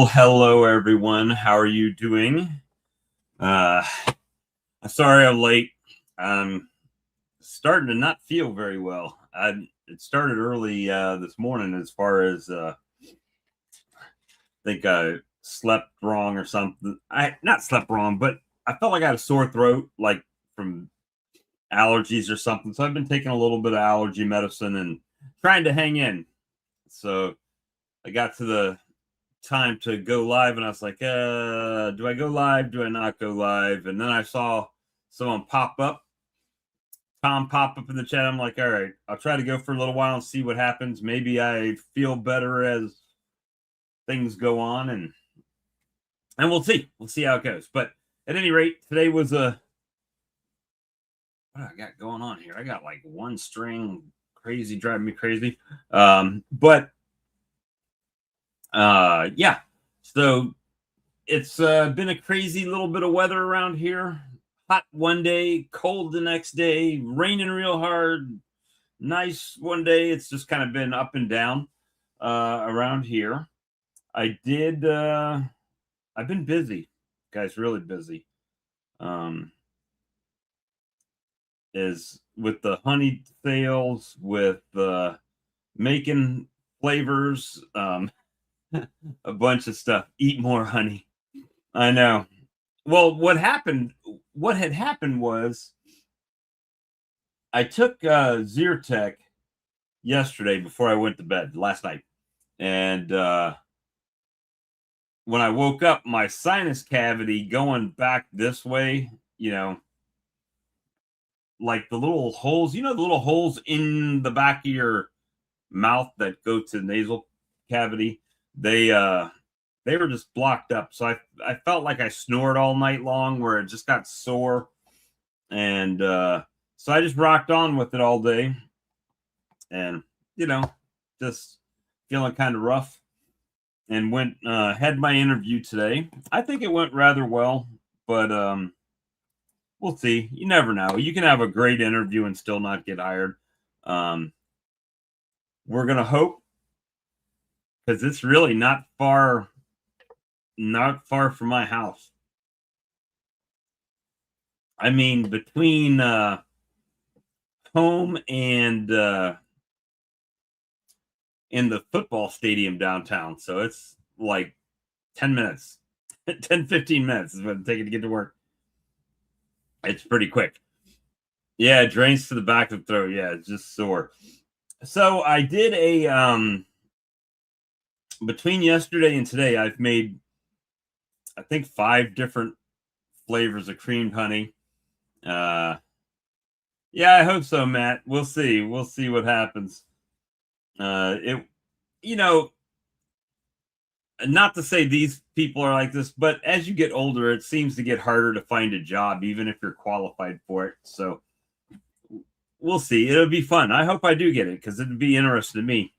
Hello everyone. How are you doing? I'm sorry I'm late. I'm starting to not feel very well. It started early this morning as far as I think I slept wrong or something. I not slept wrong, but I felt like I had a sore throat, like from allergies or something. So I've been taking a little bit of allergy medicine and trying to hang in. So I got to the time to go live and I was like, do I go live? Do I not go live? And then I saw someone Tom pop up in the chat. I'm like, all right, I'll try to go for a little while and see what happens. Maybe I feel better as things go on and we'll see. We'll see how it goes. But at any rate, today was what I got going on here. I got like one string crazy, driving me crazy. Yeah. So it's been a crazy little bit of weather around here. Hot one day, cold the next day, raining real hard, nice one day. It's just kind of been up and down around here. I've been busy, guys, really busy. Is with the honey sales, with making flavors, a bunch of stuff. Eat more honey. I know. Well, what had happened was I took Zyrtec yesterday before I went to bed last night. And when I woke up, my sinus cavity going back this way, like the little holes, the little holes in the back of your mouth that go to the nasal cavity, they were just blocked up. So I felt like I snored all night long where it just got sore. And so I just rocked on with it all day. And, just feeling kind of rough. And had my interview today. I think it went rather well, but we'll see. You never know. You can have a great interview and still not get hired. We're going to hope, because it's really not far from my house. I mean, between home and in the football stadium downtown. So it's like 10 minutes, 15 minutes is what it's taking to get to work. It's pretty quick. Yeah, it drains to the back of the throat. Yeah, it's just sore. So I did between yesterday and today, I've made, I think, 5 different flavors of creamed honey. Yeah, I hope so, Matt. We'll see. We'll see what happens. Not to say these people are like this, but as you get older, it seems to get harder to find a job, even if you're qualified for it. So we'll see. It'll be fun. I hope I do get it, because it'd be interesting to me.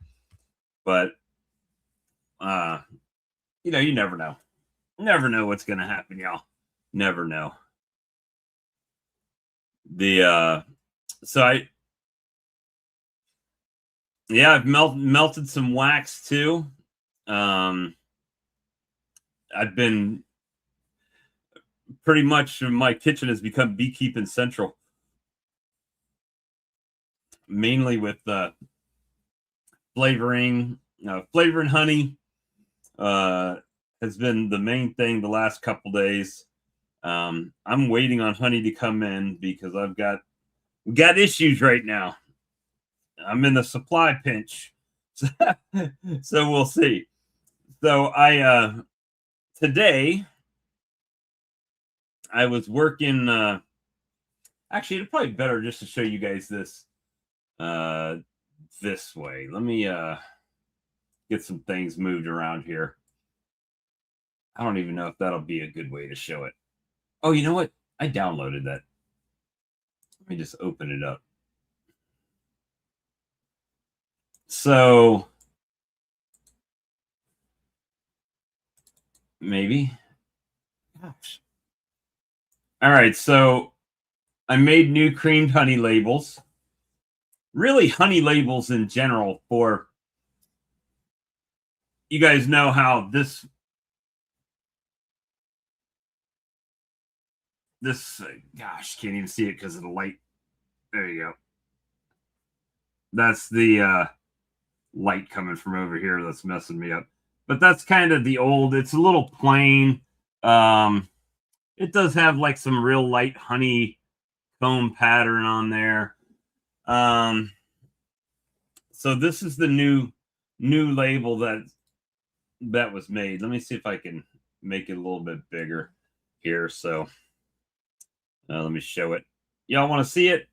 But, you never know. Never know what's going to happen, y'all. Never know. I've melted some wax too. I've been pretty much, my kitchen has become beekeeping central, mainly with flavoring honey has been the main thing the last couple days. I'm waiting on honey to come in because we got issues right now. I'm in the supply pinch. So we'll see. So today I was working, actually it's probably better just to show you guys this this way. Let me get some things moved around here. I don't even know if that'll be a good way to show it. Oh, you know what? I downloaded that. Let me just open it up. So maybe. Gosh. All right. So I made new creamed honey labels. Really, honey labels in general. For you guys know how this this, gosh, can't even see it because of the light. There you go. That's the light coming from over here that's messing me up. But that's kind of the old, it's a little plain. It does have like some real light honey comb pattern on there. So this is the new label that was made. Let me see if I can make it a little bit bigger here. So let me show it. Y'all want to see it?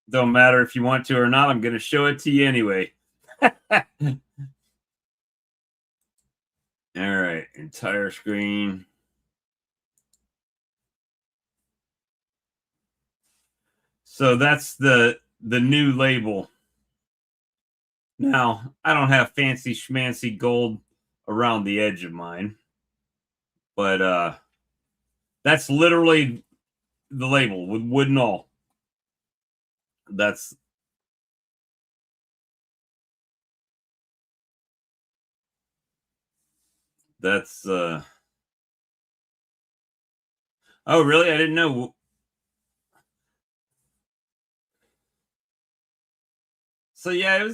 Don't matter if you want to or not. I'm going to show it to you anyway. All right, entire screen. So that's the new label. Now, I don't have fancy schmancy gold around the edge of mine, but that's literally the label with wood and all. That's oh, really? I didn't know. So yeah,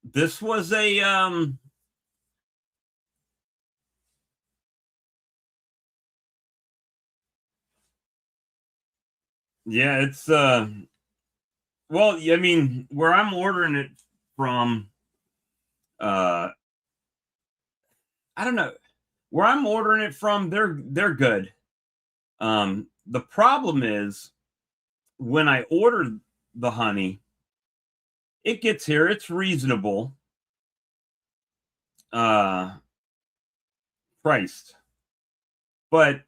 this was a yeah, it's well, I mean, where I'm ordering it from, I don't know. Where I'm ordering it from, they're good. The problem is when I order the honey, it gets here, it's reasonable priced. But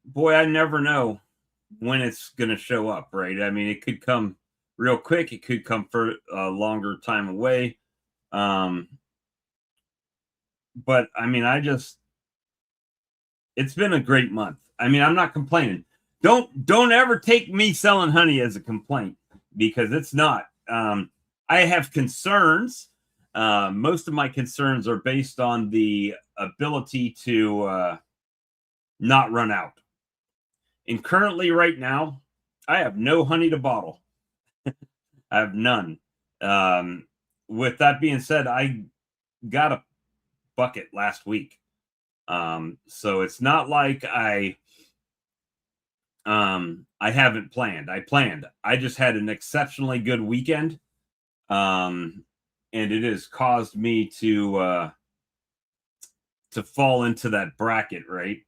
boy, I never know when it's going to show up, right? I mean, it could come real quick, it could come for a longer time away. But I mean, it's been a great month. I mean, I'm not complaining. Don't ever take me selling honey as a complaint, because it's not. I have concerns. Most of my concerns are based on the ability to not run out. And currently, right now, I have no honey to bottle. I have none. With that being said, I got a bucket last week. So it's not like I haven't planned. I planned. I just had an exceptionally good weekend. And it has caused me to fall into that bracket, right?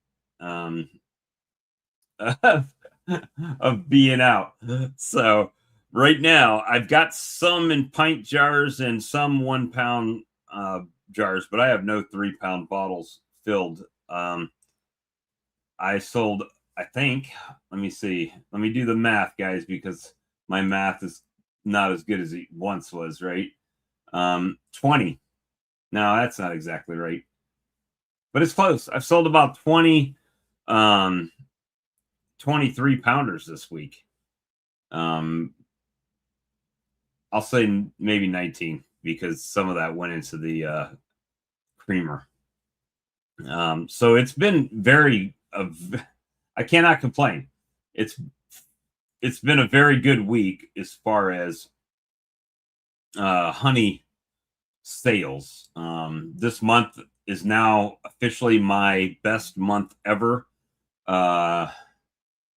Of being out. So right now I've got some in pint jars and some 1 pound jars, but I have no 3 pound bottles filled. I sold, I think, let me see. Let me do the math, guys, because my math is not as good as it once was, right? 20. No, that's not exactly right, but it's close. I've sold about 20 23 pounders this week. I'll say maybe 19 because some of that went into the creamer. So it's been very I cannot complain. It's been a very good week as far as honey sales. This month is now officially my best month ever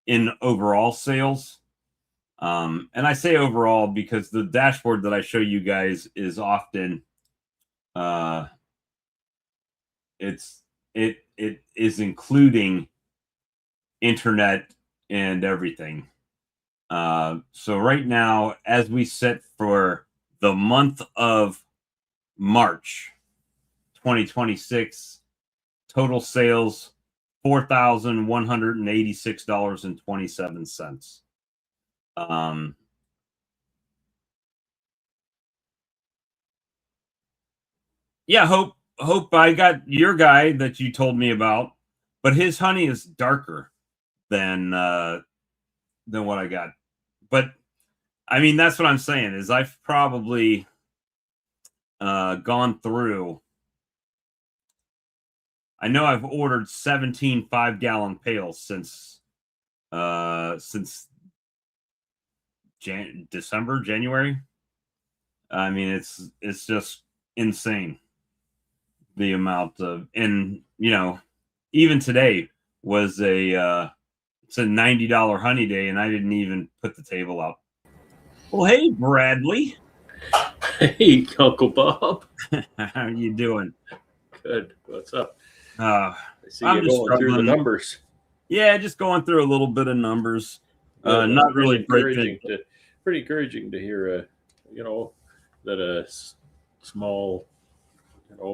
in overall sales. And I say overall because the dashboard that I show you guys is often it is including internet and everything. So right now, as we sit for the month of March 2026, total sales $4,186.27. Yeah, hope I got your guy that you told me about, but his honey is darker than what I got. But I mean, that's what I'm saying is I've probably gone through. I know I've ordered 17 5-gallon pails since since December, January. I mean, it's just insane the amount of, and even today was it's a $90 honey day, and I didn't even put the table out. Well, hey, Bradley. Hey, Uncle Bob. How you doing? Good. What's up? I see you going through the numbers. Yeah, just going through a little bit of numbers. Not really encouraging. Pretty encouraging to hear. That a small,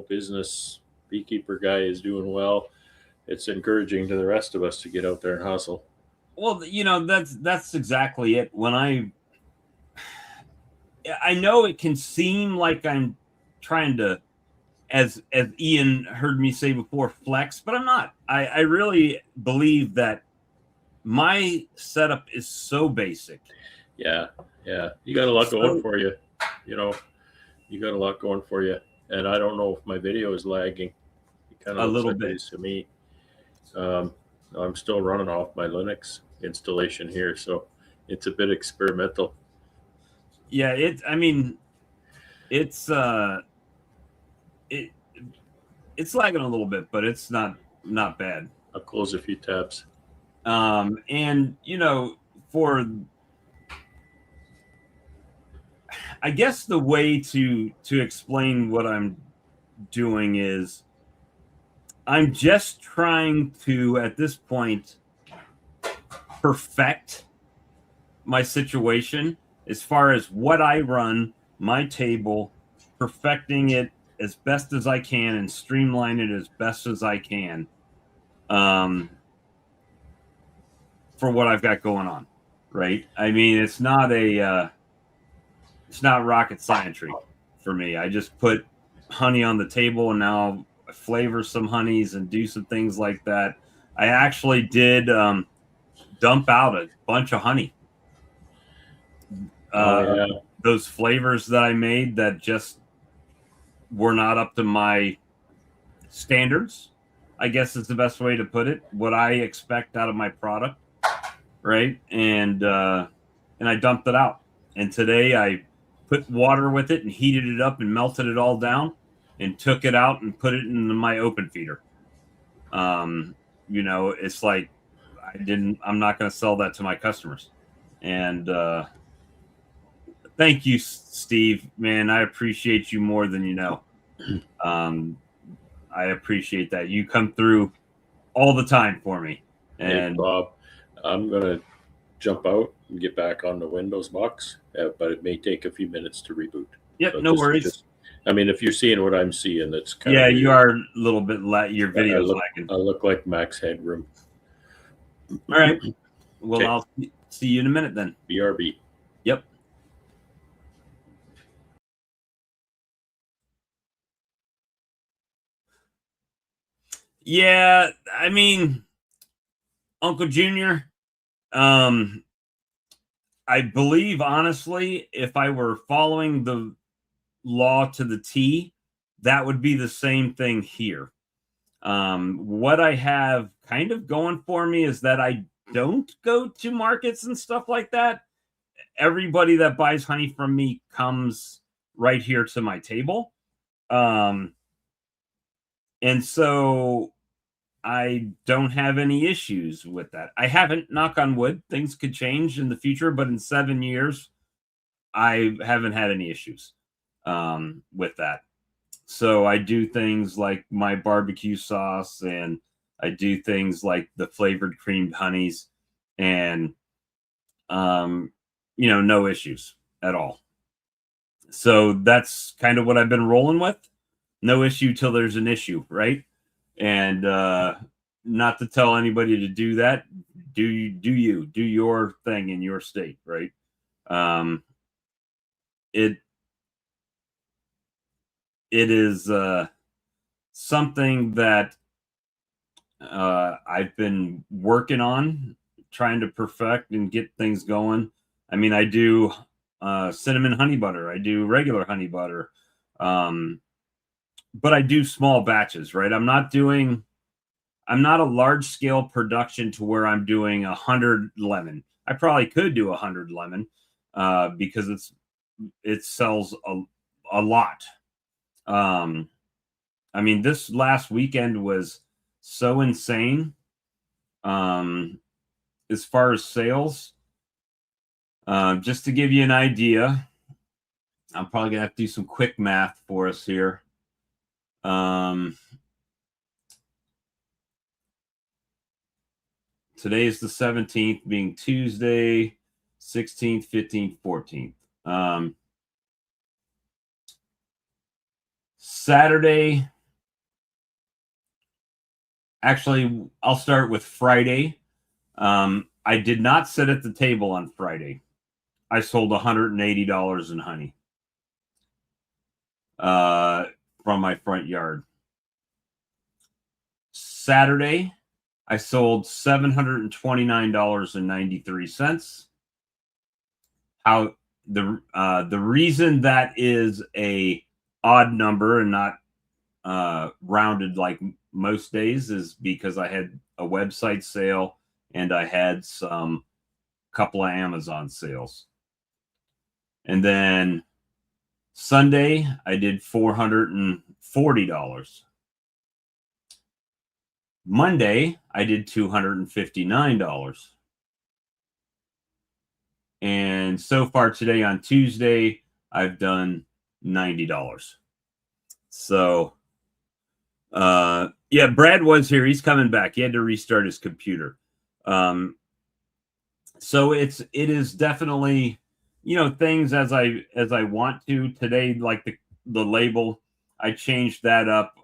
business beekeeper guy is doing well. It's encouraging to the rest of us to get out there and hustle. Well, that's exactly it. When I know it can seem like I'm trying to, as Ian heard me say before, flex, but I'm not. I really believe that my setup is so basic. Yeah. You got a lot going for you. You got a lot going for you, and I don't know if my video is lagging. It kind of a little like bit it is to me. I'm still running off my Linux installation here, so it's a bit experimental. Yeah, it's lagging a little bit, but it's not bad. I'll close a few tabs. And I guess the way to explain what I'm doing is I'm just trying to, at this point, perfect my situation as far as what I run, my table, perfecting it as best as I can and streamline it as best as I can for what I've got going on, right? I mean, it's not rocket science for me. I just put honey on the table, and now I flavor some honeys and do some things like that. I actually did dump out a bunch of honey. Those flavors that I made that just were not up to my standards, I guess is the best way to put it. What I expect out of my product, right? And I dumped it out. And today I put water with it and heated it up and melted it all down and took it out and put it in my open feeder. It's like I'm not going to sell that to my customers. And thank you, Steve, man. I appreciate you more than you know. I appreciate that. You come through all the time for me. And hey, Bob, I'm going to jump out and get back on the Windows box, but it may take a few minutes to reboot. Yep, so no worries. If you're seeing what I'm seeing, that's kind of you are a little bit your video's lagging. I look like Max Headroom. All right. Well, I'll see you in a minute then. BRB. Yep. Yeah, I mean, Uncle Junior, I believe, honestly, if I were following the law to the T, that would be the same thing here. What I have kind of going for me is that I don't go to markets and stuff like that. Everybody that buys honey from me comes right here to my table. And so I don't have any issues with that. I haven't, knock on wood, things could change in the future, but in 7 years, I haven't had any issues with that. So I do things like my barbecue sauce, and I do things like the flavored creamed honeys, and no issues at all. So that's kind of what I've been rolling with. No issue till there's an issue, right? And not to tell anybody to do that. Do your thing in your state, right? It is something that I've been working on, trying to perfect and get things going. I mean, I do cinnamon honey butter. I do regular honey butter. But I do small batches, right? I'm not doing I'm not a large scale production to where I'm doing 100 lemon. I probably could do 100 lemon because it sells a lot. I mean, this last weekend was so insane as far as sales. Just to give you an idea, I'm probably gonna have to do some quick math for us here. Today is the 17th, being Tuesday, 16th, 15th, 14th. Saturday, actually, I'll start with Friday. I did not sit at the table on Friday. I sold $180 in honey from my front yard. Saturday, I sold $729.93. How the reason that is a odd number and not rounded like most days is because I had a website sale and I had some couple of Amazon sales. And then Sunday, I did $440. Monday, I did $259. And so far today on Tuesday, I've done $90. So, yeah, Brad was here. He's coming back. He had to restart his computer. So it is definitely, you know, things as I want to today, like the label, I changed that up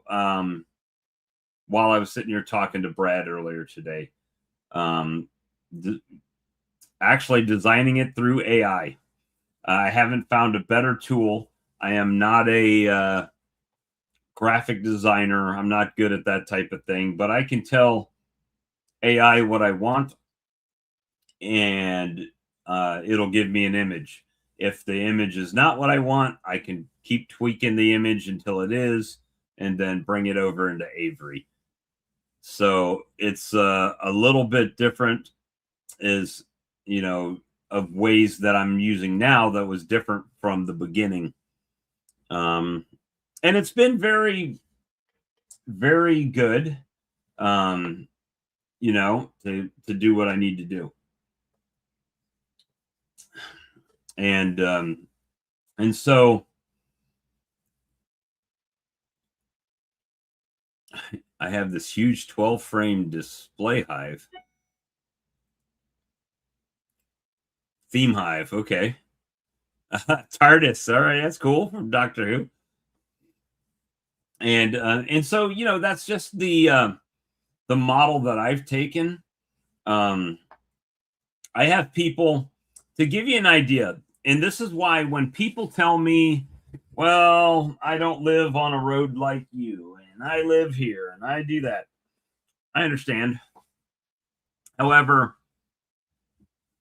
while I was sitting here talking to Brad earlier today. Actually designing it through AI. I haven't found a better tool. I am not a graphic designer. I'm not good at that type of thing, but I can tell AI what I want, and it'll give me an image. If the image is not what I want, I can keep tweaking the image until it is, and then bring it over into Avery. So it's a little bit different, is, you know, of ways that I'm using now that was different from the beginning. And it's been very, very good, you know, to do what I need to do. And so I have this huge 12 frame display hive. Theme hive, okay. TARDIS, all right, that's cool, from Doctor Who. And so, you know, that's just the model that I've taken. I have people, to give you an idea, and this is why when people tell me, well, I don't live on a road like you, and I live here, and I do that, I understand. However,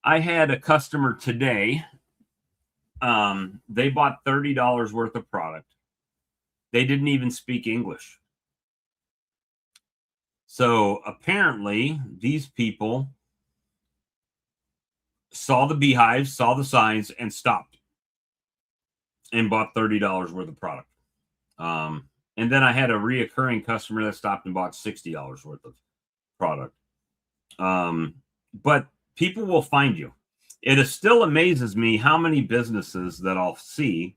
I had a customer today. They bought $30 worth of product. They didn't even speak English. So apparently, these people saw the beehives, saw the signs, and stopped and bought $30 worth of product. And then I had a reoccurring customer that stopped and bought $60 worth of product. But people will find you. It still amazes me how many businesses that I'll see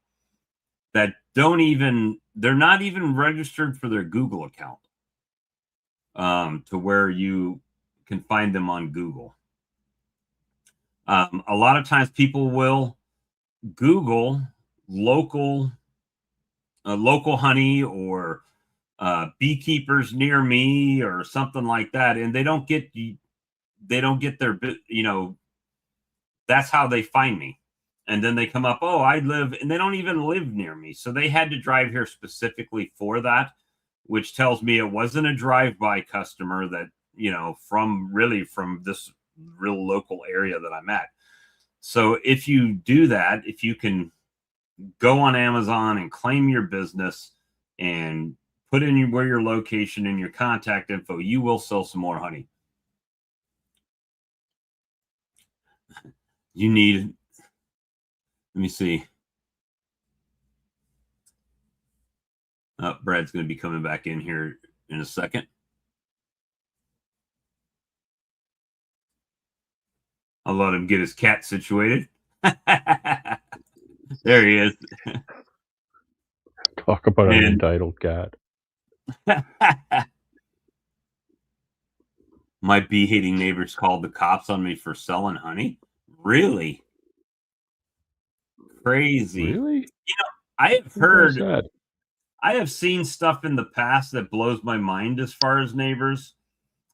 that they're not even registered for their Google account, to where you can find them on Google. A lot of times people will Google local honey or beekeepers near me or something like that, and they don't get their, you know, that's how they find me. And then they come up, oh, I live, and they don't even live near me. So they had to drive here specifically for that, which tells me it wasn't a drive-by customer that, you know, from this real local area that I'm at. So if you do that, if you can go on Amazon and claim your business and put in where your location and your contact info. You will sell some more honey. You need, let me see. Brad's going to be coming back in here in a second. I'll let him get his cat situated. There he is. Talk about an entitled cat. My bee-hating neighbors called the cops on me for selling honey. Really? Crazy. Really? You know, I have heard, I have seen stuff in the past that blows my mind as far as neighbors.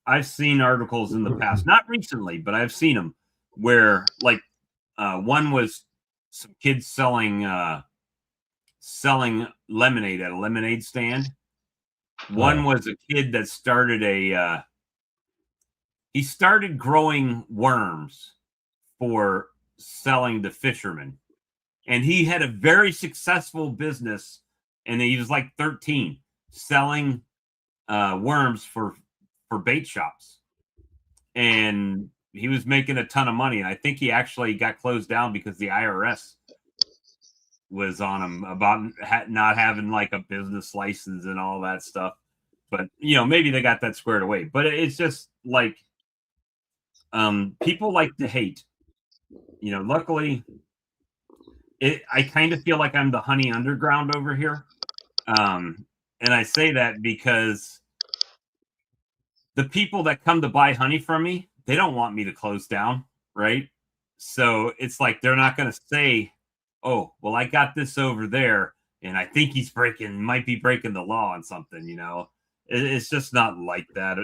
I've seen articles in the past, not recently, but I've seen them where, like, one was some kids selling lemonade at a lemonade stand. One was a kid that started he started growing worms for selling to fishermen, and he had a very successful business. And he was like 13, selling worms for bait shops, and he was making a ton of money. And I think he actually got closed down because the IRS was on him about not having like a business license and all that stuff. But maybe they got that squared away. But it's just like people like to hate. Luckily, I kind of feel like I'm the honey underground over here. And I say that because the people that come to buy honey from me, they don't want me to close down, right? So it's like they're not going to say, oh, well, I got this over there, and I think he's might be breaking the law on something, It's just not like that.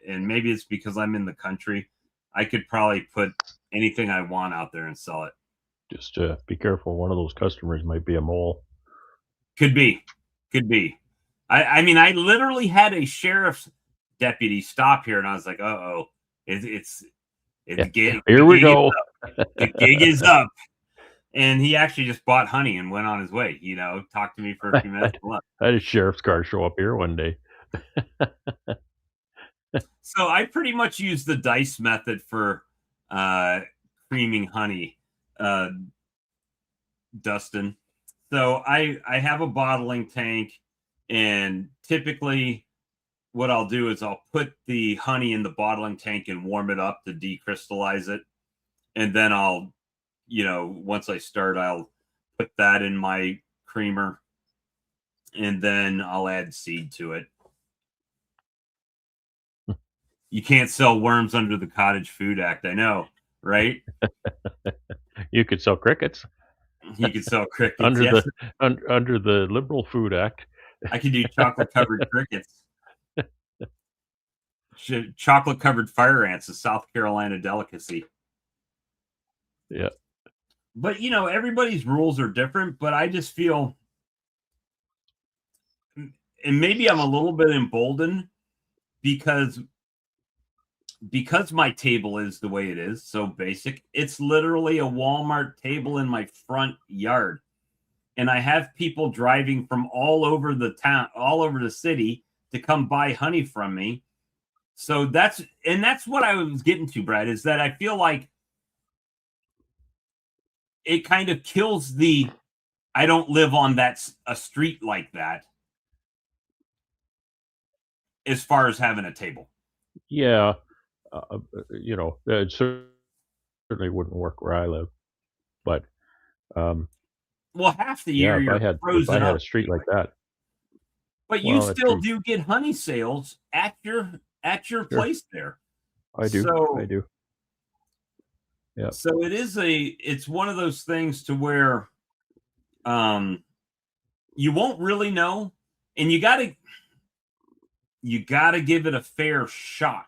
And maybe it's because I'm in the country. I could probably put anything I want out there and sell it. Just be careful. One of those customers might be a mole. Could be. I mean, I literally had a sheriff's deputy stop here, and I was like, uh-oh, here we go. The gig is up. And he actually just bought honey and went on his way, talked to me for a few minutes. I had a sheriff's car show up here one day. So I pretty much use the dice method for creaming honey, Dustin. So I have a bottling tank, and typically what I'll do is I'll put the honey in the bottling tank and warm it up to decrystallize it. And then I'll, once I start, I'll put that in my creamer, and then I'll add seed to it. You can't sell worms under the Cottage Food Act. I know, right? You could sell crickets. You could sell crickets under the Liberal Food Act. I could do chocolate-covered crickets. Chocolate-covered fire ants, a South Carolina delicacy. Yeah. But, everybody's rules are different, but I just feel, and maybe I'm a little bit emboldened because my table is the way it is, so basic. It's literally a Walmart table in my front yard. And I have people driving from all over the town, all over the city to come buy honey from me. So that's what I was getting to, Brad, is that I feel like it kind of kills I don't live on a street like that as far as having a table. Yeah. It certainly wouldn't work where I live. But well, half the year you're frozen if I had up a street like that. But you still do get honey sales at your place there. I do. Yeah. So it's one of those things to where you won't really know, and you gotta give it a fair shot.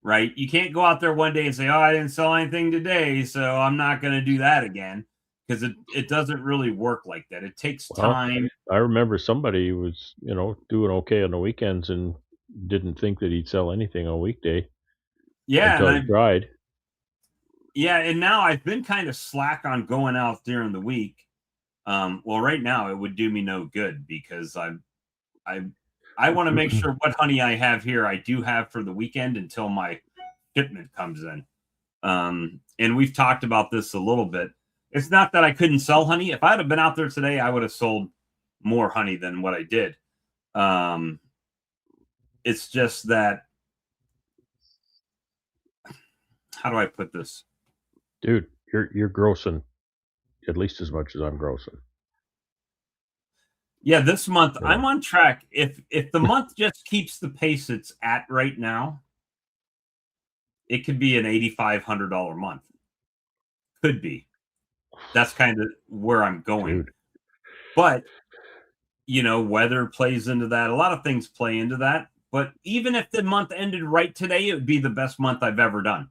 Right? You can't go out there one day and say, oh, I didn't sell anything today, so I'm not going to do that again, because it doesn't really work like that. It takes time. I remember somebody was, doing okay on the weekends and didn't think that he'd sell anything on a weekday. Yeah. Until he tried. Yeah. And now I've been kind of slack on going out during the week. Well, right now it would do me no good because I want to make sure what honey I have here I do have for the weekend until my shipment comes in. And we've talked about this a little bit. It's not that I couldn't sell honey. If I'd have been out there today, I would have sold more honey than what I did. It's just that, how do I put this? Dude, you're grossing at least as much as I'm grossing. Yeah, this month You I'm know, on track. If the month just keeps the pace it's at right now, it could be an $8,500 month. Could be. That's kind of where I'm going. dude. But weather plays into that. A lot of things play into that. But even if the month ended right today, it would be the best month I've ever done.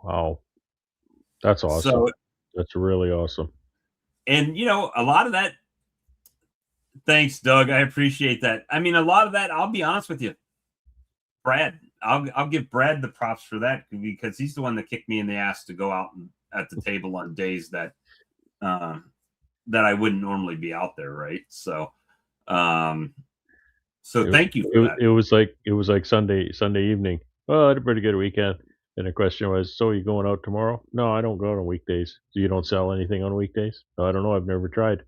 Wow, that's awesome. So, That's really awesome. and a lot of that. Thanks, Doug. I appreciate that. I mean, a lot of that. I'll be honest with you, Brad. I'll give Brad the props for that because he's the one that kicked me in the ass to go out at the table on days that that I wouldn't normally be out there, right? So, thank you for that. It was like Sunday evening. Oh, I had a pretty good weekend. And the question was, so you going out tomorrow? No, I don't go out on weekdays. So you don't sell anything on weekdays? No, I don't know. I've never tried.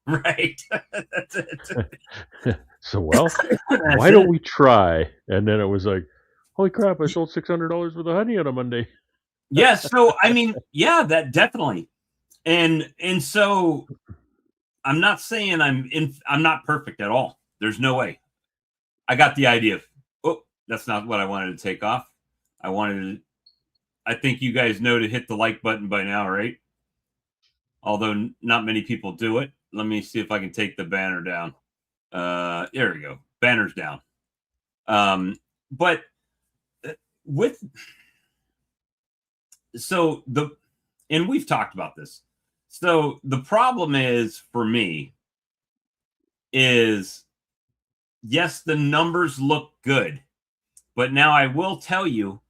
Right. That's it. So well, That's why it. don't we try? And then it was like, holy crap! I sold $600 worth of honey on a Monday. Yeah. So I mean, yeah, that definitely. And so I'm not saying I'm not perfect at all. There's no way. I got the idea of, oh, that's not what I wanted to take off. I think you guys know to hit the like button by now, right? Although not many people do it. Let me see if I can take the banner down. There we go. Banner's down. But with so the and we've talked about this. So the problem is for me is yes, the numbers look good, but now I will tell you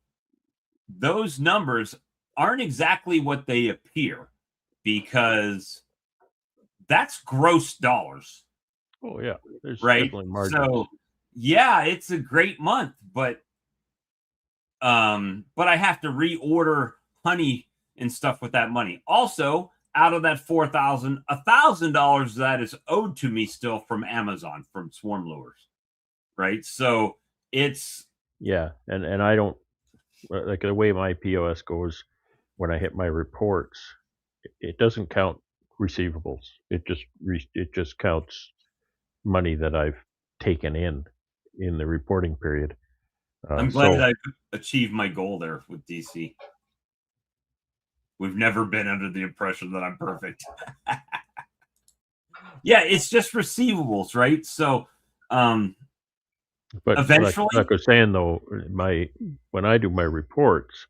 those numbers aren't exactly what they appear because that's gross dollars. Oh yeah, there's Right. definitely margins. So yeah, it's a great month, but I have to reorder honey and stuff with that money. Also, out of that $4,000, $1,000 that is owed to me still from Amazon from Swarm Lures. Right. So it's Yeah, and I don't like the way my POS goes when I hit my reports. It doesn't count receivables. It just counts money that I've taken in the reporting period. I'm glad that So I achieved my goal there with DC. We've never been under the impression that I'm perfect. Yeah, it's just receivables, right? So but eventually, like I was saying though, when I do my reports,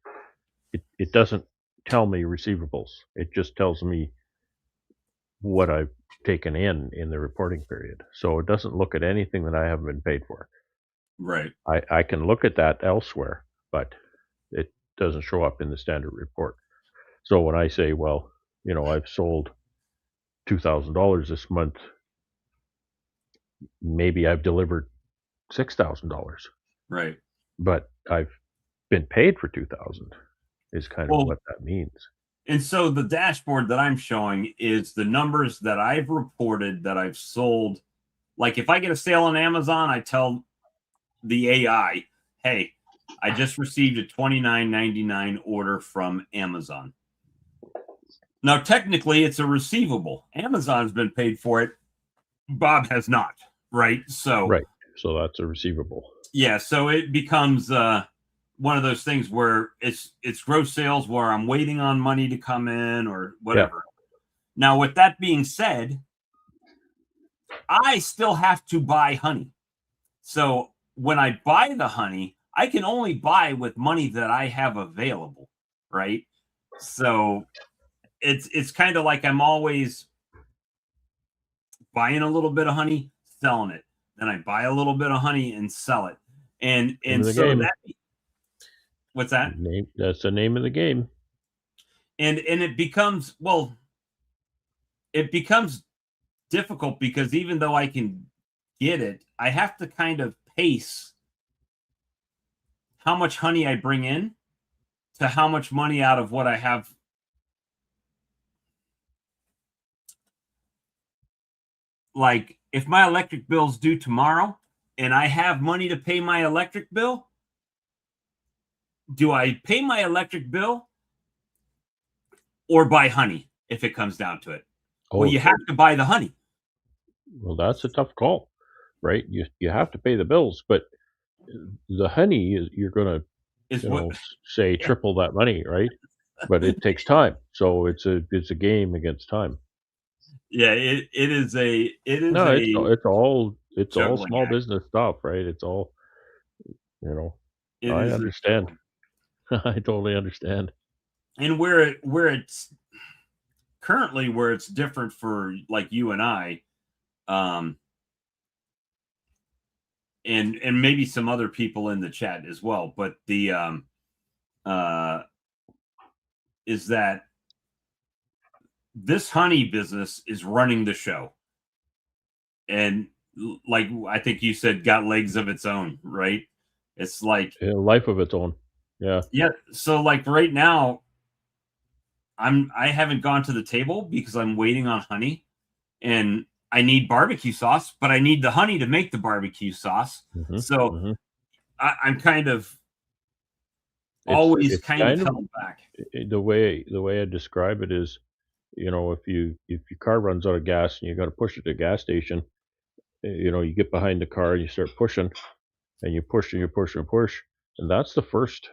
it doesn't tell me receivables. It just tells me what I've taken in the reporting period. So it doesn't look at anything that I haven't been paid for. right, I can look at that elsewhere, but it doesn't show up in the standard report. So when I say, well, I've sold $2,000 this month, maybe I've delivered $6,000, right. but I've been paid for 2,000 is kind of Well, what that means. and so the dashboard that I'm showing is the numbers that I've reported that I've sold. Like if I get a sale on Amazon, I tell the AI, hey, I just received a $29.99 order from Amazon. Now, technically, it's a receivable. Amazon's been paid for it. Bob has not, right? So, Right. So that's a receivable. yeah, so it becomes one of those things where it's gross sales where I'm waiting on money to come in or Yeah. whatever. Now, with that being said, I still have to buy honey. So when I buy the honey, I can only buy with money that I have available, right? So it's kind of like I'm always buying a little bit of honey, selling it. Then I buy a little bit of honey and sell it. Name And of the so game. that what's that? That's the name of the game. And it becomes it becomes difficult because even though I can get it, I have to kind of pace how much honey I bring in to how much money out of what I have. Like if my electric bill's due tomorrow and I have money to pay my electric bill, do I pay my electric bill or buy honey if it comes down to it? Well, Oh, you have to buy the honey. well, that's a tough call, right? You have to pay the bills, but the honey is you're gonna, Is what say yeah, triple that money, right? But it takes time, so it's a game against time. yeah, it is No, a it's all juggling small act. business stuff, right? It's all, you know. It I is a understand. juggling. I totally understand. And where it's currently where it's different for like you and I, um, and maybe some other people in the chat as well, but the uh is that this honey business is running the show. And like I think you said, got legs of its own, right? It's like, A life of its own. Yeah. yeah. So like right now, I haven't gone to the table because I'm waiting on honey, and I need barbecue sauce, but I need the honey to make the barbecue sauce. Mhm, So mhm. I'm kind of always It's kind of kind of held back. the way I describe it is, if your car runs out of gas and you gotta push it to a gas station, you get behind the car and you start pushing, and you push and you push and push, and that's the first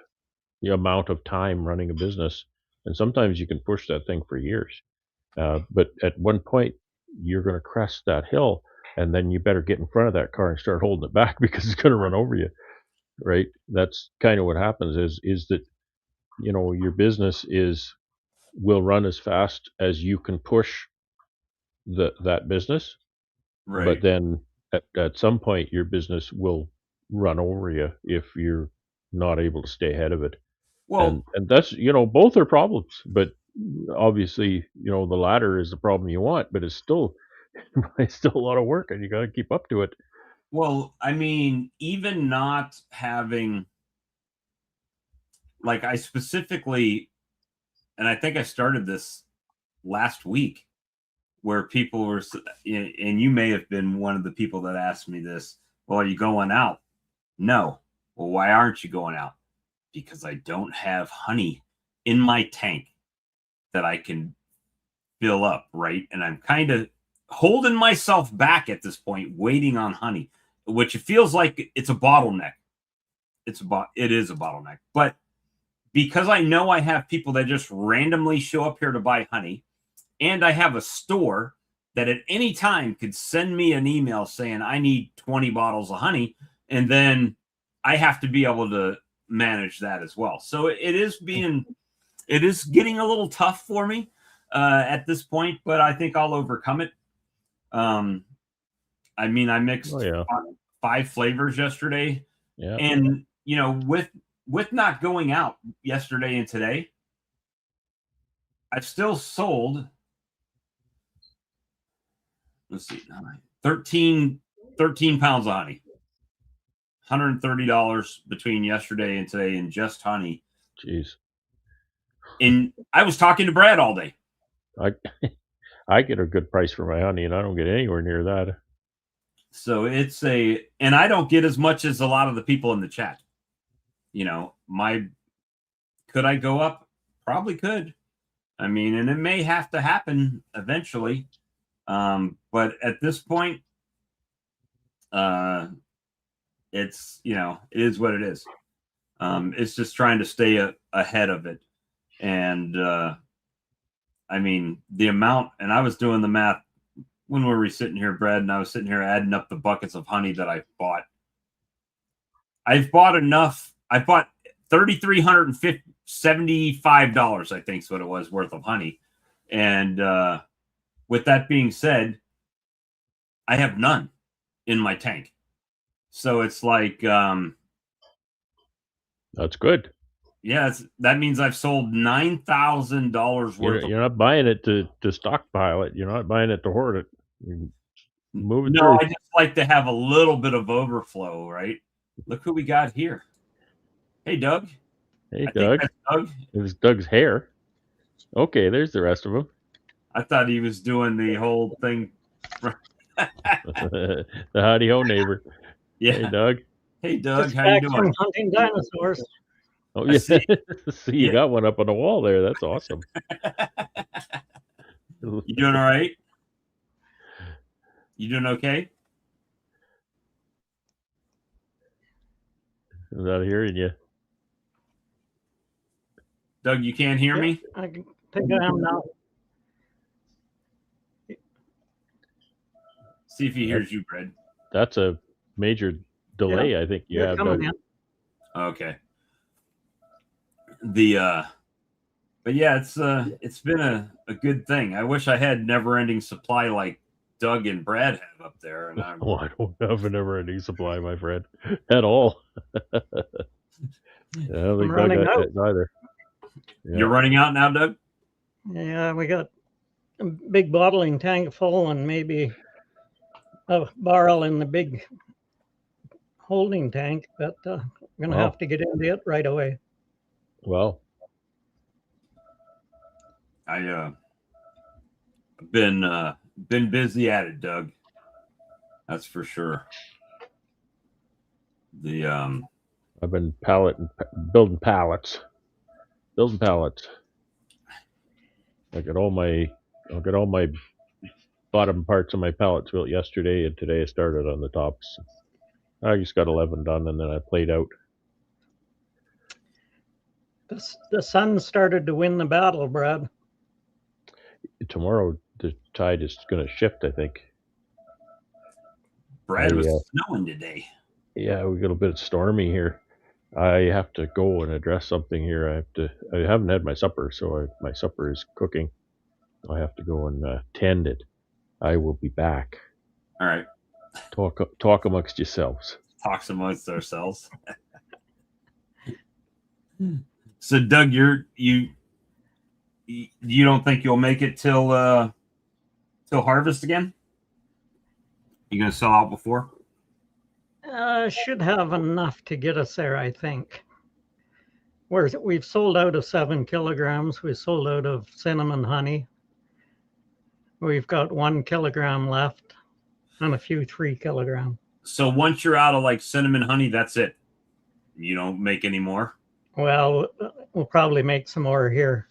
amount of time running a business, and sometimes you can push that thing for years. But at one point, you're gonna crest that hill, and then you better get in front of that car and start holding it back because it's gonna run over you, right? That's kinda what happens is that, your business will run as fast as you can push that business, but Right. then at some point, your business will run over you if you're not able to stay ahead of it. Well, And that's, both are problems, but obviously, the latter is the problem you want, but it's still it's still a lot of work and you got to keep up to it. I mean, even not having like I specifically, and I think I started this last week where people were, and you may have been one of the people that asked me this. Well, are you going out? No. Well, why aren't you going out? Because I don't have honey in my tank that I can fill up, right? And I'm kind of holding myself back at this point, waiting on honey, which it feels like it's a bottleneck. It is a bottleneck, but because I know I have people that just randomly show up here to buy honey, and I have a store that at any time could send me an email saying I need 20 bottles of honey, and then I have to be able to manage that as well. So it is getting a little tough for me at this point, but I think I'll overcome it. Um, I mean, I Oh mixed yeah. five flavors yesterday, Yeah. and with not going out yesterday and today, I've still sold. Let's see, 13 pounds of honey, $130 between yesterday and today in just honey. Jeez. And I was talking to Brad all day. I I get a good price for my honey and I don't get anywhere near that. So and I don't get as much as a lot of the people in the chat. Could I go up? Probably could. I mean, and it may have to happen eventually. But at this point, uh, it is what it is. It's just trying to stay ahead of it. And I mean, the amount, and I was doing the math when we were sitting here, Brad, and I was sitting here adding up the buckets of honey that I bought. I've bought enough. I bought $375, I think is what it was worth of honey. And with that being said, I have none in my tank. So it's like, That's good. yeah, that means I've sold $9,000 You're worth of. you're not buying it to stockpile it. You're not buying it to hoard it. Moving No, through. I just like to have a little bit of overflow, right? Look who we got here. Hey, Doug. Hey, I think Doug. that's Doug. It was Doug's hair. Okay, there's the rest of them. I thought he was doing the whole thing. The howdy ho neighbor. Yeah. Hey, Doug. Hey, Doug. Just How back you from doing? hunting dinosaurs. Oh, I yeah. see. See, you Yeah. got one up on the wall there. That's awesome. You doing all right? You doing okay? I'm not hearing you. Doug, you can't hear me? I think I am now. See if he hears you, Brad. That's a major delay. I think you You're have, coming Doug. in. Okay. But yeah, it's been a good thing. I wish I had never-ending supply like Doug and Brad have up there, and I'm Oh, I don't have a never-ending supply, my friend, at all. I don't think Doug running got out. that either. Yeah. You're running out now, Doug? Yeah, we got a big bottling tank full and maybe a barrel in the big holding tank, but I'm going to Wow. have to get into it right away. Well, I been busy at it, Doug. That's for sure. I've been building pallets. I'll get all my bottom parts of my pallets built yesterday, and today I started on the tops. I just got 11 done, and then I played out. The sun started to win the battle, Brad. Tomorrow the tide is going to shift, I think. Brad was snowing today. Yeah, we got a bit stormy here. I have to go and address something here. I haven't had my supper, so my supper is cooking. I have to go and tend it. I will be back. All right. Talk amongst yourselves. Talks amongst ourselves. So, Doug, you don't think you'll make it till harvest again? You gonna sell out before? Should have enough to get us there, I think. We've sold out of 7 kilograms. We sold out of cinnamon honey. We've got 1 kilogram left and a few 3 kilogram. So once you're out of like cinnamon honey, that's it. You don't make any more? Well, we'll probably make some more here.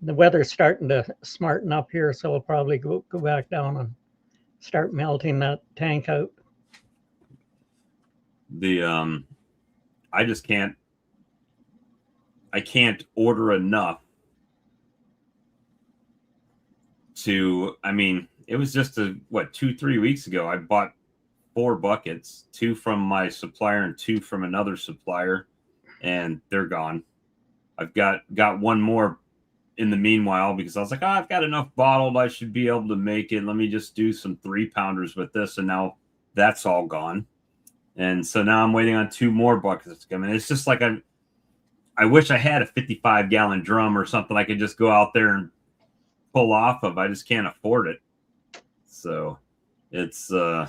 The weather's starting to smarten up here, so we'll probably go back down and start melting that tank out. I just can't order enough to, I mean, it was just 2-3 weeks ago. I bought 4 buckets, 2 from my supplier and 2 from another supplier, and they're gone. I've got 1 more in the meanwhile because I was like, I've got enough bottled. I should be able to make it. Let me just do some 3-pounders with this. And now that's all gone. And so now I'm waiting on 2 more buckets to come in. It's just like I wish I had a 55-gallon drum or something I could just go out there and pull off of. I just can't afford it. So it's well,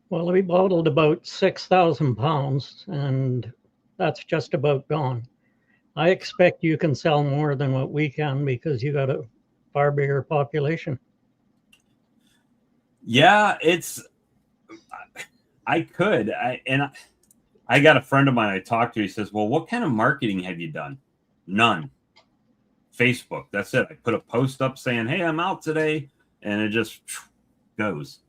we bottled about 6,000 pounds, and that's just about gone. I expect you can sell more than what we can because you got a far bigger population. Yeah, I could. I got a friend of mine I talked to. He says, well, what kind of marketing have you done? None. Facebook. That's it. I put a post up saying, hey, I'm out today. And it just goes.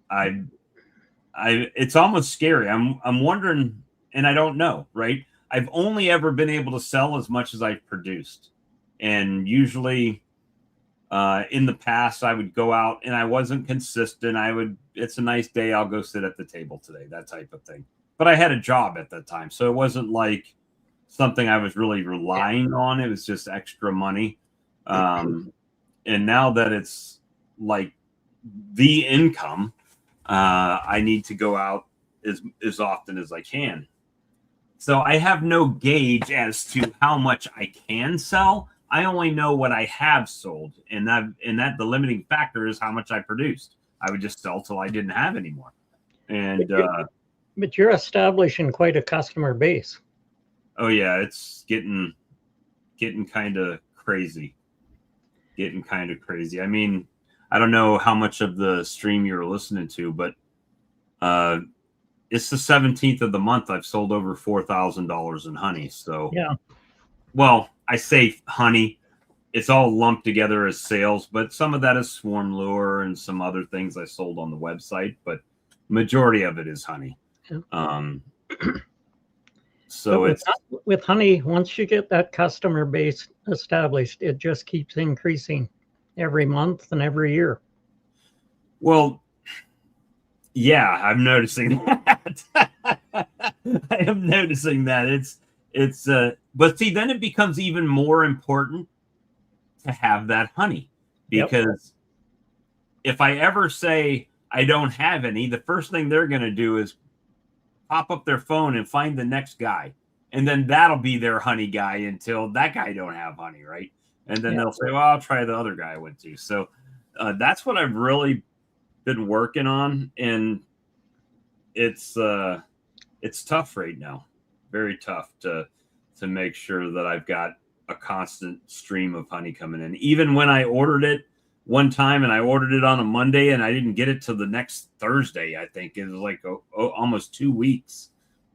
It's almost scary. I'm wondering, and I don't know, right? I've only ever been able to sell as much as I've produced. And usually in the past, I would go out and I wasn't consistent. It's a nice day. I'll go sit at the table today, that type of thing. But I had a job at that time. So it wasn't like something I was really relying on. It was just extra money. And now that it's like the income, I need to go out as often as I can. So I have no gauge as to how much I can sell. I only know what I have sold, and that the limiting factor is how much I produced. I would just sell till I didn't have anymore. And But you're establishing quite a customer base. oh yeah, it's getting kind of crazy. I mean, I don't know how much of the stream you're listening to, but it's the 17th of the month. I've sold over $4,000 in honey. So Yeah. Well, I say honey. It's all lumped together as sales, but some of that is swarm lure and some other things I sold on the website. But majority of it is honey. Yeah. So it's with honey, once you get that customer base established, it just keeps increasing every month and every year. well, yeah, I'm noticing that. I am noticing that it's but see, then it becomes even more important to have that honey, because if I ever say I don't have any, the first thing they're going to do is pop up their phone and find the next guy, and then that'll be their honey guy until that guy don't have honey, right? And then they'll say, well, I'll try the other guy I went to. So that's what I've really been working on, and it's tough right now, very tough to make sure that I've got a constant stream of honey coming in. Even when I ordered it one time, and I ordered it on a Monday, and I didn't get it till the next Thursday, I think it was like almost 2 weeks.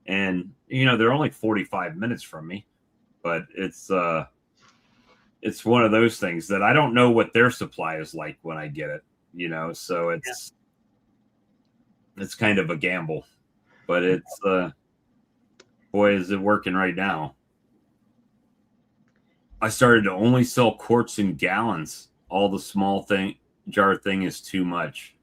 And they're only 45 minutes from me, but it's one of those things that I don't know what their supply is like when I get it. So it's kind of a gamble, but it's boy, is it working right now. I started to only sell quarts and gallons. All the small jar thing is too much.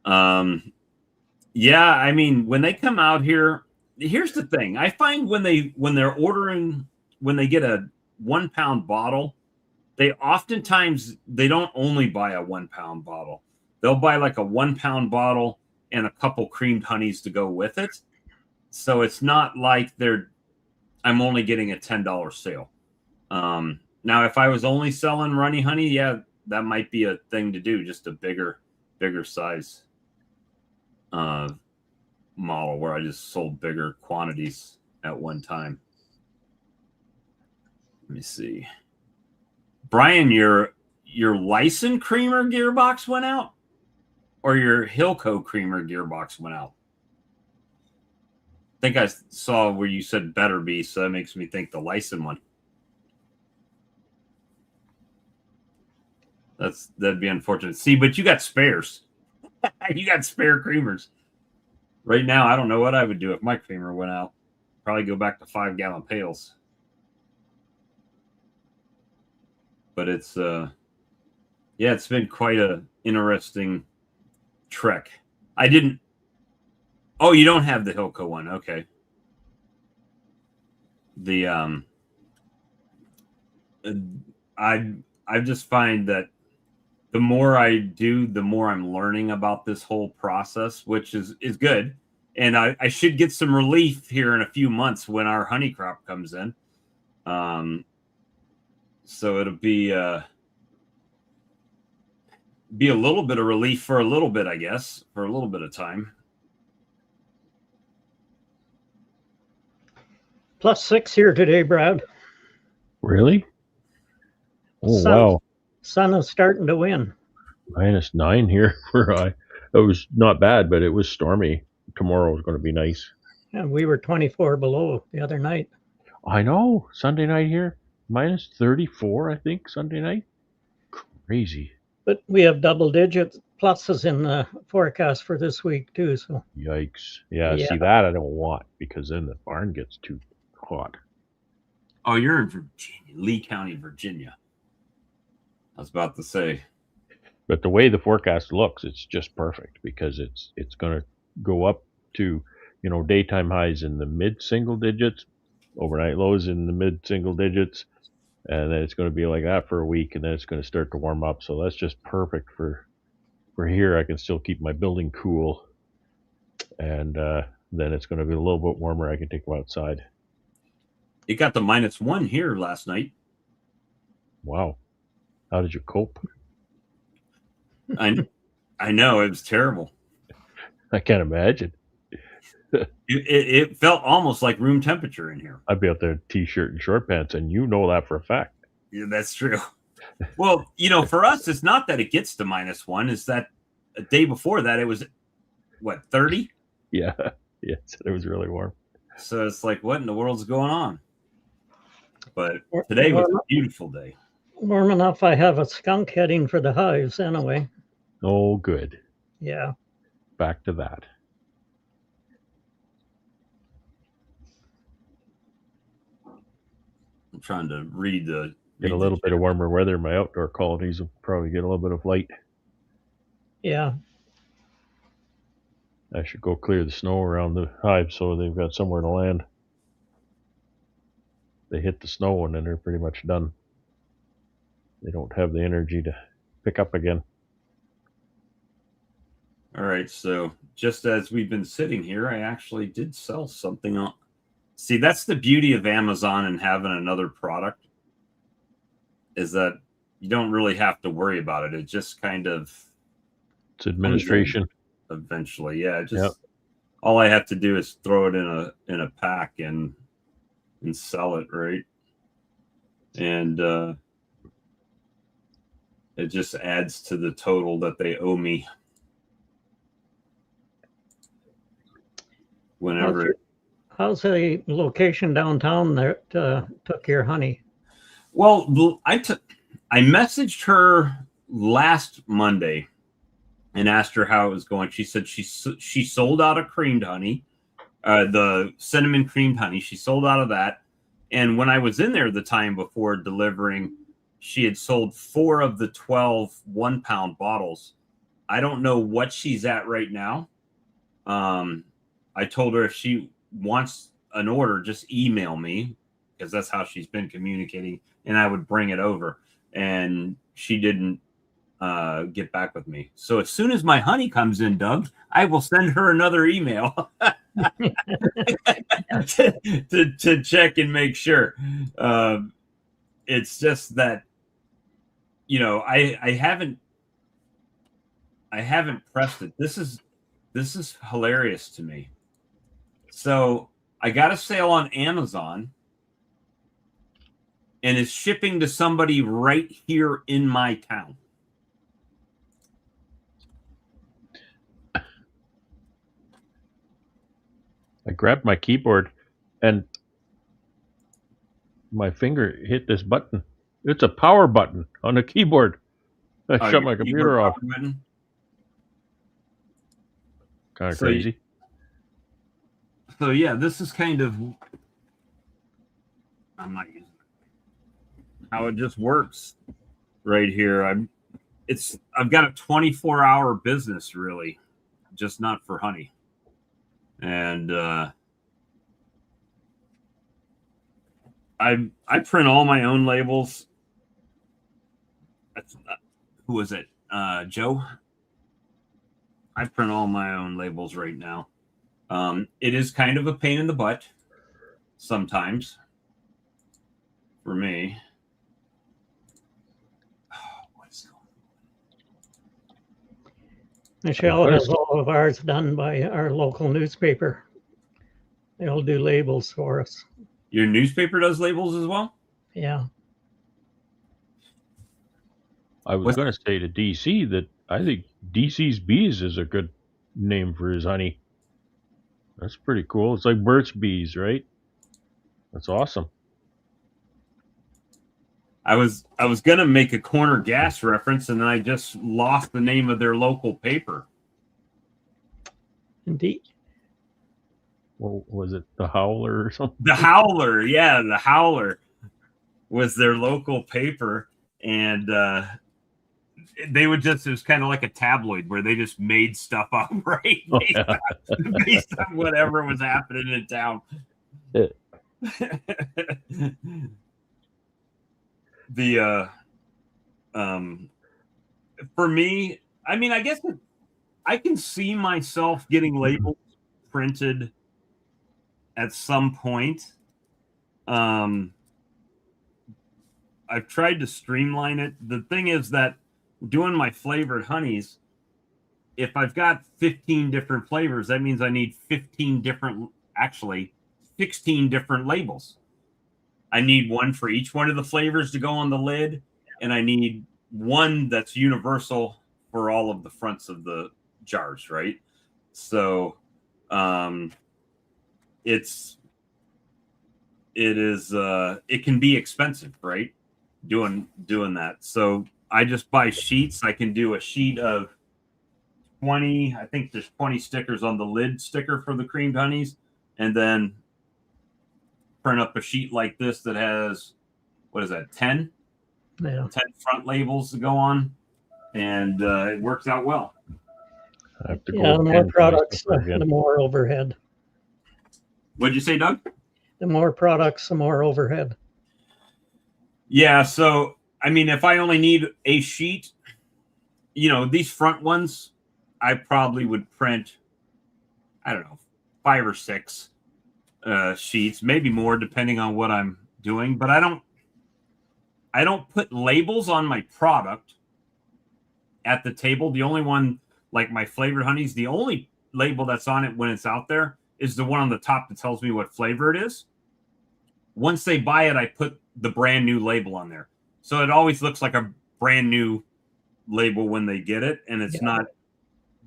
Yeah, I mean, when they come out here, here's the thing. I find when they're ordering, when they get a 1 pound bottle, they oftentimes they don't only buy a 1 pound bottle. They'll buy like a 1 pound bottle and a couple creamed honeys to go with it. So it's not like I'm only getting a $10 sale. Now, if I was only selling runny honey, yeah, that might be a thing to do, just a bigger size model where I just sold bigger quantities at one time. Let me see. Brian, your Lyson creamer gearbox went out, or your Hilco creamer gearbox went out? I think I saw where you said better be, so that makes me think the Lyson one. That'd be unfortunate. See, but you got spares. You got spare creamers. Right now, I don't know what I would do if my creamer went out. Probably go back to 5-gallon pails. But it's it's been quite a interesting trek. I didn't. Oh, you don't have the Hilco one, okay? The I just find that the more I do, the more I'm learning about this whole process, which is good. And I should get some relief here in a few months when our honey crop comes in. So it'll be a little bit of relief for a little bit, I guess, for a little bit of time. +6 here today, Brad. Really? Oh, Sun, wow. Sun is starting to win. -9 here where it was not bad, but it was stormy. Tomorrow is going to be nice. And we were 24 below the other night. I know. Sunday night here, -34, I think, Sunday night. Crazy. But we have double-digit pluses in the forecast for this week, too. So Yikes. Yeah, see, that I don't want, because then the barn gets too hot. Oh, you're in Virginia, Lee County, Virginia. I was about to say. But the way the forecast looks, it's just perfect, because it's going to go up to, daytime highs in the mid-single digits, overnight lows in the mid-single digits, and then it's going to be like that for a week, and then it's going to start to warm up. So that's just perfect for here. I can still keep my building cool, and then it's going to be a little bit warmer. I can take them outside. It got to -1 here last night. Wow. How did you cope? I know it was terrible. I can't imagine. It felt almost like room temperature in here. I'd be out there in t-shirt and short pants, and you know that for a fact. Yeah, that's true. Well, for us, it's not that it gets to -1. It's that a day before that, it was, what, 30? Yeah. Yes, it was really warm. So it's like, what in the world's going on? But War- today was warm, a beautiful day. warm enough. I have a skunk heading for the hives anyway. Oh, good. Yeah. Back to that. I'm trying to read the. Get a little bit of warmer weather. My outdoor colonies will probably get a little bit of light. Yeah. I should go clear the snow around the hive so they've got somewhere to land. They hit the snow and then they're pretty much done. They don't have the energy to pick up again. All right, so just as we've been sitting here, I actually did sell something on. See, that's the beauty of Amazon and having another product, is that you don't really have to worry about it. It just kind of. It's administration. Eventually, yeah. Just all I have to do is throw it in a pack and sell it, right? And it just adds to the total that they owe me. Whenever. How's the location downtown that took your honey? Well, I messaged her last Monday and asked her how it was going. She said she sold out of creamed honey, the cinnamon creamed honey. She sold out of that. And when I was in there the time before delivering, she had sold 4 of the 12 1-pound bottles. I don't know what she's at right now. I told her if she wants an order, just email me, because that's how she's been communicating, and I would bring it over. And she didn't get back with me. So as soon as my honey comes in, Doug, I will send her another email to check and make sure. It's just that, I haven't pressed it. This is hilarious to me. So I got a sale on Amazon, and it's shipping to somebody right here in my town. I grabbed my keyboard and my finger hit this button. It's a power button on the keyboard. I shut my computer off. Kind of crazy. So yeah, this is kind of, I'm not using it, how it just works right here. I've got a 24-hour business, really, just not for honey. And I print all my own labels. Who was it? Joe? I print all my own labels right now. It is kind of a pain in the butt sometimes for me. Michelle has all of ours done by our local newspaper. They'll do labels for us. Your newspaper does labels as well? Yeah. I was going to say to DC that I think DC's Bees is a good name for his honey. That's pretty cool. It's like Burt's Bees, right? That's awesome. I was gonna make a Corner Gas reference, and then I just lost the name of their local paper. Indeed. Well, was it the Howler or something? The Howler, yeah, the Howler was their local paper, and they would just, it was kind of like a tabloid where they just made stuff up, right? Based on whatever was happening in town. Yeah. For me, I mean, I guess I can see myself getting labels printed at some point. I I've tried to streamline it. The thing is that doing my flavored honeys, if I've got 15 different flavors, that means I need 16 different labels. I need one for each one of the flavors to go on the lid, and I need one that's universal for all of the fronts of the jars, right? So it can be expensive, right? Doing that. So I just buy sheets. I can do a sheet of 20, I think there's 20 stickers on the lid sticker for the creamed honeys, and then print up a sheet like this that has, what is that, 10 front labels to go on, and it works out well. I have to Yeah, go the more products, the more overhead. What'd you say, Doug? The more products, the more overhead. Yeah, so I mean, if I only need a sheet, these front ones, I probably would print, I don't know, 5 or 6 sheets, maybe more, depending on what I'm doing. But I don't put labels on my product at the table. The only one, like my flavored honeys, the only label that's on it when it's out there is the one on the top that tells me what flavor it is. Once they buy it, I put the brand new label on there. So it always looks like a brand new label when they get it, and it's not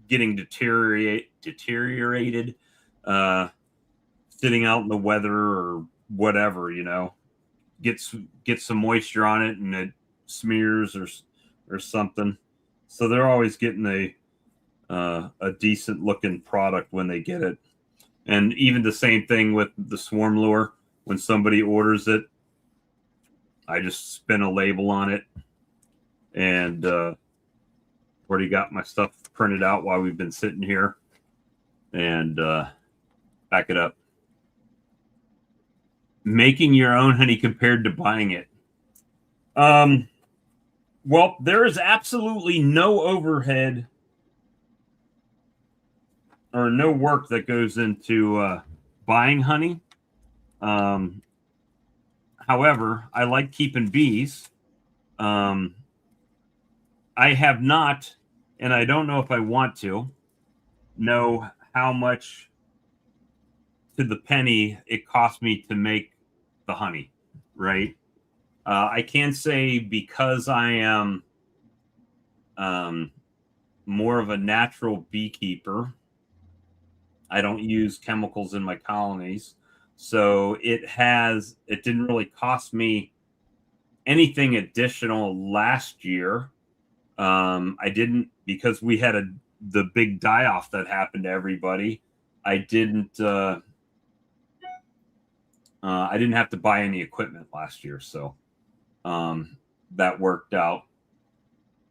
getting deteriorated sitting out in the weather or whatever, get some moisture on it and it smears or something. So they're always getting a decent looking product when they get it. And even the same thing with the swarm lure. When somebody orders it, I just spin a label on it, and already got my stuff printed out while we've been sitting here, and back it up. Making your own honey compared to buying it. Well, there is absolutely no overhead or no work that goes into buying honey. However, I like keeping bees. I have not, and I don't know if I want to, know how much to the penny it cost me to make the honey, right? I can say, because I am more of a natural beekeeper, I don't use chemicals in my colonies. So it didn't really cost me anything additional last year. I didn't, because we had the big die-off that happened to everybody. I didn't have to buy any equipment last year. So that worked out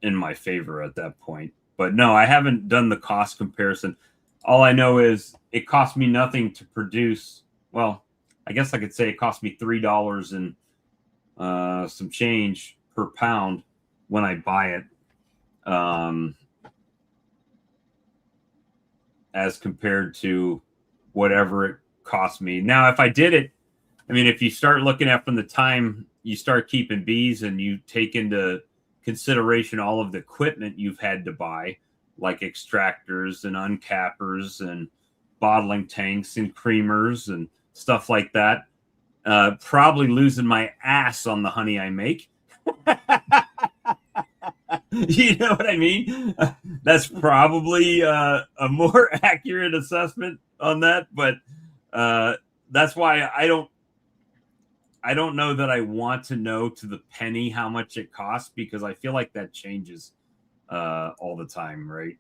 in my favor at that point. But no, I haven't done the cost comparison. All I know is it cost me nothing to produce. Well, I guess I could say it cost me $3 and some change per pound when I buy it, as compared to whatever it cost me. Now, if I did it, I mean, if you start looking at from the time you start keeping bees and you take into consideration all of the equipment you've had to buy, like extractors and uncappers and bottling tanks and creamers and stuff like that, probably losing my ass on the honey I make. You know what I mean? That's probably a more accurate assessment on that, but that's why I don't know that I want to know to the penny how much it costs, because I feel like that changes all the time, right?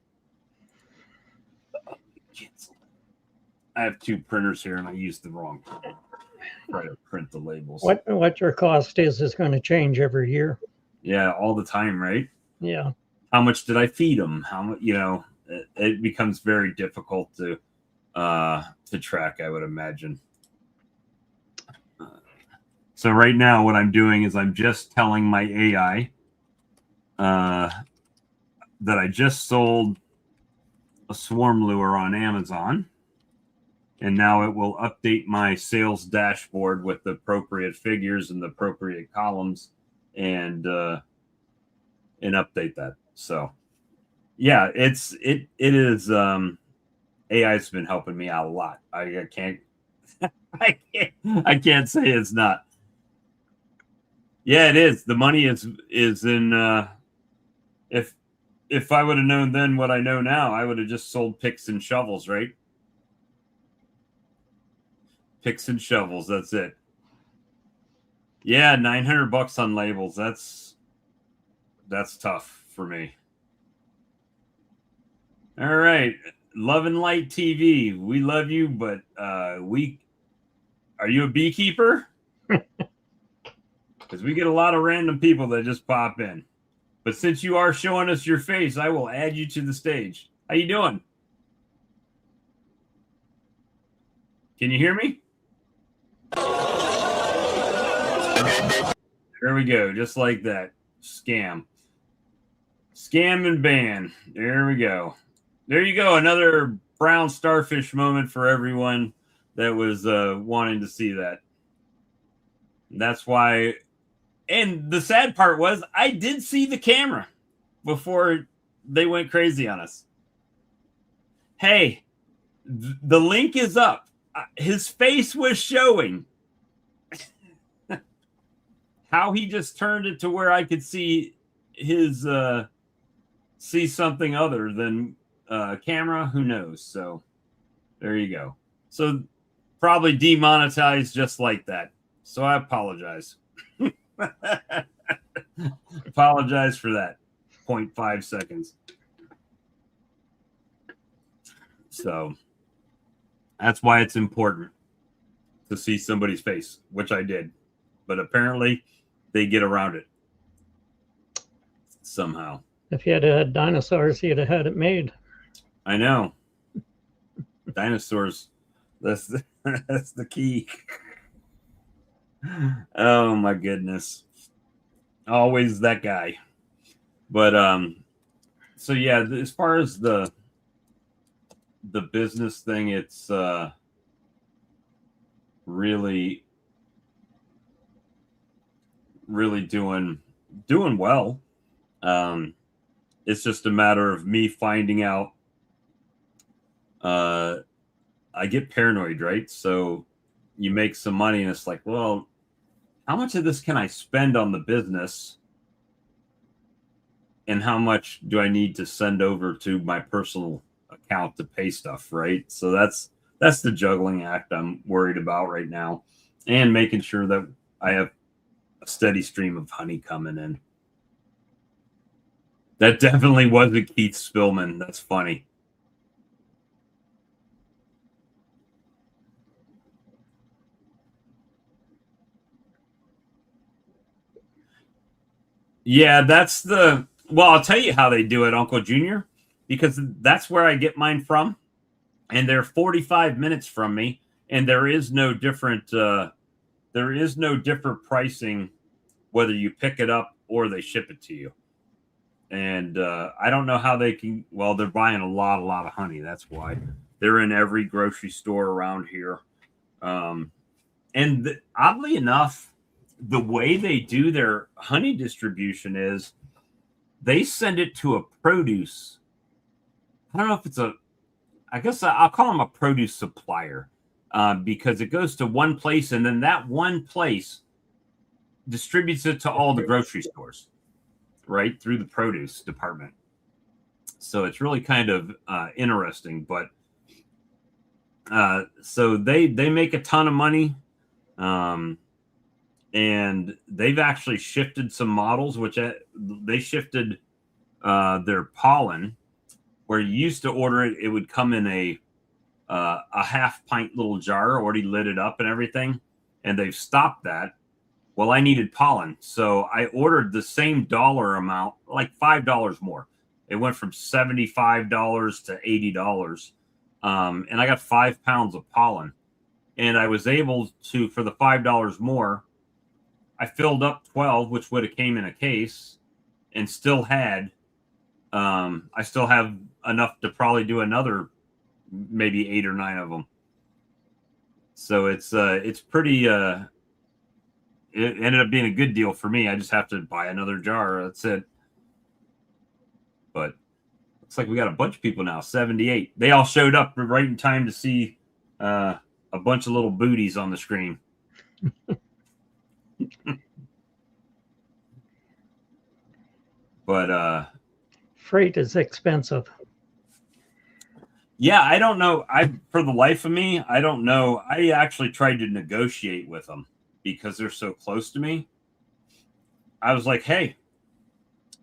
I have 2 printers here and I used the wrong printer. Try to print the labels. What your cost is going to change every year. Yeah, all the time, right? Yeah. How much did I feed them? How much? It becomes very difficult to track, I would imagine. So right now, what I'm doing is I'm just telling my AI that I just sold a swarm lure on Amazon, and now it will update my sales dashboard with the appropriate figures and the appropriate columns and update that. So yeah, it is AI's been helping me out a lot. I can't I can't say it's not. Yeah, it is. The money is in if I would have known then what I know now, I would have just sold picks and shovels, right? Picks and shovels, that's it. Yeah, $900 on labels. That's tough for me. All right. Love and Light TV. We love you, but are you a beekeeper? Because we get a lot of random people that just pop in. But since you are showing us your face, I will add you to the stage. How you doing? Can you hear me? There we go. Just like that. Scam. Scam and ban. There we go. There you go. Another brown starfish moment for everyone that was wanting to see that. That's why. And the sad part was I did see the camera before they went crazy on us. Hey, the link is up. His face was showing. How he just turned it to where I could see his see something other than camera, who knows? So there you go. So probably demonetized just like that. So I apologize. Apologize for that. 0.5 seconds. So that's why it's important to see somebody's face, which I did. But apparently they get around it somehow. If you had had dinosaurs, you'd have had it made. I know. Dinosaurs. That's the key. Oh my goodness. Always that guy. But so yeah, as far as the business thing, it's really doing well. It's just a matter of me finding out. I get paranoid, right? So you make some money and it's like, well, how much of this can I spend on the business? And how much do I need to send over to my personal account to pay stuff, right? So that's the juggling act I'm worried about right now, and making sure that I have a steady stream of honey coming in. That definitely wasn't Keith Spillman. That's funny. Yeah, well, I'll tell you how they do it, Uncle Junior, because that's where I get mine from. And they're 45 minutes from me, and there is no different pricing whether you pick it up or they ship it to you. And I don't know how they can. Well, they're buying a lot of honey. That's why they're in every grocery store around here. And oddly enough, the way they do their honey distribution is they send it to a produce. I don't know if it's I guess I'll call them a produce supplier, because it goes to one place, and then that one place distributes it to all the grocery stores, right, through the produce department. So it's really kind of interesting. But so they make a ton of money, and they've actually shifted some models, which they shifted their pollen. Where you used to order it, it would come in a half pint little jar, already lidded up and everything, and they've stopped that. Well, I needed pollen, so I ordered the same dollar amount, like $5 more. It went from $75 to $80, and I got 5 pounds of pollen. And I was able to, for the $5 more, I filled up 12, which would have came in a case, and still had. I still have enough to probably do another maybe 8 or 9 of them. So it's pretty it ended up being a good deal for me. I just have to buy another jar. That's it. But looks like we got a bunch of people now. 78. They all showed up right in time to see a bunch of little booties on the screen. But freight is expensive. yeah, I don't know. For the life of me, I don't know. I actually tried to negotiate with them because they're so close to me. I was like, hey,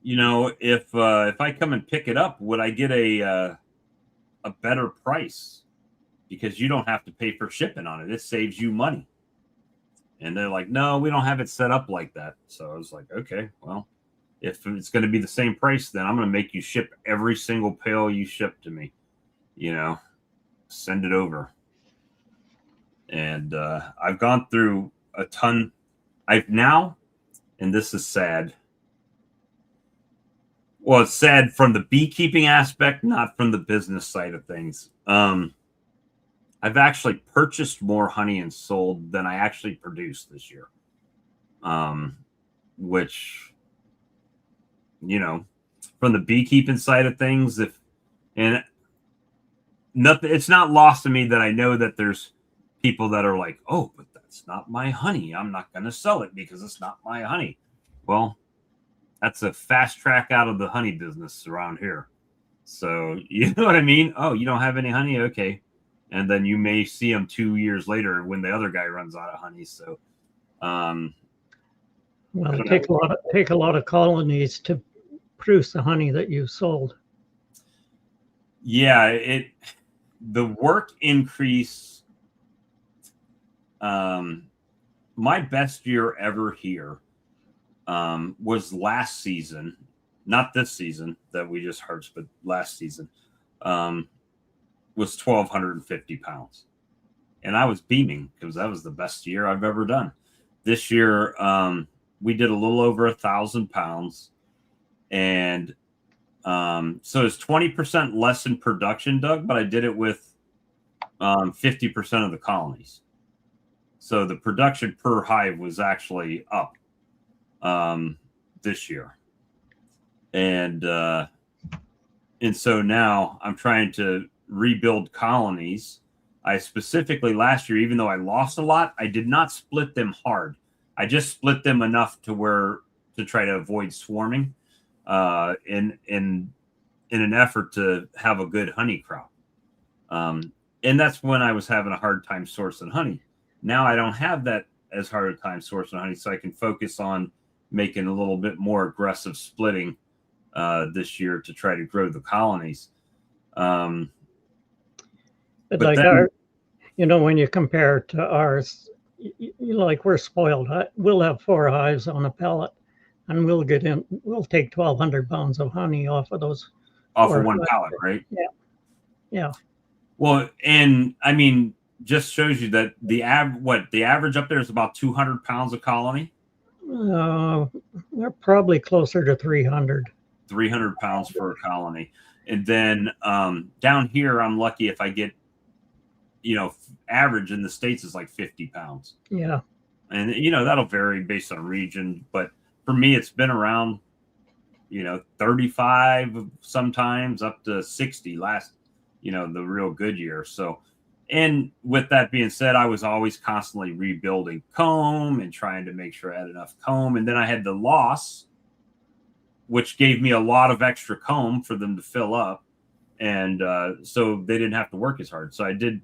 if I come and pick it up, would I get a better price? Because you don't have to pay for shipping on it. It saves you money. And they're like, no, we don't have it set up like that. So I was like, okay, well, if it's going to be the same price, then I'm going to make you ship every single pail you ship to me. Send it over. And I've gone through a ton. And this is sad. Well, it's sad from the beekeeping aspect, not from the business side of things. I've actually purchased more honey and sold than I actually produced this year. Which, from the beekeeping side of things, it's not lost to me that I know that there's people that are like, oh, but that's not my honey. I'm not going to sell it because it's not my honey. Well, that's a fast track out of the honey business around here. So, you know what I mean? Oh, you don't have any honey? Okay. And then you may see them 2 years later when the other guy runs out of honey. So, well, it take a lot of colonies to produce the honey that you sold. Yeah, the work increase. My best year ever here was last season, not this season that we just harvested, but last season. Was 1,250 pounds. And I was beaming because that was the best year I've ever done. This year, we did a little over 1,000 pounds. And so it's 20% less in production, Doug, but I did it with 50% of the colonies. So the production per hive was actually up this year. And so now I'm trying to rebuild colonies. I specifically last year, even though I lost a lot, I did not split them hard. I just split them enough to try to avoid swarming in an effort to have a good honey crop. And that's when I was having a hard time sourcing honey. Now I don't have that as hard a time sourcing honey, so I can focus on making a little bit more aggressive splitting this year to try to grow the colonies. But like then, when you compare to ours, like we're spoiled. We'll have 4 hives on a pellet, and we'll take 1,200 pounds of honey off of those. Off of one pallet, right? Yeah. Yeah. Well, and I mean, just shows you that the average up there is about 200 pounds a colony. We're probably closer to 300. 300 pounds for a colony. And then down here, I'm lucky if I get, average in the States is like 50 pounds. Yeah. And, that'll vary based on region. But for me, it's been around, 35 sometimes up to 60 last, the real good year. So, and with that being said, I was always constantly rebuilding comb and trying to make sure I had enough comb. And then I had the loss, which gave me a lot of extra comb for them to fill up. And so they didn't have to work as hard. So I did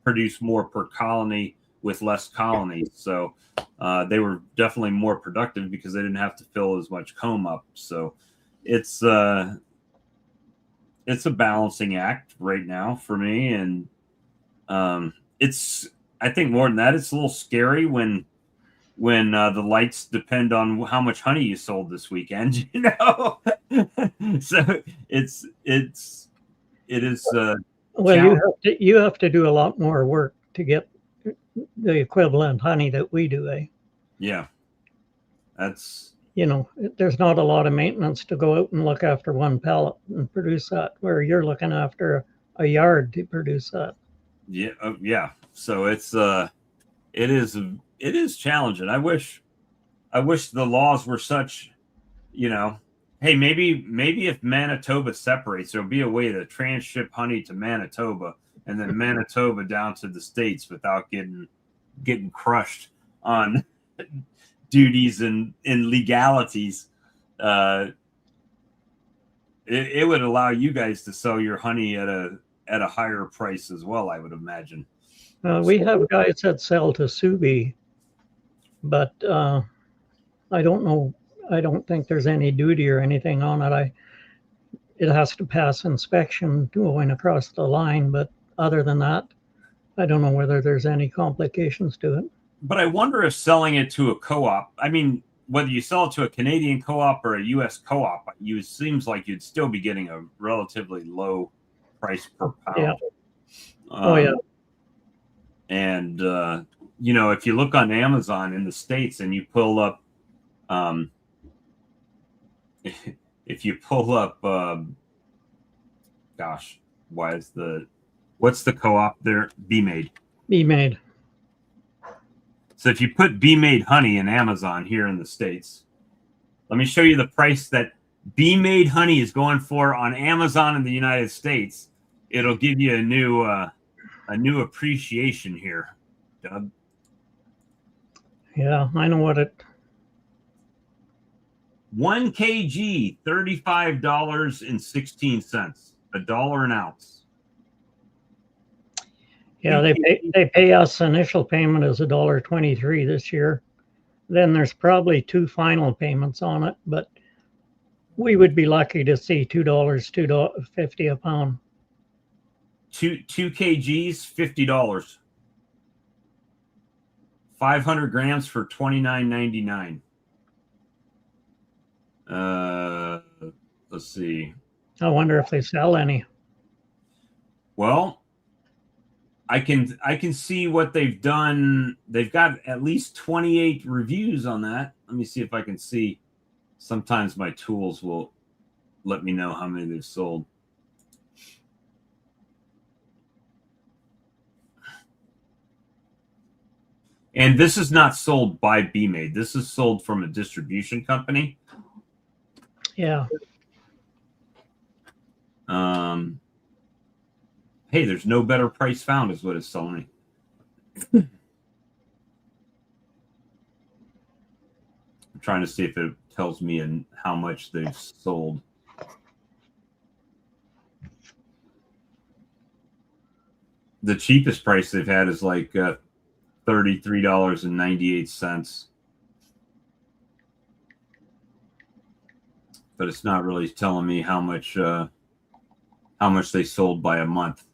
produce more per colony with less colonies. So they were definitely more productive because they didn't have to fill as much comb up. So it's a balancing act right now for me. And I think more than that, it's a little scary when the lights depend on how much honey you sold this weekend, So it is. Well, you have to do a lot more work to get the equivalent honey that we do, eh? Yeah, that's. There's not a lot of maintenance to go out and look after one pallet and produce that, where you're looking after a yard to produce that. Yeah, yeah. So it is challenging. I wish I wish the laws were such, you know, hey, maybe if Manitoba separates, there'll be a way to transship honey to Manitoba and then Manitoba down to the States without getting crushed on duties and legalities. It would allow you guys to sell your honey at a higher price as well, I would imagine. We have guys that sell to Subi, but I don't know. I don't think there's any duty or anything on it. It has to pass inspection going across the line, but other than that, I don't know whether there's any complications to it. But I wonder if selling it to a co-op, I mean, whether you sell it to a Canadian co-op or a U.S. co-op, it seems like you'd still be getting a relatively low price per pound. Yeah. Oh, yeah. And, you know, if you look on Amazon in the States and you pull up, if you pull up, gosh, what's the co-op there? Beemade. Beemade. So if you put Beemade honey in Amazon here in the States, let me show you the price that Beemade honey is going for on Amazon in the United States. It'll give you a new appreciation here, Doug. Yeah, I know what it. 1 kg, $35.16, $1 an ounce. Yeah, they pay us initial payment is $1.23 this year. Then there's probably 2 final payments on it, but we would be lucky to see $2.50 a pound. 2 kgs, $50. 500 grams for $29.99. Let's see. I wonder if they sell any. Well, I can see what they've done. They've got at least 28 reviews on that. Let me see if I can see. Sometimes my tools will let me know how many they've sold. And this is not sold by Beemade. This is sold from a distribution company. Yeah. Hey, there's no better price found is what it's selling me. I'm trying to see if it tells me how much they've sold. The cheapest price they've had is like $33.98. But it's not really telling me how much they sold by a month.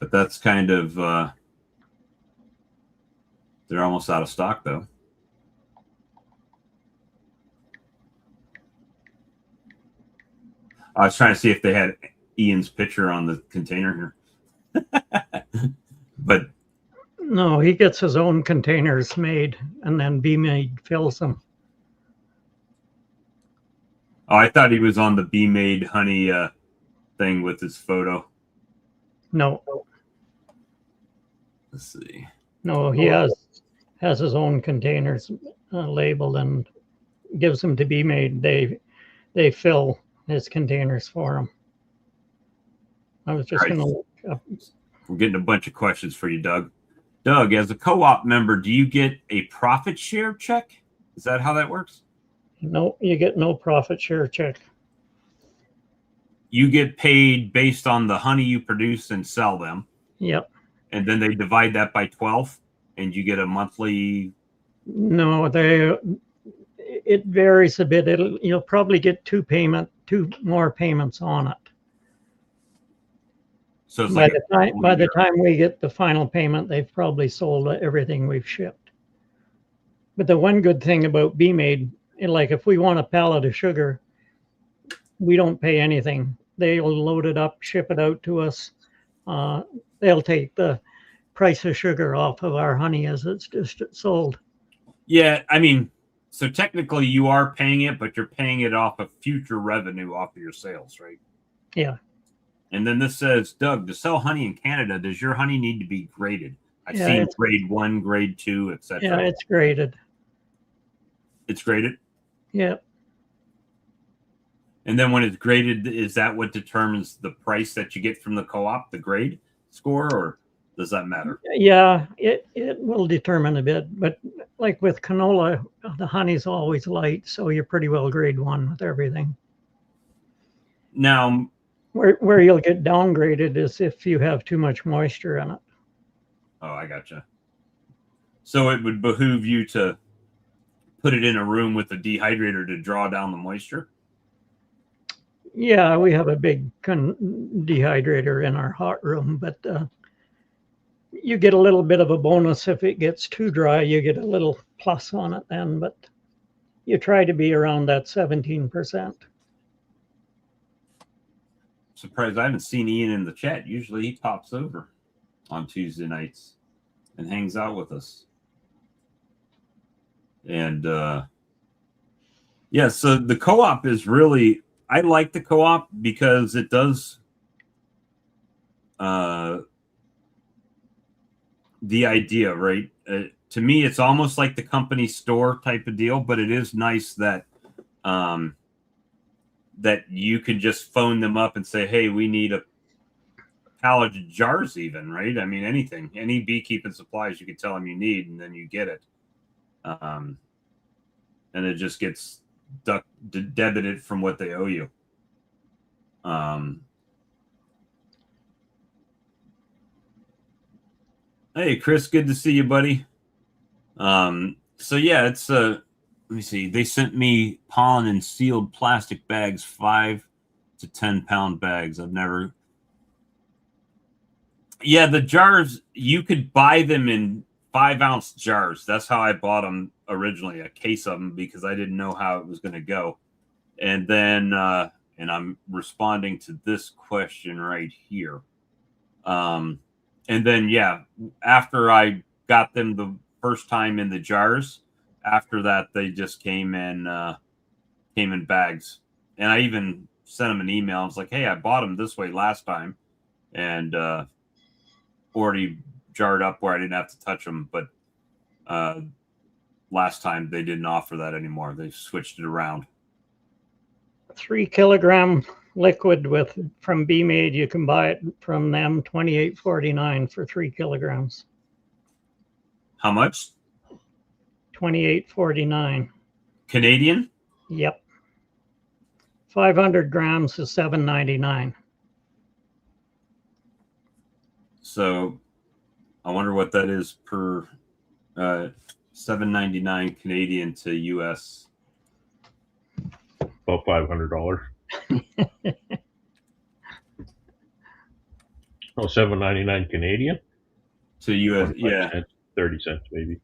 But that's kind of they're almost out of stock though. I was trying to see if they had Ian's picture on the container here. But no, he gets his own containers made and then Beemade fills them. Oh, I thought he was on the Beemade honey thing with his photo. No. Let's see. No, he has his own containers labeled and gives them to Beemade. They fill his containers for him. I was just going to look up. We're getting a bunch of questions for you, Doug. Doug, as a co-op member, do you get a profit share check? Is that how that works? No, you get no profit share check. You get paid based on the honey you produce and sell them. Yep. And then they divide that by 12 and you get a monthly. No, it varies a bit. You'll probably get two more payments on it. So it's by like the time we get the final payment, they've probably sold everything we've shipped. But the one good thing about Beemade, like if we want a pallet of sugar, we don't pay anything. They'll load it up, ship it out to us. They'll take the price of sugar off of our honey as it's just sold. Yeah, I mean, so technically you are paying it, but you're paying it off of future revenue off of your sales, right? Yeah. And then this says, Doug, to sell honey in Canada, does your honey need to be graded? I've Yeah, seen it's- grade 1, grade 2, Yeah, etc. it's graded. It's graded. Yeah. And then when it's graded, is that what determines the price that you get from the co-op, the grade score, or does that matter? Yeah, it will determine a bit, but like with canola, the honey's always light, so you're pretty well grade 1 with everything. Now, Where you'll get downgraded is if you have too much moisture in it. oh, I gotcha. So it would behoove you to put it in a room with a dehydrator to draw down the moisture? Yeah, we have a big dehydrator in our hot room, but you get a little bit of a bonus if it gets too dry. You get a little plus on it then, but you try to be around that 17%. Surprised I haven't seen Ian in the chat. Usually he pops over on Tuesday nights and hangs out with us. And yeah, so the co-op is really, I like the co-op because it does the idea, right? To me, it's almost like the company store type of deal, but it is nice that that you can just phone them up and say, hey, we need a pallet of jars even, right? I mean, anything, any beekeeping supplies you can tell them you need, and then you get it. And it just gets debited from what they owe you. Hey, Chris, good to see you, buddy. So yeah, it's let me see. They sent me pollen in sealed plastic bags, 5 to 10 pound bags. I've never. Yeah, the jars, you could buy them in 5-ounce jars. That's how I bought them originally, a case of them, because I didn't know how it was going to go. And then, and I'm responding to this question right here. And then, yeah, after I got them the first time in the jars, after that, they just came in bags. And I even sent them an email. I was like, hey, I bought them this way last time. And, already jarred up where I didn't have to touch them, but last time they didn't offer that anymore. They switched it around. 3 kilogram liquid from Bee Made, you can buy it from them $28.49 for 3 kilograms. How much? $28.49. Canadian? Yep. 500 grams is $7.99. So I wonder what that is per $7.99 Canadian to US. About $500. Oh, $7.99 Canadian to US, 25 yeah, cents, 30 cents maybe.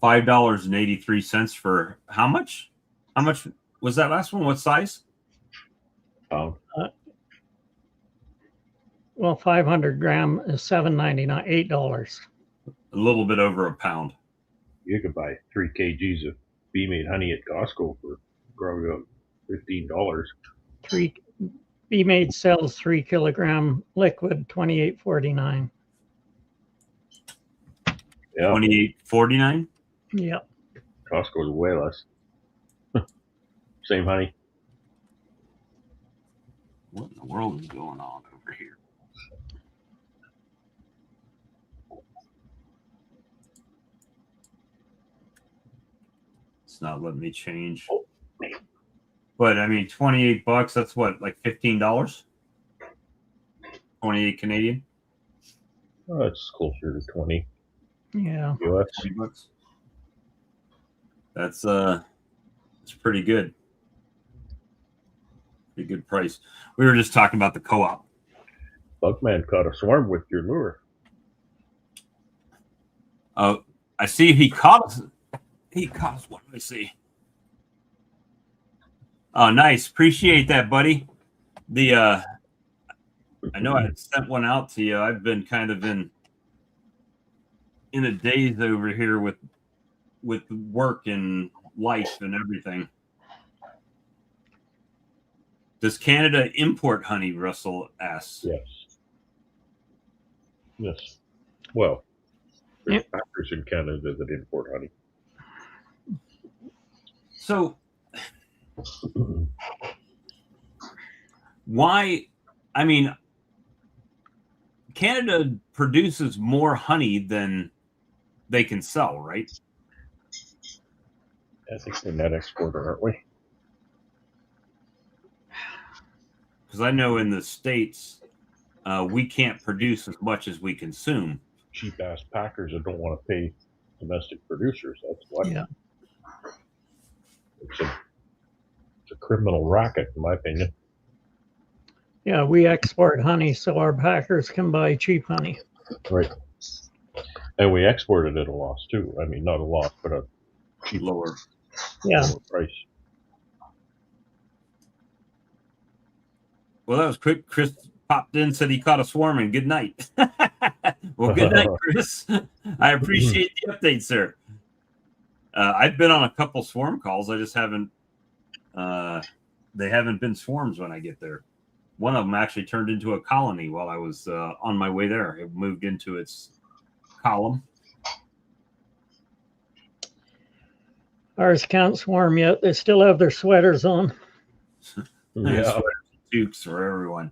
$5.83 for how much? How much was that last one? What size? Pound. Well, 500 gram is $7.99, $8. A little bit over a pound. You could buy 3 kgs of Bee Made honey at Costco for probably about $15. Bee Made sells 3 kilogram liquid, $28.49. Yeah, $28.49. Yep. Costco's way less. Same honey. What in the world is going on over here? It's not letting me change. But I mean, $28, that's what, like $15? 28 Canadian? Oh, it's closer to 20 Yeah. US. $20. It's pretty good. Pretty good price. We were just talking about the co-op. Bugman caught a swarm with your lure. Oh, I see he caught us. He caught us. What do I see? Oh, nice. Appreciate that, buddy. I know I had sent one out to you. I've been kind of in a daze over here with work and life and everything. Does Canada import honey? Russell asks. Yes. Yes. Well, there's Yeah. packers in Canada that import honey. So why? I mean, Canada produces more honey than they can sell, right? I think we're net exporter, aren't we? Because I know in the States, we can't produce as much as we consume. Cheap ass packers that don't want to pay domestic producers. That's why. Yeah. It's a criminal racket, in my opinion. Yeah, we export honey so our packers can buy cheap honey. Right. And we export it at a loss too. I mean, not a loss, but a cheap Lower. Yeah. lower price. Well, that was quick. Chris popped in, said he caught a swarm, and good night. Well, good night, Chris. I appreciate the update, sir. I've been on a couple swarm calls. I just haven't. They haven't been swarms when I get there. One of them actually turned into a colony while I was on my way there. It moved into its column. Ours can't swarm yet. They still have their sweaters on. Yeah. Dukes for everyone.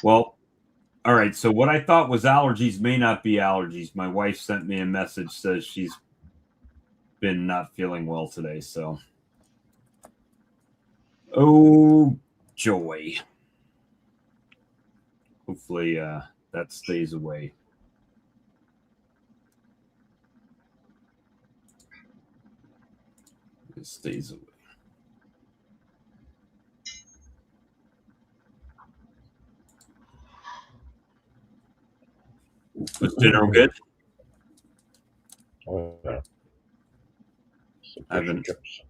Well, all right. So what I thought was allergies may not be allergies. My wife sent me a message, says she's been not feeling well today. So, oh joy. Hopefully that stays away. It stays away. Was dinner good? Oh, yeah. Some I've fish been- and chips.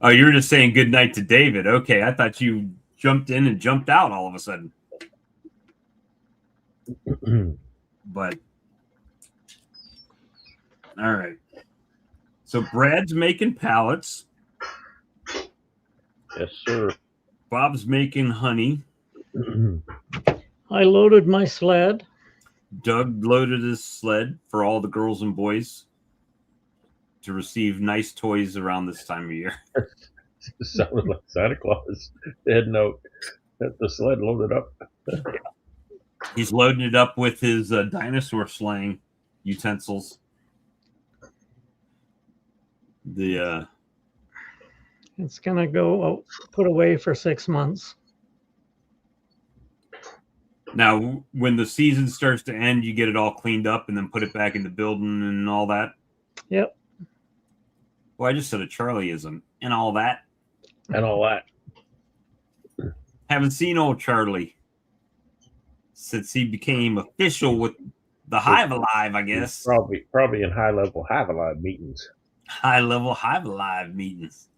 Oh, you were just saying good night to David. Okay, I thought you jumped in and jumped out all of a sudden. But all right. So Brad's making pallets. Yes, sir. Bob's making honey. I loaded my sled. Doug loaded his sled for all the girls and boys to receive nice toys around this time of year. Sounded like Santa Claus heading out. Got the sled loaded up. He's loading it up with his dinosaur slaying utensils. The It's gonna go put away for 6 months. now when the season starts to end, you get it all cleaned up and then put it back in the building and all that. Yep. Well, I just said a Charlieism and all that. And all that. Haven't seen old Charlie since he became official with the Hive Alive, I guess. Probably in high level Hive Alive meetings. High level Hive Alive meetings.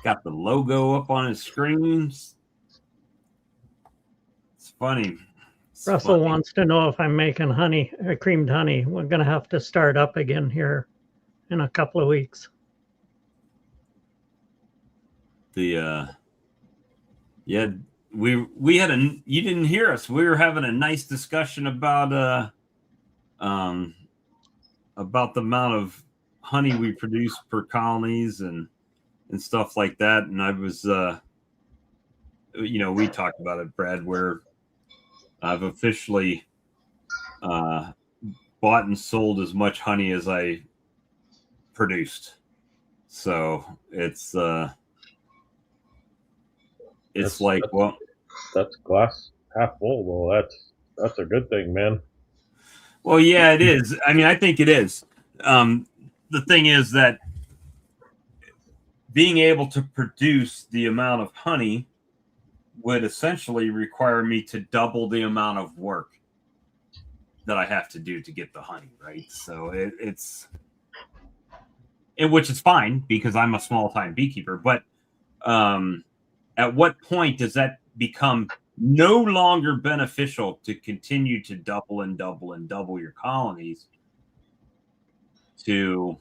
Got the logo up on his screens. It's funny. It's Russell funny. wants to know if I'm making honey, creamed honey. We're gonna have to start up again here in a couple of weeks. The yeah, we had a you didn't hear us. We were having a nice discussion about the amount of honey we produce per colonies and stuff like that. And I was we talked about it, Brad, where I've officially bought and sold as much honey as I produced. So it's That's glass half full. Well, that's a good thing, man. Well, yeah, it is. I mean, I think it is. The thing is that being able to produce the amount of honey would essentially require me to double the amount of work that I have to do to get the honey, right? So it's which is fine because I'm a small time beekeeper. But at what point does that become no longer beneficial to continue to double and double and double your colonies to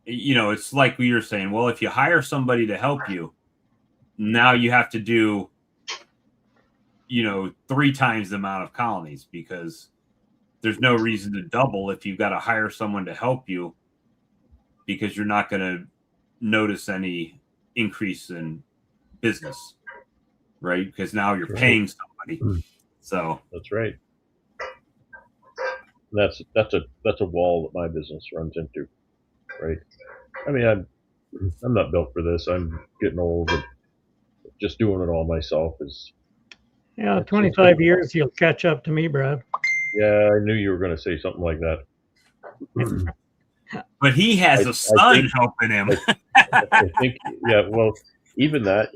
it's like we were saying, well, if you hire somebody to help you, now you have to do, 3 times the amount of colonies, because there's no reason to double if you've got to hire someone to help you, because you're not going to notice any increase in business, right? Because now you're paying somebody. So That's right. That's a wall that my business runs into, right? I mean, I'm not built for this. I'm getting old, and just doing it all myself is. Yeah, 25 years, you'll catch up to me, Brad. Yeah, I knew you were going to say something like that. But he has a son helping him. I think, yeah, well, even that,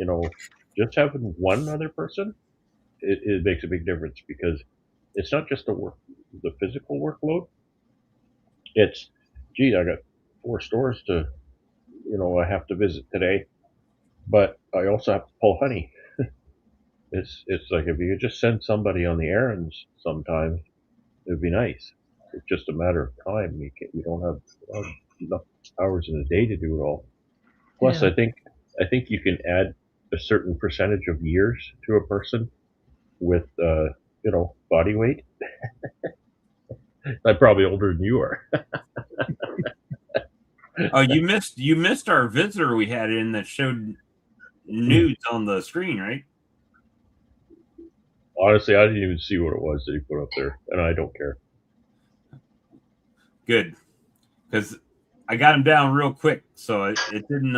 just having one other person, it makes a big difference, because it's not just the physical workload. It's, gee, I got 4 stores to, I have to visit today, but I also have to pull honey. It's like, if you could just send somebody on the errands sometimes, it'd be nice. It's just a matter of time. You don't have enough hours in a day to do it all. Plus, Yeah. I think you can add a certain percentage of years to a person with body weight. I'm probably older than you are. Oh, you missed our visitor we had in that showed nudes on the screen, right? Honestly, I didn't even see what it was that he put up there, and I don't care. Good, because I got him down real quick, so it didn't.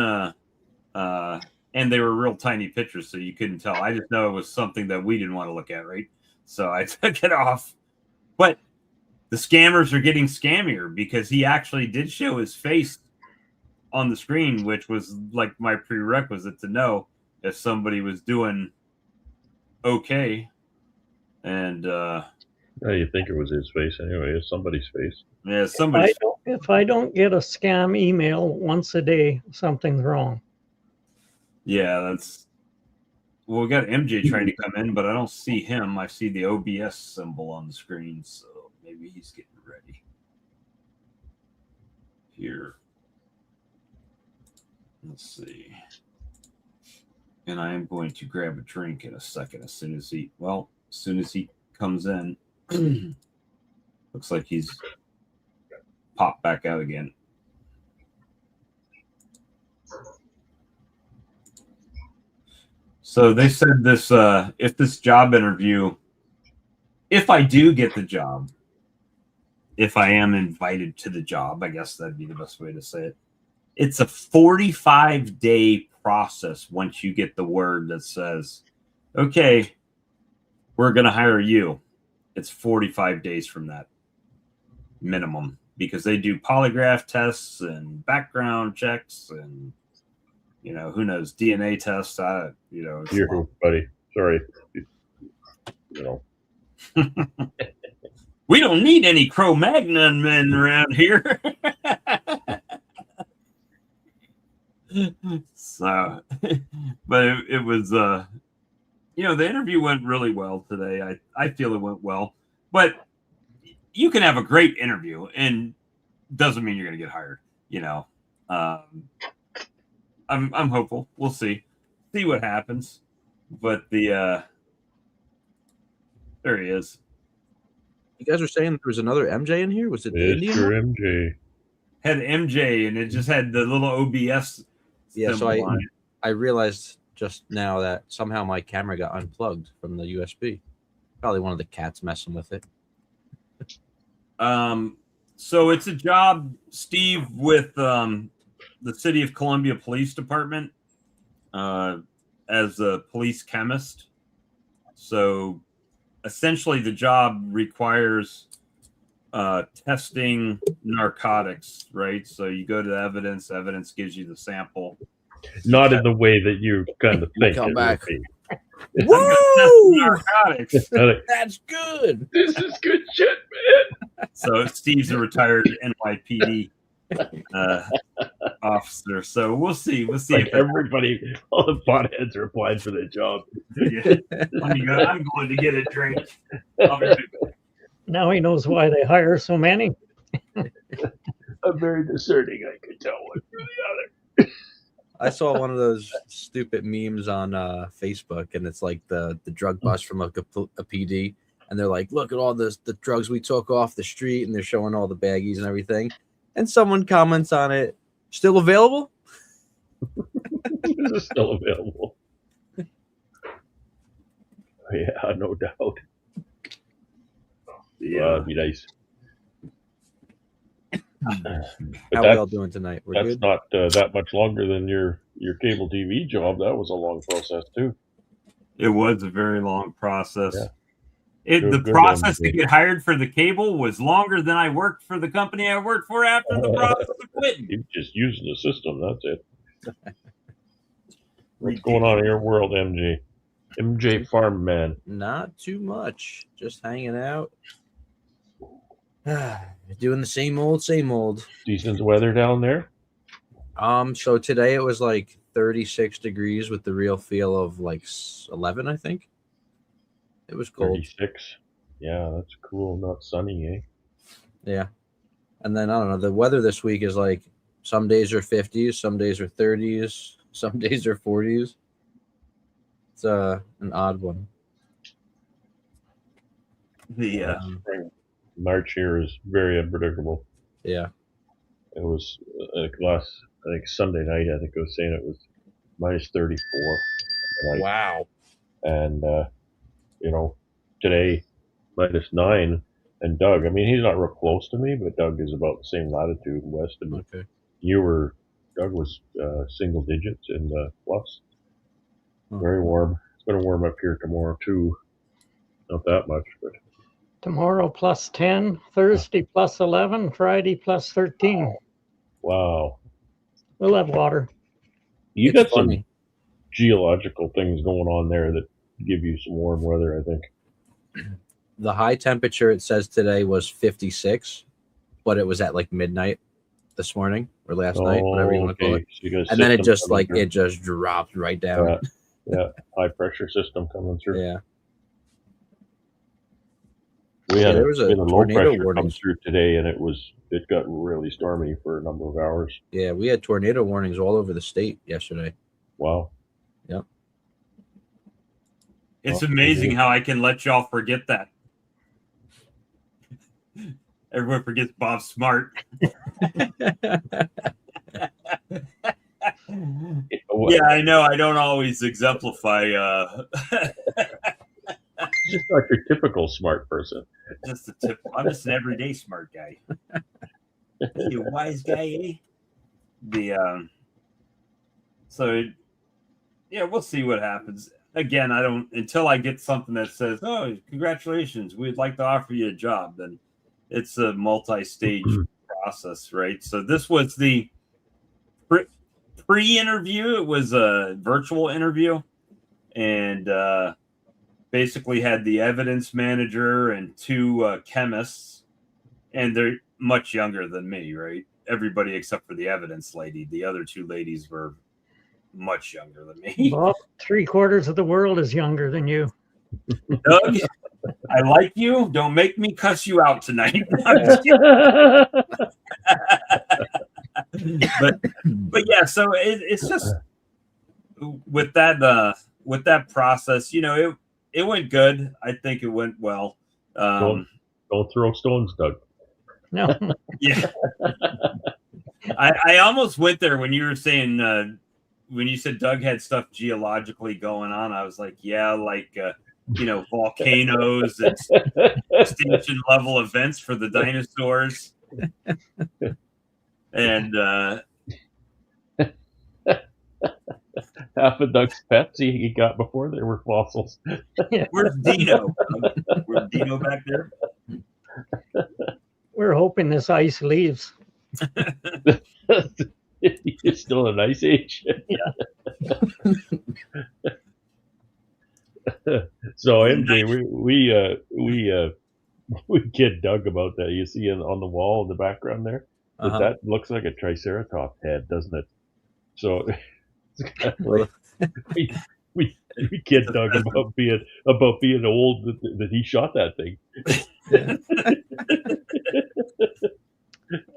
And they were real tiny pictures, so you couldn't tell. I just know it was something that we didn't want to look at, right? So I took it off. But the scammers are getting scammier, because he actually did show his face on the screen, which was like my prerequisite to know if somebody was doing okay. And You think it was his face anyway? It's somebody's face. yeah, somebody. If I don't get a scam email once a day, something's wrong. Yeah, that's. Well, we got MJ trying to come in, but I don't see him. I see the OBS symbol on the screen, so maybe he's getting ready. Here. Let's see. And I am going to grab a drink in a second as soon as he comes in. Looks like he's popped back out again. So they said this, if this job interview, if I do get the job, if I am invited to the job, I guess that'd be the best way to say it. It's a 45-day process once you get the word that says, okay, we're going to hire you. It's 45 days from that minimum, because they do polygraph tests and background checks and, who knows, DNA tests. Here, buddy. Sorry. We don't need any Cro-Magnon men around here. So, but it was, the interview went really well today. I feel it went well, but you can have a great interview and doesn't mean you're going to get hired. I'm hopeful. We'll see what happens. But there he is. You guys were saying there was another MJ in here? Was it the Indian? Mr. MJ. Had MJ, and it just had the little OBS. Yeah, so I realized just now that somehow my camera got unplugged from the USB. Probably one of the cats messing with it. So it's a job, Steve, with the City of Columbia Police Department as a police chemist. So essentially the job requires testing narcotics, right? So you go to the evidence gives you the sample. Not in the way that you kind of think. Come back. Woo! Narcotics. That's good. This is good shit, man. So Steve's a retared NYPD officer. So we'll see. Like everybody, all the potheads are applying for the job. Yeah. I'm going to get a drink. Now he knows why they hire so many. I'm very discerning. I can tell one from the other. I saw one of those stupid memes on Facebook, and it's like the drug bust from like a PD, and they're like, "Look at all the drugs we took off the street," and they're showing all the baggies and everything. And someone comments on it, "Still available?" Is it still available? Yeah, no doubt. Yeah. It'd be nice. How we all doing tonight? We're That's good. not that much longer than your cable TV job. That was a long process too. It was a very long process. Yeah. The Good process one, to get hired for the cable was longer than I worked for the company I worked for after the process of quitting. You're just using the system. That's it. What's going on in your world, MJ? MJ Farm Man. Not too much. Just hanging out. Doing the same old, same old. Decent weather down there. So today it was like 36 degrees with the real feel of like 11, I think. It was cold. 36. Yeah, that's cool. Not sunny, eh? Yeah. And then I don't know, the weather this week is like some days are 50s, some days are 30s, some days are 40s. It's an odd one. Spring. March here is very unpredictable. Yeah. It was like I think Sunday night, I think I was saying it was minus 34. Tonight. Wow. And, today minus 9. And Doug, I mean, he's not real close to me, but Doug is about the same latitude west of me. Okay. Doug was single digits in the plus. Oh. Very warm. It's going to warm up here tomorrow too. Not that much, but. Tomorrow plus 10, Thursday plus 11, Friday plus 13. Wow. We'll have water. You It's got funny. some geological things going on there that give you some warm weather, I think. The high temperature it says today was 56, but it was at like midnight this morning or last night, whatever you want to call it. So you got a And then it system just coming through. it just dropped right down. Yeah, high pressure system coming through. Yeah. We had there was a we had low tornado pressure warning. come through today, and it got really stormy for a number of hours. Yeah, we had tornado warnings all over the state yesterday. Wow. Yep. It's amazing how I can let y'all forget that. Everyone forgets Bob Smart. Yeah, I know. I don't always exemplify. Just not your typical smart person. Just a tip. I'm just an everyday smart guy. You wise guy, eh? So yeah, we'll see what happens. Again, I don't until I get something that says, "Oh, congratulations, we'd like to offer you a job." Then it's a multi-stage process, right? So this was the pre-interview. It was a virtual interview, and basically had the evidence manager and 2 chemists, and they're much younger than me, right? Everybody except for the evidence lady. The other 2 ladies were much younger than me. Well, 3/4 of the world is younger than you. Doug, I like you. Don't make me cuss you out tonight. but yeah, so it's just with that process, it went good. I think it went well. Don't throw stones, Doug. No. Yeah. I almost went there when you were saying when you said Doug had stuff geologically going on. I was like, yeah, like volcanoes and extinction level events for the dinosaurs. And half of Doug's pets he got before they were fossils. Where's Dino? Where's Dino back there? We're hoping this ice leaves. It's still an ice age. So MJ, we kid Doug about that. You see on the wall in the background there, that looks like a triceratops head, doesn't it? So it's kind of like we kid Doug about being old that he shot that thing.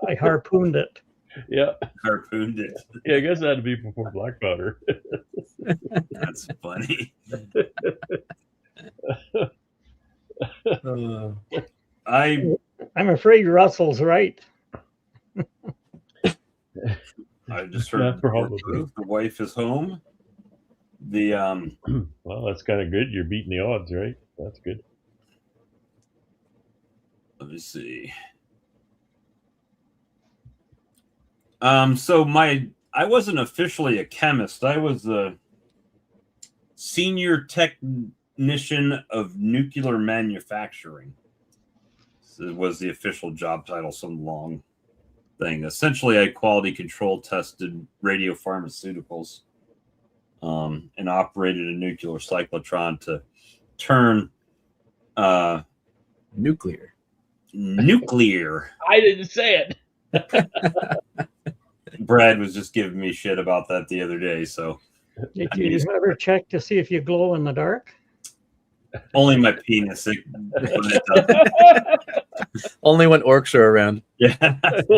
I harpooned it. Yeah, Harpooned it. yeah. I guess that had to be before black powder. That's funny. I I'm afraid Russell's right. just Yeah, heard probably. the wife is home. The Well, that's kind of good. You're beating the odds, right? That's good. let me see. So I wasn't officially a chemist. I was a senior technician of nuclear manufacturing. So it was the official job title, some long thing. Essentially, I quality control tested radiopharmaceuticals and operated a nuclear cyclotron to turn Nuclear. I didn't say it. Brad was just giving me shit about that the other day. So Did you ever check to see if you glow in the dark? only my penis. It doesn't. Only when orcs are around. Yeah. It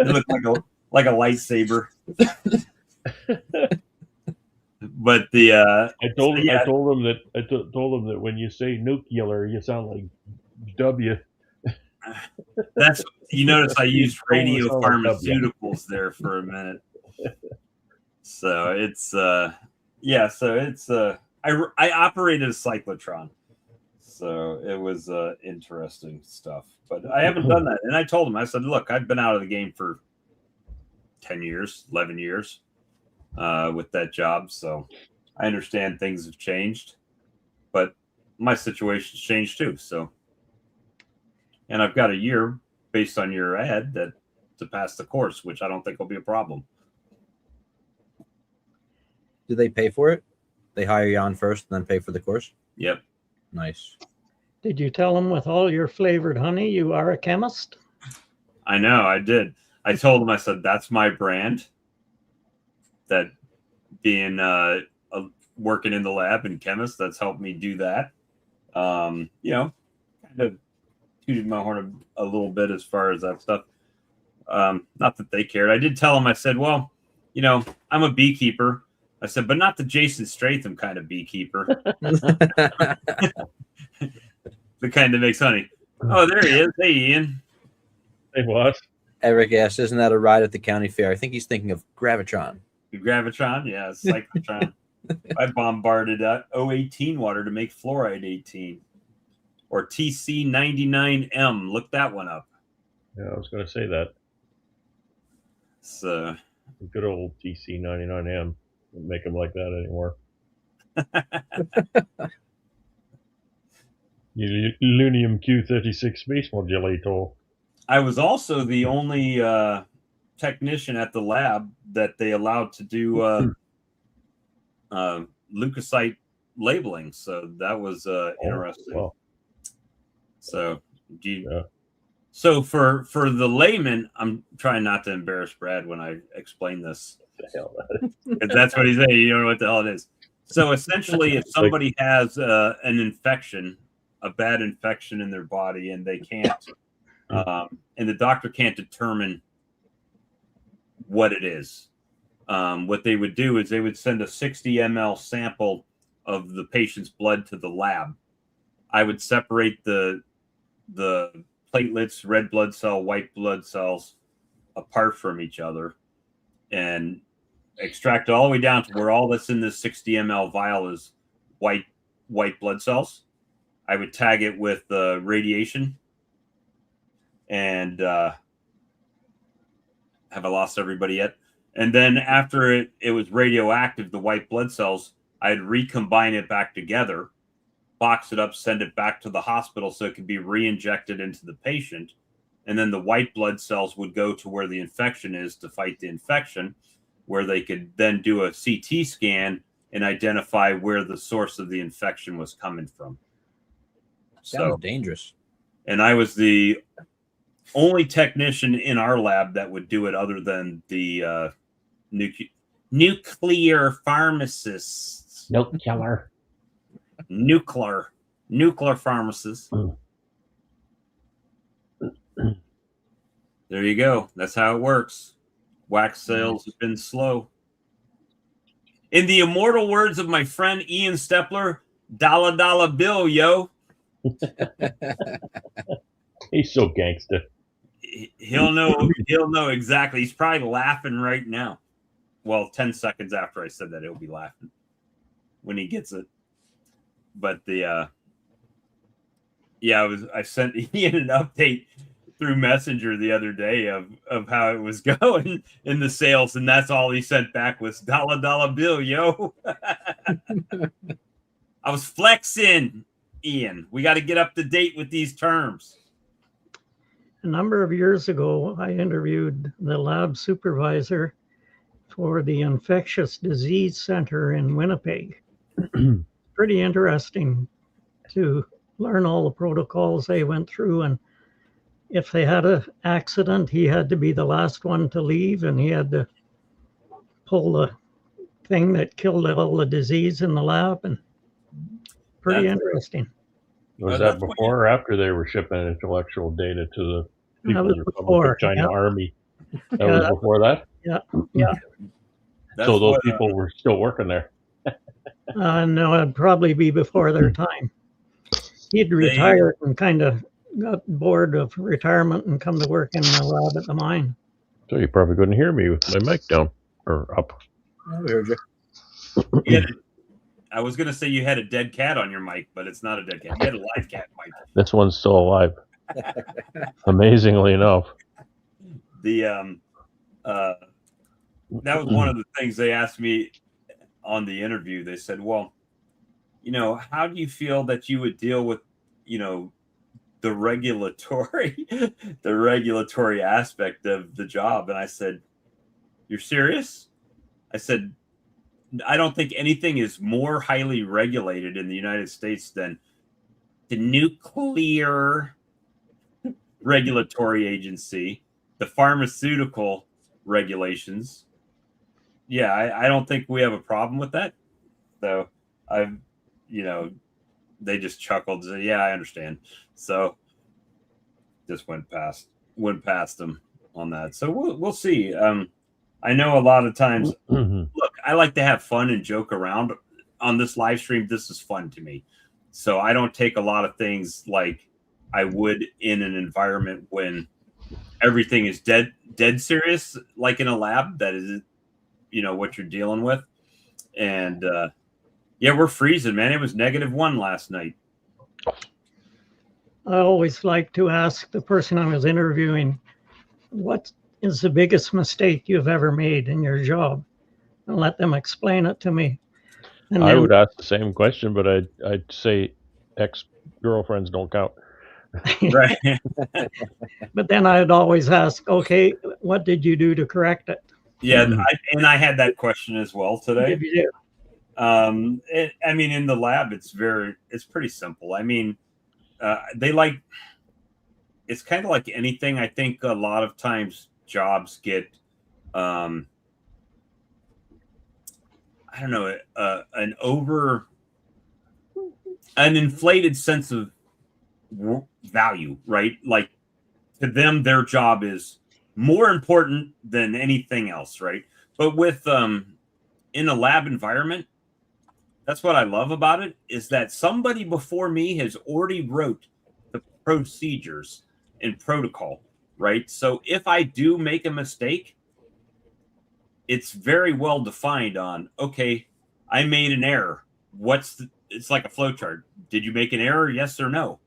looked like a lightsaber. But the I told him that when you say nuclear, you sound like W. that's you notice I used Totally sound like W. radiopharmaceuticals there for a minute. So it's yeah, so it's I operated a cyclotron. So it was interesting stuff. But I haven't done that. And I told him, I said, look, I've been out of the game for 10 years, 11 years with that job. So I understand things have changed, but my situation's changed too. So, and I've got a year based on your ad that to pass the course, which I don't think will be a problem. Do they pay for it? They hire you on first and then pay for the course? Yep. Nice. Did you tell them with all your flavored honey you are a chemist? I know, I did. I told him, I said, that's my brand. That being working in the lab and chemist, that's helped me do that. You know, kind of tooted my horn a little bit as far as that stuff. Not that they cared. I did tell him, I said, well, you know, I'm a beekeeper. I said, but not the Jason Statham kind of beekeeper. The kind that makes honey. Oh, there he is. Hey, Ian. Hey, what? Eric asked, isn't that a ride at the county fair? I think he's thinking of Gravitron. Gravitron? Yeah, cyclotron. I bombarded 018 water to make fluoride 18. Or TC99M. Look that one up. Yeah, I was going to say that. So, good old TC99M. Don't make them like that anymore. Lunium Q36 space modulator. I was also the only technician at the lab that they allowed to do leukocyte labeling. So that was interesting. Wow. So, so for the layman, I'm trying not to embarrass Brad when I explain this. What the hell if that's what he's saying, you don't know what the hell it is. So essentially, if somebody has an infection, a bad infection in their body, and they can't, and the doctor can't determine what it is, what they would do is they would send a 60 ml sample of the patient's blood to the lab. I would separate the platelets, red blood cell, white blood cells apart from each other and extract it all the way down to where all that's in this 60 ml vial is white blood cells. I would tag it with radiation. And have I lost everybody yet? And then after it was radioactive, the white blood cells, I'd recombine it back together, box it up, send it back to the hospital so it could be re-injected into the patient. And then the white blood cells would go to where the infection is to fight the infection, where they could then do a CT scan and identify where the source of the infection was coming from. Sounds dangerous. And I was the only technician in our lab that would do it other than the nuclear pharmacists. Nuclear Nuclear pharmacists. There you go. That's how it works. Wax sales have been slow. In the immortal words of my friend Ian Stepler, dollar bill, yo. He's so gangster. He'll know exactly. He's probably laughing right now. Well, 10 seconds after I said that, he'll be laughing when he gets it. But I sent Ian an update through Messenger the other day of how it was going in the sales, and that's all he sent back was dollar bill, yo. I was flexing, Ian. We got to get up to date with these terms. A number of years ago, I interviewed the lab supervisor for the Infectious Disease Center in Winnipeg. Pretty interesting to learn all the protocols they went through, and if they had an accident, he had to be the last one to leave, and he had to pull the thing that killed all the disease in the lab, and pretty interesting. Was that before or after they were shipping intellectual data to the people in the Republic of China Army? That was before that? Yeah. So those people were still working there? No, it'd probably be before their time. He'd retired and kind of got bored of retirement and come to work in the lab at the mine. So you probably couldn't hear me with my mic down or up. I heard you. I was going to say you had a dead cat on your mic, but it's not a dead cat. You had a live cat mic. This one's still alive. Amazingly enough. That was one of the things they asked me on the interview. They said, well, how do you feel that you would deal with, the regulatory aspect of the job? And I said, you're serious? I said, I don't think anything is more highly regulated in the United States than the nuclear regulatory agency, the pharmaceutical regulations. Yeah, I don't think we have a problem with that. So they just chuckled and said, yeah, I understand. So just went past them on that. So we'll see. I know a lot of times, look, I like to have fun and joke around on this live stream. This is fun to me. So I don't take a lot of things like I would in an environment when everything is dead serious, like in a lab. That is, what you're dealing with. And we're freezing, man. It was -1 last night. I always like to ask the person I was interviewing, what is the biggest mistake you've ever made in your job? And let them explain it to me. And I would ask the same question, but I'd say ex-girlfriends don't count. Right. But then I'd always ask, okay, what did you do to correct it? Yeah, I had that question as well today. Did you do? In the lab, it's pretty simple. It's kind of like anything. I think a lot of times jobs get, an inflated sense of value, right? Like to them, their job is more important than anything else, right? But with in a lab environment, that's what I love about it, is that somebody before me has already wrote the procedures and protocol, right? So if I do make a mistake, it's very well defined on, okay, I made an error. It's like a flow chart. Did you make an error? Yes or no?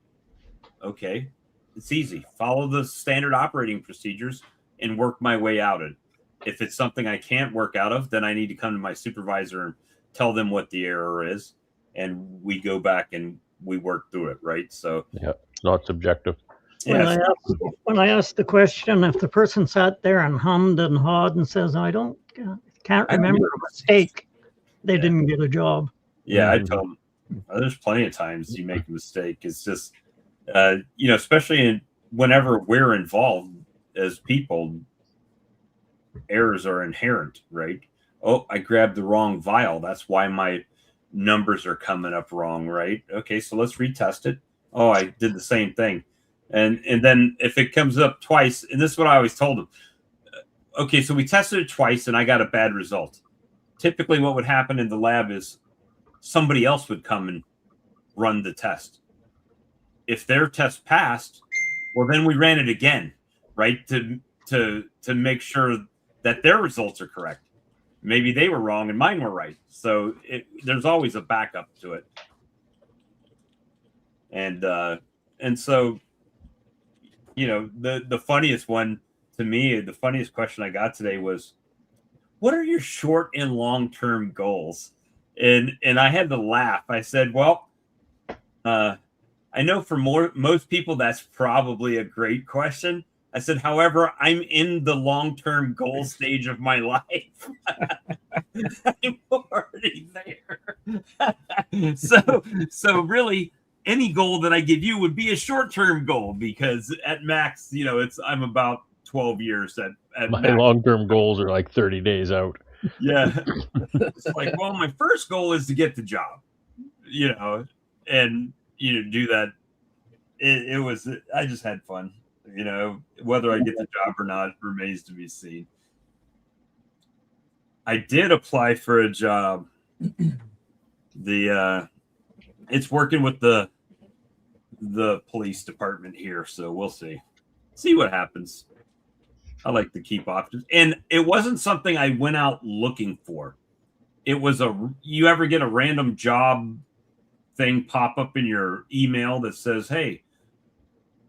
Okay. It's easy. Follow the standard operating procedures and work my way out of it. If it's something I can't work out of, then I need to come to my supervisor and tell them what the error is, and we go back and we work through it, right? So yeah, it's not subjective. When I asked the question, if the person sat there and hummed and hawed and says, I can't remember a mistake, they didn't get a job. Yeah, I tell them there's plenty of times you make a mistake. It's just, especially whenever we're involved as people, errors are inherent, right? Oh, I grabbed the wrong vial. That's why my numbers are coming up wrong, right? Okay, so let's retest it. Oh, I did the same thing. And then if it comes up twice, and this is what I always told them. Okay, so we tested it twice, and I got a bad result. Typically, what would happen in the lab is somebody else would come and run the test. If their test passed, well, then we ran it again, right? To make sure that their results are correct. Maybe they were wrong and mine were right. So there's always a backup to it. And so, you know, the funniest one to me, the funniest question I got today was, what are your short and long-term goals? And I had to laugh. I said, well, I know for most people that's probably a great question. I said, however, I'm in the long-term goal stage of my life. I'm already there. So really, any goal that I give you would be a short-term goal, because at max, you know, I'm about 12 years at My max. long-term goals are like 30 days out. Yeah. It's like, well, my first goal is to get the job, you know, and, you know, do that. I just had fun, you know, whether I get the job or not remains to be seen. I did apply for a job. It's working with the police department here, so we'll see what happens. I like to keep options, and it wasn't something I went out looking for. It was you ever get a random job thing pop up in your email that says, hey,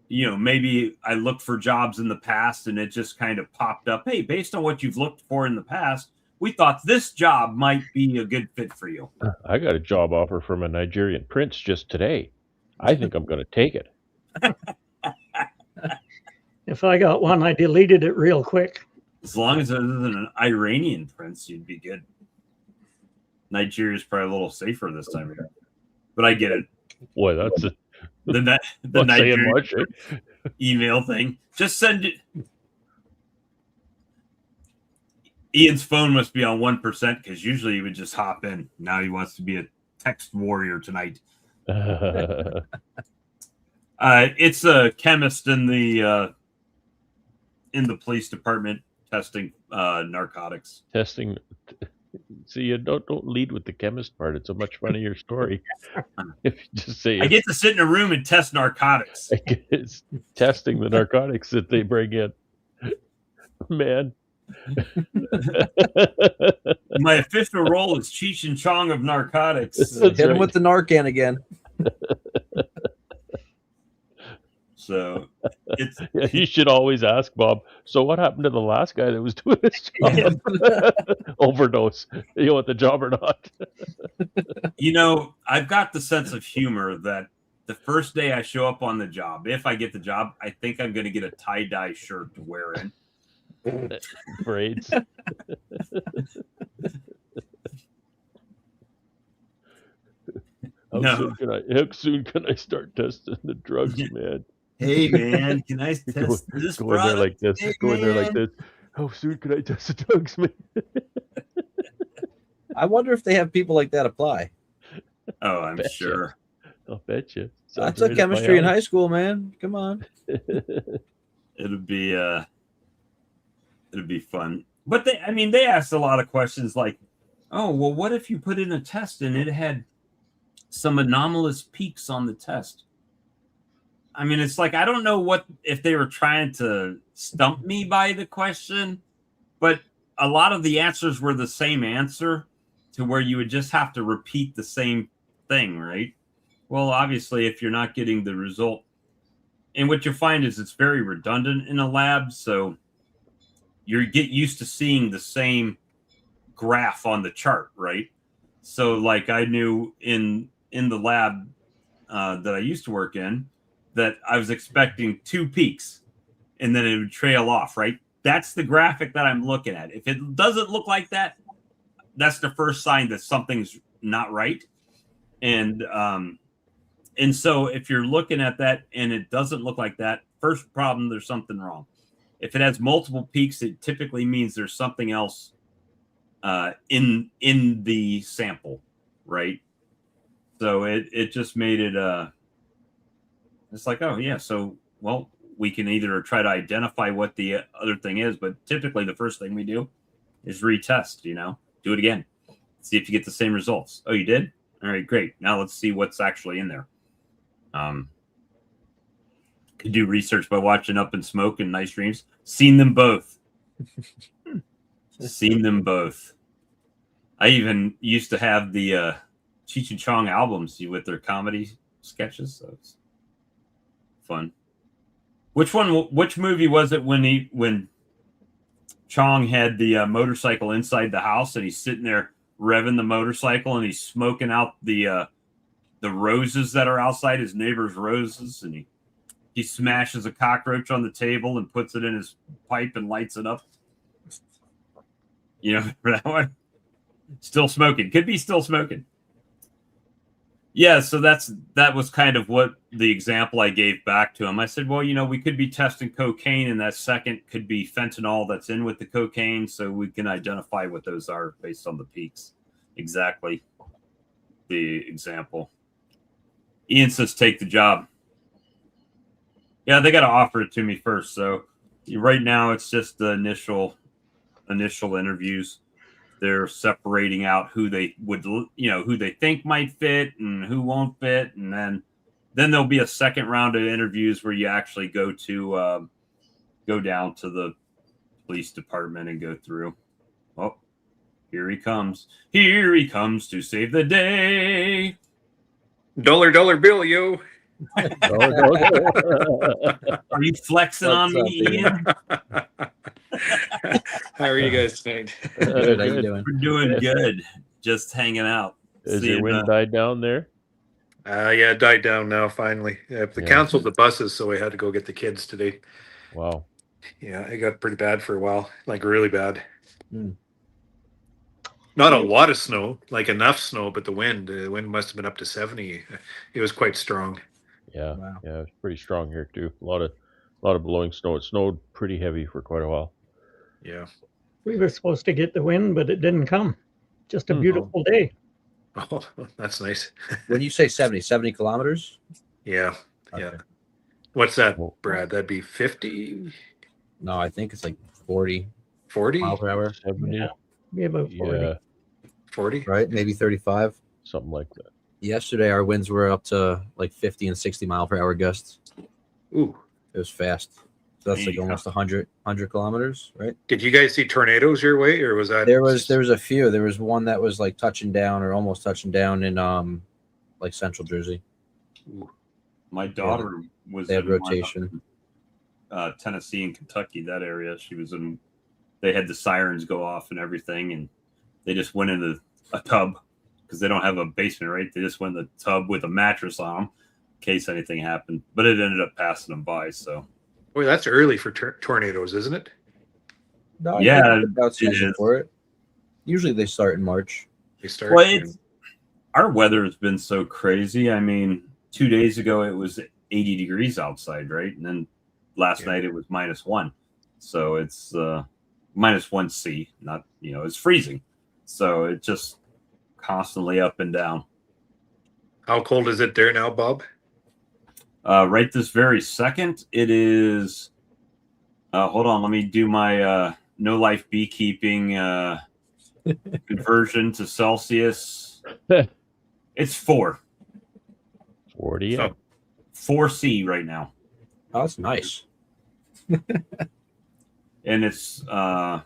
you know, maybe I looked for jobs in the past and it just kind of popped up. Hey, based on what you've looked for in the past, we thought this job might be a good fit for you. I got a job offer from a Nigerian prince just today. I think I'm going to take it. If I got one, I deleted it real quick. As long as it isn't an Iranian prince, you'd be good. Nigeria's probably a little safer this time of year. But I get it. Boy, that's the Nigerian much, eh? Email thing. Just send it. Ian's phone must be on 1% because usually he would just hop in. Now he wants to be a text warrior tonight. It's a chemist in the police department testing narcotics. Testing. See, you don't lead with the chemist part. It's a much funnier story. If you just say, I get to sit in a room and test narcotics. It's testing the narcotics that they bring in. Man. My official role is Cheech and Chong of narcotics. Hit him with the Narcan again. So yeah, you should always ask Bob, so what happened to the last guy that was doing this job? Overdose. You want the job or not? You know, I've got the sense of humor that the first day I show up on the job, if I get the job, I think I'm going to get a tie-dye shirt to wear in. Braids. How soon can I start testing the drugs, man? Hey, man, can I test this go in there like this. Hey, go in there like this. How soon can I test the drugs, man? I wonder if they have people like that apply. Oh, I'm sure. I'll bet you. I took chemistry in high school, man. Come on. It'll be fun. But they asked a lot of questions like, oh, well, what if you put in a test and it had some anomalous peaks on the test? I mean, it's like, I don't know if they were trying to stump me by the question, but a lot of the answers were the same answer, to where you would just have to repeat the same thing, right? Well, obviously, if you're not getting the result, and what you'll find is it's very redundant in a lab, so you get used to seeing the same graph on the chart, right? So, like, I knew in the lab that I used to work in, that I was expecting 2 peaks and then it would trail off, right? That's the graphic that I'm looking at. If it doesn't look like that, that's the first sign that something's not right. And so if you're looking at that and it doesn't look like that, first problem, there's something wrong. If it has multiple peaks, it typically means there's something else in the sample, right? So it just made it it's like, oh yeah, so well, we can either try to identify what the other thing is, but typically the first thing we do is retest, do it again. See if you get the same results. Oh, you did? All right, great. Now let's see what's actually in there. Could do research by watching Up in Smoke and Nice Dreams. Seen them both. Seen them both. I even used to have the Cheech and Chong albums with their comedy sketches. So it's fun. Which movie was it when Chong had the motorcycle inside the house and he's sitting there revving the motorcycle and he's smoking out the roses that are outside his neighbor's roses, and he smashes a cockroach on the table and puts it in his pipe and lights it up. For that one? Still smoking. Could be still smoking. Yeah, so that was kind of what the example I gave back to him. I said, well, we could be testing cocaine, and that second could be fentanyl that's in with the cocaine, so we can identify what those are based on the peaks. Exactly the example. Ian says, take the job. Yeah, they got to offer it to me first. So right now it's just the initial interviews. They're separating out who they would, who they think might fit and who won't fit. And then there'll be a second round of interviews where you actually go down to the police department and go through. Oh, here he comes. Here he comes to save the day. Dollar bill, yo. Oh, Are you flexing on me, Ian? How are you guys tonight? Good. How you doing? We're doing good. Just hanging out. Has your wind died down there? Yeah, it died down now, finally. They canceled the buses, so we had to go get the kids today. Wow. Yeah, it got pretty bad for a while, like really bad. Hmm. Not a lot of snow, like enough snow, but the wind must have been up to 70. It was quite strong. Yeah. Wow. Yeah, it's pretty strong here too. A lot of blowing snow. It snowed pretty heavy for quite a while. Yeah. We were supposed to get the wind, but it didn't come. Just a beautiful day. Oh, that's nice. When you say 70 kilometers? Yeah. Okay. Yeah. What's that, Brad? That'd be 50? No, I think it's like 40 40? miles per hour. 70? Yeah. We have about 40. Yeah, 40? Right? Maybe 35. something like that. Yesterday, our winds were up to like 50 and 60 mile per hour gusts. Ooh. It was fast. So that's like almost 100 kilometers, right? Did you guys see tornadoes your way, or was that? There was a few. There was one that was like touching down or almost touching down in like central Jersey. Ooh. My daughter was They had in rotation. Tennessee and Kentucky, that area. She was in. They had the sirens go off and everything, and they just went into a tub because they don't have a basement, right? They just went in the tub with a mattress on them in case anything happened. But it ended up passing them by. So, Boy, that's early for tornadoes, isn't it? No, I Yeah, think it's about season is. for it. Usually they start in March. They start. well, our weather has been so crazy. I mean, 2 days ago it was 80 degrees outside, right? And then last night it was -1. So it's -1°C. Not, it's freezing. So it's just constantly up and down. How cold is it there now, Bob? Right this very second, it is. Hold on, let me do my no life beekeeping conversion to Celsius. It's 4. 40. Yeah. So, 4°C right now, Oh, that's nice. and it's going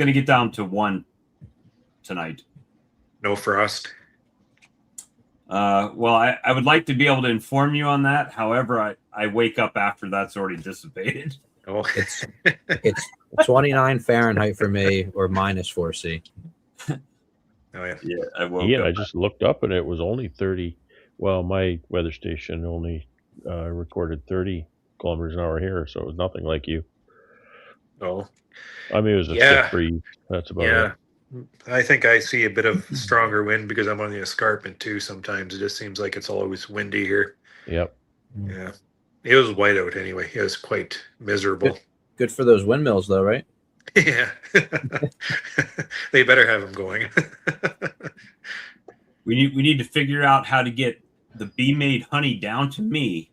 to get down to 1 tonight. no frost. Well, I would like to be able to inform you on that. However, I wake up after that's already dissipated. Oh, It's 29 Fahrenheit for me or -4°C. oh yeah. Yeah, I woke Yeah, up. I just looked up and it was only 30. Well, my weather station only recorded 30 kilometers an hour here, so it was nothing like you. Oh, I mean, it was a Yeah. stiff breeze. That's about yeah. it. I think I see a bit of stronger wind because I'm on the escarpment too. Sometimes it just seems like it's always windy here. Yep. Yeah. It was white out anyway. It was quite miserable. Good for those windmills, though, right? Yeah. They better have them going. We need to figure out how to get the bee made honey down to me,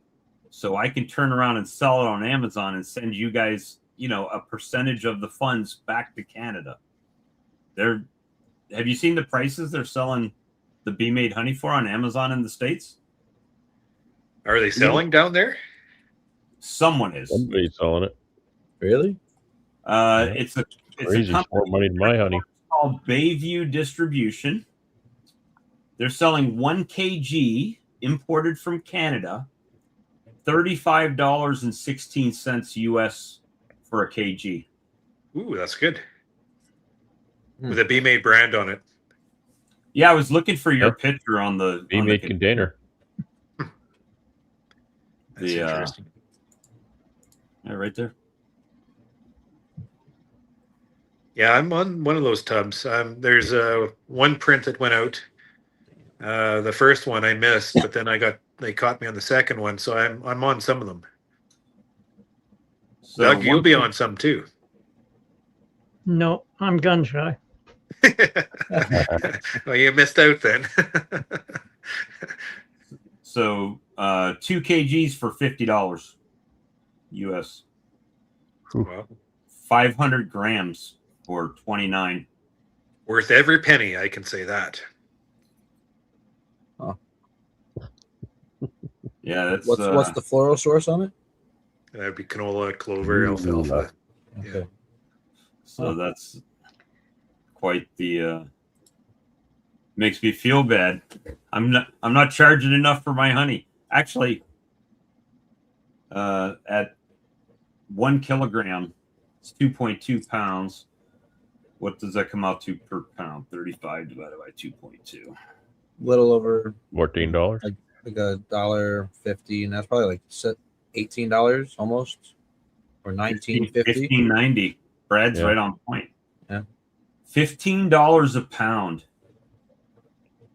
so I can turn around and sell it on Amazon and send you guys, a percentage of the funds back to Canada. Have you seen the prices they're selling the bee made honey for on Amazon in the States? Are they selling down there? Someone is. Somebody's selling it. Really? It's a Crazy. It's more money than my honey. called Bayview Distribution. They're selling 1 kg imported from Canada, $35.16 US for a kg. Ooh, that's good. With a Bee Made brand on it. Yeah, I was looking for your Yeah. picture on the Bee made container. That's interesting. Yeah, right there. Yeah, I'm on one of those tubs. There's one print that went out. The first one I missed, but then they caught me on the second one, so I'm on some of them. So Doug, you'll be on some too. No, I'm gun shy. Well, you missed out then. So 2 kgs for $50 US. Well, 500 grams for $29. worth every penny, I can say that. Yeah, that's What's the floral source on it? That'd be canola, clover, alfalfa. Okay. So that's quite the makes me feel bad. I'm not charging enough for my honey. Actually, at 1 kilogram, it's 2.2 pounds. What does that come out to per pound? 35 divided by 2.2. Little over $14. like $1.50, and that's probably like $18 almost, or $19.50. $15.90. Brad's Yeah. right on point. Yeah. $15 a pound.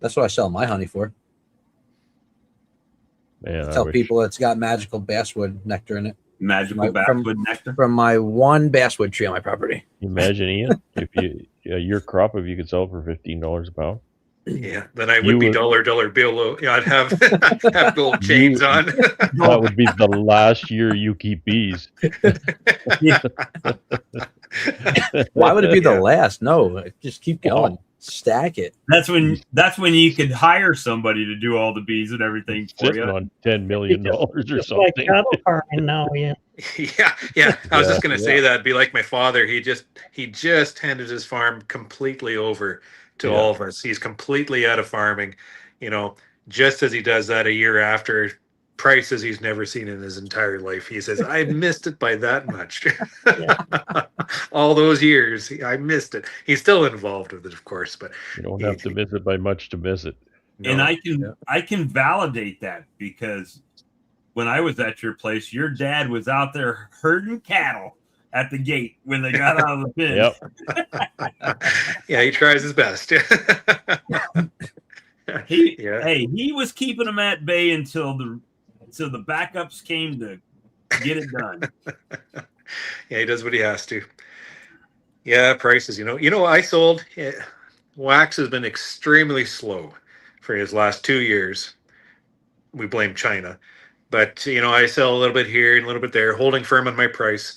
That's what I sell my honey for. Man, Tell people it's got magical basswood nectar in it Magical basswood nectar. from my one basswood tree on my property. Imagine, Ian, if your crop, if you could sell it for $15 a pound. Yeah, then I You would be would- dollar bill. Yeah, I'd have have gold chains on. That would be the last year you keep bees. Why would it be the Yeah. last? No, just keep going. Stack it. That's when you could hire somebody to do all the bees and everything for Sitting you. on $10 million or Just like something. cattle farming now, Ian. Yeah. I was Yeah. just gonna say that. Be like my father. He just handed his farm completely over to Yeah. all of us. He's completely out of farming. Just as he does that a year after, prices he's never seen in his entire life. He says, "I missed it by that much." All those years, I missed it. He's still involved with it, of course, but You don't have to miss it by much to miss it. And no. I can validate that because when I was at your place, your dad was out there herding cattle at the gate when they got out of the pen. Yep. Yeah, he tries his best. He was keeping them at bay until the backups came to get it done. Yeah, he does what he has to. Yeah, prices. I sold. Wax has been extremely slow for his last 2 years. We blame China, but I sell a little bit here and a little bit there, holding firm on my price.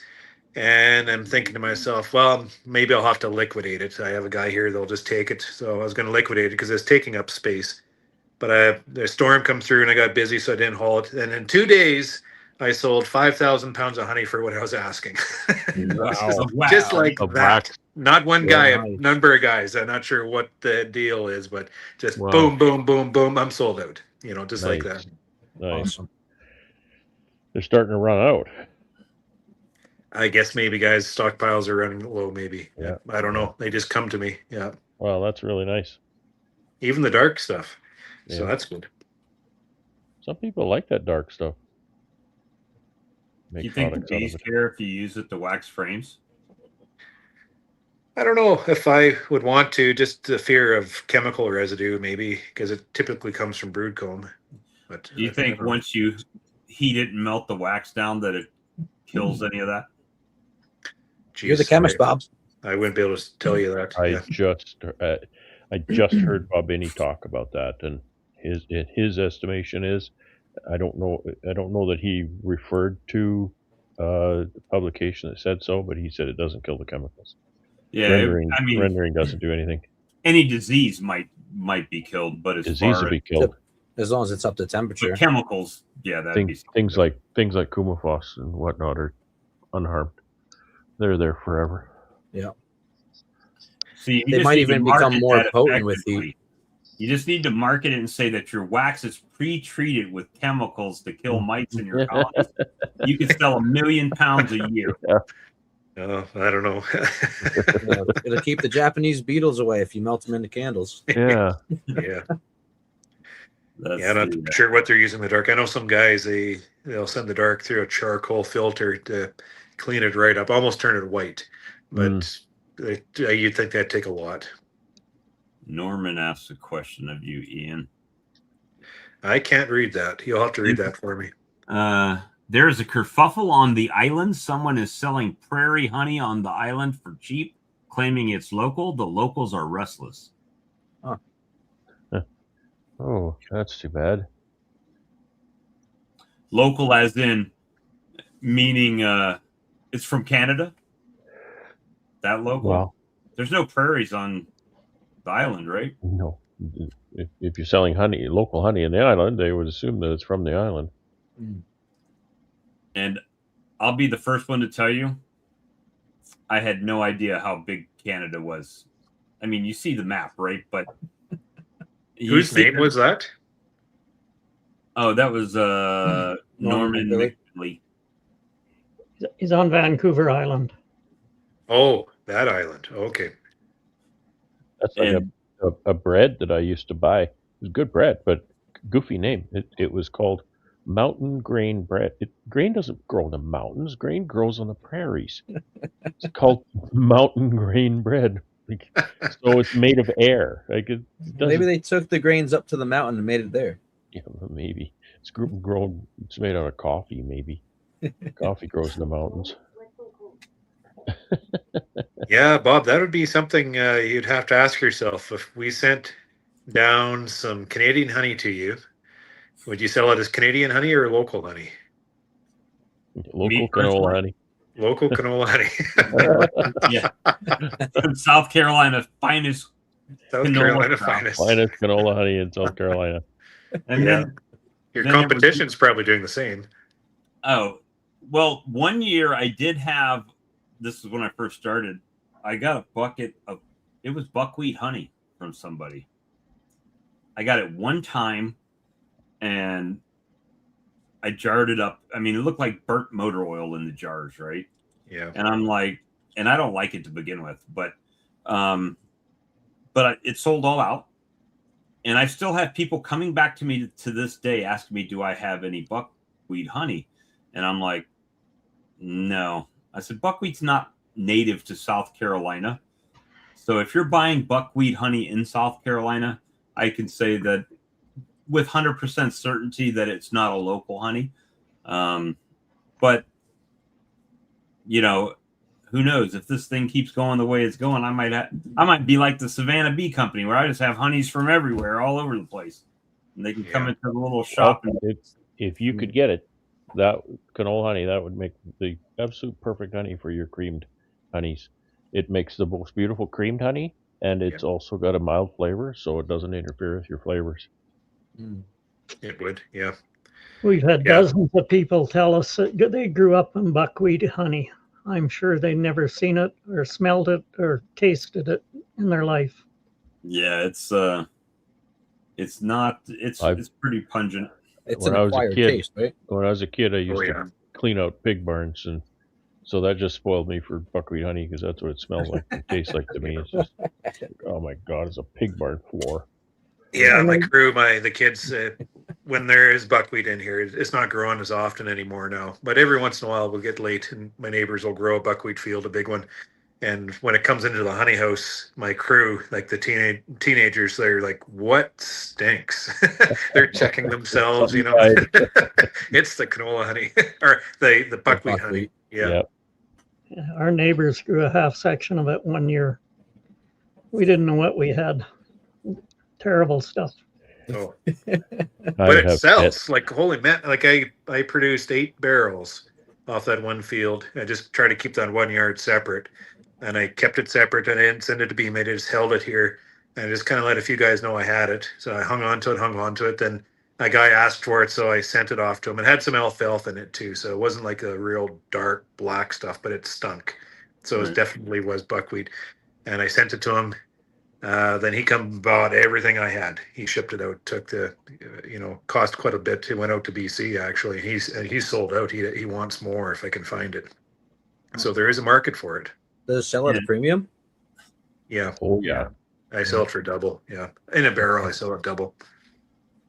And I'm thinking to myself, well, maybe I'll have to liquidate it. I have a guy here that'll just take it. So I was going to liquidate it because it's taking up space. But the storm come through and I got busy, so I didn't haul it. And in 2 days, I sold 5,000 pounds of honey for what I was asking. Wow. Just like Of that. wax. Not one Yeah, guy, nice. a number of guys. I'm not sure what the deal is, but just Wow. boom, boom, boom, boom. I'm sold out. Just like Nice. that. Nice. Awesome. They're starting to run out. I guess maybe guys' stockpiles are running low. Maybe. Yeah. I don't know. They just come to me. Yeah. Wow, that's really nice. Even the dark stuff. So Yeah. that's good. Some people like that dark stuff. Do Make you think the products out bees of it. care if you use it to wax frames? I don't know if I would want to, just the fear of chemical residue, maybe, because it typically comes from brood comb. But Do you think once you heat it and melt the wax down that it kills any of that? You're the chemist, Bob. I wouldn't be able to tell you that. I just heard Bob Binney talk about that, and his estimation is I don't know that he referred to the publication that said so, but he said it doesn't kill the chemicals. Yeah, Rendering doesn't do anything. any disease might be killed, but as Disease will far be killed. As long as it's up to temperature. but chemicals, yeah, that'd be Things like Kumafos and whatnot are unharmed. They're there forever. Yeah. See, They might even become more potent with heat. You just need to market it and say that your wax is pre-treated with chemicals to kill mites in your colonies. You could sell 1 million pounds a year. Oh, I don't know. It'll keep the Japanese beetles away if you melt them into candles. Yeah. Yeah. Not sure what they're using in the dark. I know some guys they'll send the dark through a charcoal filter to clean it right up, almost turn it white. But you'd think that'd take a lot. Norman asks a question of you, Ian. I can't read that. You'll have to read that for me. There is a kerfuffle on the island. Someone is selling prairie honey on the island for cheap, claiming it's local. The locals are restless. Huh. Oh, that's too bad. Local as in meaning it's from Canada? That local? Well, there's no prairies on the island, right? No. If you're selling honey, local honey in the island, they would assume that it's from the island. And I'll be the first one to tell you, I had no idea how big Canada was. I mean, you see the map, right? But whose name was that? Oh, that was Norman McLean. He's on Vancouver Island. Oh, that island. Okay. That's like a bread that I used to buy. It was good bread, but goofy name. It was called mountain grain bread. Grain doesn't grow in the mountains. Grain grows on the prairies. It's called mountain grain bread. So it's made of air. Maybe they took the grains up to the mountain and made it there. Yeah, maybe. It's grown. It's made out of coffee, maybe. Coffee grows in the mountains. Yeah, Bob, that would be something you'd have to ask yourself. If we sent down some Canadian honey to you, would you sell it as Canadian honey or local honey? Local canola honey. Local canola honey. Yeah. South Carolina's finest. South Carolina finest. Finest canola honey in South Carolina. And then your competition's probably doing the same. Oh, well, one year I did have, this is when I first started, I got a bucket of, it was buckwheat honey from somebody. I got it one time and I jarred it up. I mean, it looked like burnt motor oil in the jars, right? Yeah. And I'm like, and I don't like it to begin with, but it sold all out. And I still have people coming back to me to this day asking me, do I have any buckwheat honey? And I'm like, no. I said, buckwheat's not native to South Carolina. So if you're buying buckwheat honey in South Carolina, I can say that with 100% certainty that it's not a local honey. But, you know, who knows? If this thing keeps going the way it's going, I might be like the Savannah Bee Company, where I just have honeys from everywhere, all over the place. And they can come into the little shop. If you could get it, that canola honey, that would make the absolute perfect honey for your creamed honeys. It makes the most beautiful creamed honey, and it's also got a mild flavor, so it doesn't interfere with your flavors. It would, yeah. We've had dozens of people tell us that they grew up on buckwheat honey. I'm sure they never seen it or smelled it or tasted it in their life. Yeah, it's pretty pungent. It's an acquired taste, right? When I was a kid, I used to clean out pig barns, and so that just spoiled me for buckwheat honey because that's what it smells like and tastes like to me. It's just, oh my God, it's a pig barn floor. Yeah, my crew, the kids, when there is buckwheat in here, it's not growing as often anymore now. But every once in a while, we'll get late, and my neighbors will grow a buckwheat field, a big one. And when it comes into the honey house, my crew, like the teenagers, they're like, "What stinks?" They're checking themselves, you know. It's the canola honey or the buckwheat honey. Yeah. Our neighbors grew a half section of it one year. We didn't know what we had. Terrible stuff. So, I but it have sells like holy man. Like I produced 8 barrels off that one field. I just tried to keep that 1 yard separate, and I kept it separate. And I didn't send it to Beam. I just held it here, and I just kind of let a few guys know I had it. So I hung on to it. Then a guy asked for it, so I sent it off to him. It had some alfalfa in it too, so it wasn't like a real dark black stuff, but it stunk. So Right. it definitely was buckwheat, and I sent it to him. Then he come and bought everything I had. He shipped it out. Took the, cost quite a bit. It went out to BC actually. He's sold out. He wants more if I can find it. So there is a market for it. Does it sell at a premium? Yeah. Oh yeah. I sell it for double. Yeah, in a barrel I sell it double.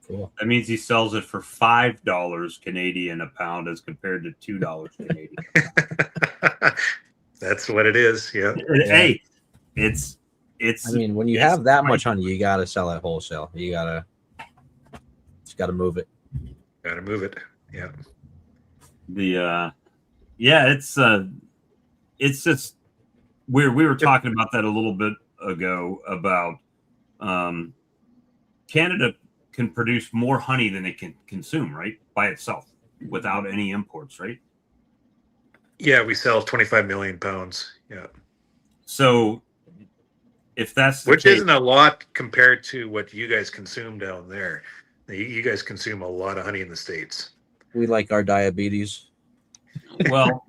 Cool. That means he sells it for $5 Canadian a pound as compared to $2 Canadian. That's what it is. Yeah. Hey, it's. I mean, when you have that much honey, you gotta sell at wholesale. You just gotta move it. Got to move it. Yeah. It's just we were talking about that a little bit ago about Canada can produce more honey than it can consume, right, by itself without any imports, right? Yeah, we sell 25 million pounds. Yeah. So if that's the Which case, isn't a lot compared to what you guys consume down there. You guys consume a lot of honey in the States. We like our diabetes. well,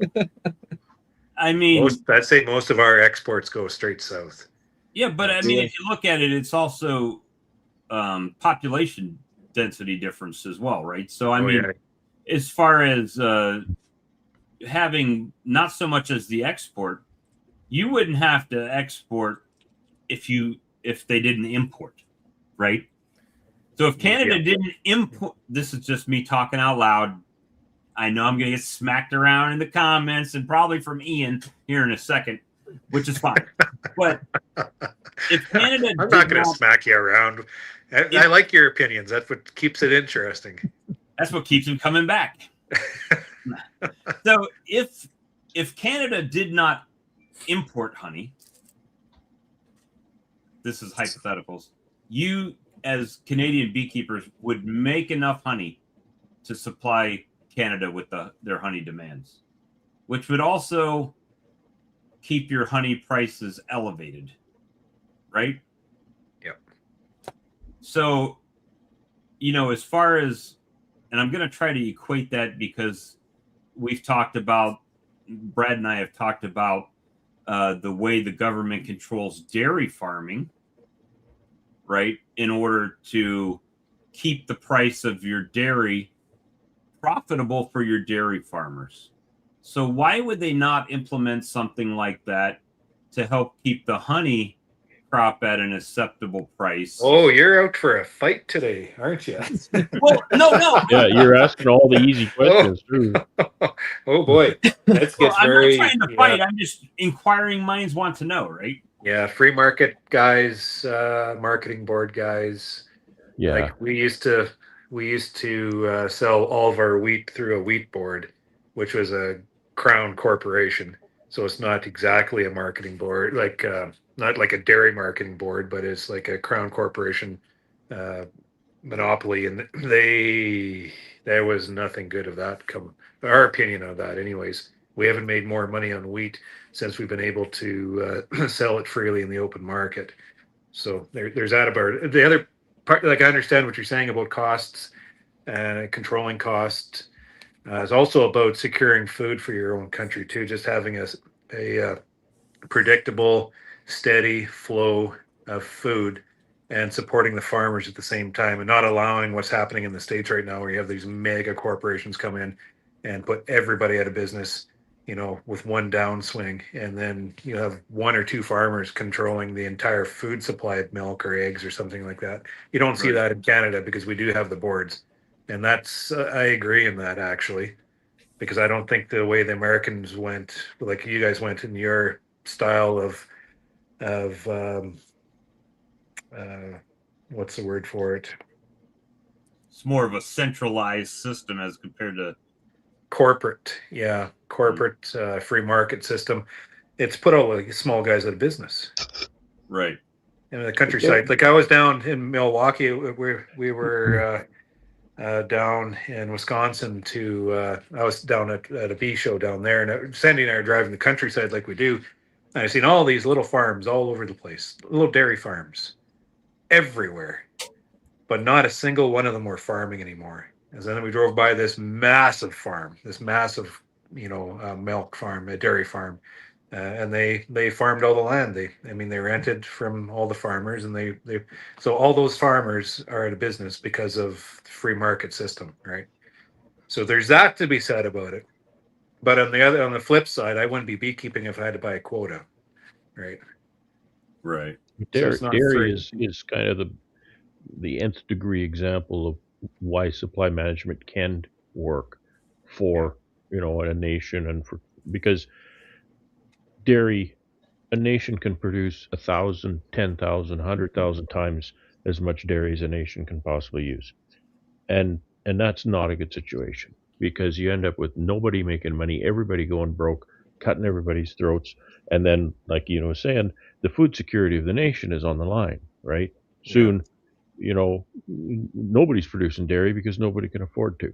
I mean, I'd say most of our exports go straight south. yeah, but I mean, if you look at it, it's also population density difference as well, right? So I mean, as far as having not so much as the export, you wouldn't have to export if they didn't import, right? So if Canada didn't import, this is just me talking out loud. I know I'm going to get smacked around in the comments and probably from Ian here in a second, which is fine. But if Canada, I'm not going to smack you around. I like your opinions. That's what keeps it interesting. That's what keeps him coming back. So if Canada did not import honey, this is hypotheticals, you as Canadian beekeepers would make enough honey to supply Canada with their honey demands, which would also keep your honey prices elevated, right? Yep. So, as far as, and I'm going to try to equate that because we've talked about, Brad and I have talked about the way the government controls dairy farming, right? In order to keep the price of your dairy profitable for your dairy farmers. So why would they not implement something like that to help keep the honey crop at an acceptable price? Oh, you're out for a fight today, aren't you? Well, no. Yeah, you're asking all the easy questions too. Oh boy, that gets I'm very. not trying to fight. I'm just inquiring minds want to know, right? Yeah, free market guys, marketing board guys. Yeah. Like we used to sell all of our wheat through a wheat board, which was a crown corporation. So it's not exactly a marketing board, like not like a dairy marketing board, but it's like a crown corporation monopoly. And there was nothing good of that come. Our opinion of that, anyways. We haven't made more money on wheat since we've been able to sell it freely in the open market. So there's that about it. The other part, like I understand what you're saying about costs and controlling costs. It's also about securing food for your own country too. Just having a predictable, steady flow of food and supporting the farmers at the same time, and not allowing what's happening in the States right now, where you have these mega corporations come in and put everybody out of business, with one downswing, and then you have one or two farmers controlling the entire food supply of milk or eggs or something like that. You don't see that in Canada because we do have the boards, and that's I agree in that actually, because I don't think the way the Americans went, like you guys went in your style of what's the word for it? It's more of a centralized system as compared to corporate free market system. It's put all the small guys out of business. Right. in the countryside. Like I was down in Milwaukee. We were down in Wisconsin I was down at a bee show down there, and Sandy and I are driving the countryside like we do. And I've seen all these little farms all over the place, little dairy farms everywhere, but not a single one of them were farming anymore. And then we drove by this massive farm, this massive, milk farm, a dairy farm, and they farmed all the land. They rented from all the farmers, and so all those farmers are out of business because of the free market system, right? So there's that to be said about it. But on the flip side, I wouldn't be beekeeping if I had to buy a quota, right? Right. So it's not Dairy free. is kind of the nth degree example of why supply management can work for a nation, and because dairy, a nation can produce 1,000, 10,000, 100,000 times as much dairy as a nation can possibly use, and that's not a good situation, because you end up with nobody making money, everybody going broke, cutting everybody's throats, and then, like was saying, the food security of the nation is on the line, right? Soon, nobody's producing dairy because nobody can afford to.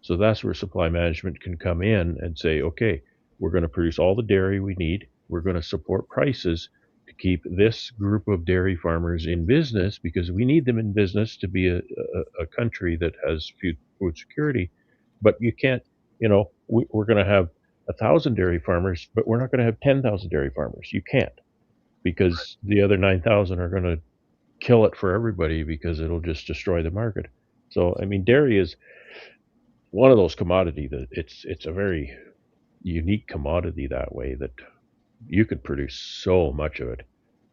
So that's where supply management can come in and say, okay, we're going to produce all the dairy we need. We're going to support prices to keep this group of dairy farmers in business, because we need them in business to be a country that has food security. But you can't, we're going to have 1,000 dairy farmers, but we're not going to have 10,000 dairy farmers. You can't, because the other 9,000 are going to kill it for everybody, because it'll just destroy the market. So, dairy is one of those commodity that it's a very unique commodity that way, that you could produce so much of it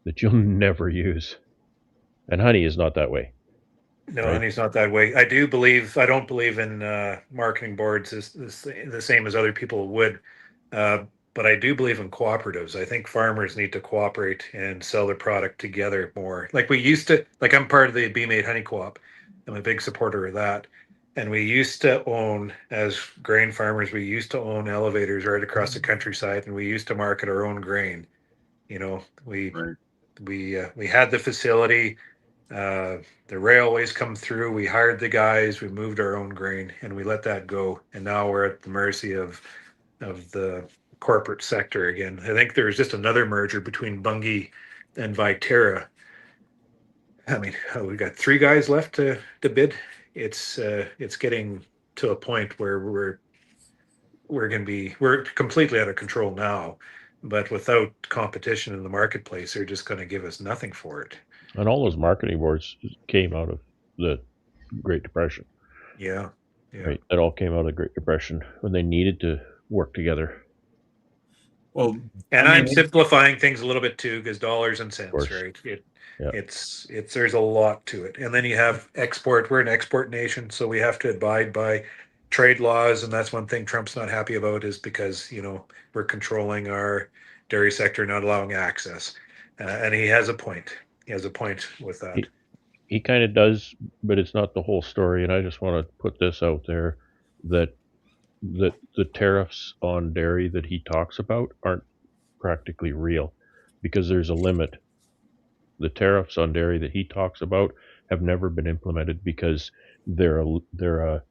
that you'll never use. And honey is not that way. No, Right. honey's not that way. I don't believe in marketing boards the same as other people would. But I do believe in cooperatives. I think farmers need to cooperate and sell their product together more. Like we used to, like I'm part of the Bee Made Honey Co-op. I'm a big supporter of that. And we used to own, as grain farmers, we used to own elevators right across the countryside, and we used to market our own grain. We Right. we had the facility. The railways come through. We hired the guys. We moved our own grain, and we let that go. And now we're at the mercy of the corporate sector again. I think there's just another merger between Bunge and Viterra. We got 3 guys left to bid. It's getting to a point where we're completely out of control now. But without competition in the marketplace, they're just going to give us nothing for it. And all those marketing boards came out of the Great Depression. Yeah. Right. It all came out of the Great Depression when they needed to work together. Well, And I'm simplifying things a little bit too, because dollars and cents, right? Yeah. It's there's a lot to it. And then you have export. We're an export nation, so we have to abide by trade laws, and that's one thing Trump's not happy about, is because we're controlling our dairy sector, not allowing access. And he has a point. He has a point with that. He kind of does, but it's not the whole story. And I just want to put this out there, that the tariffs on dairy that he talks about aren't practically real, because there's a limit. The tariffs on dairy that he talks about have never been implemented, because they're a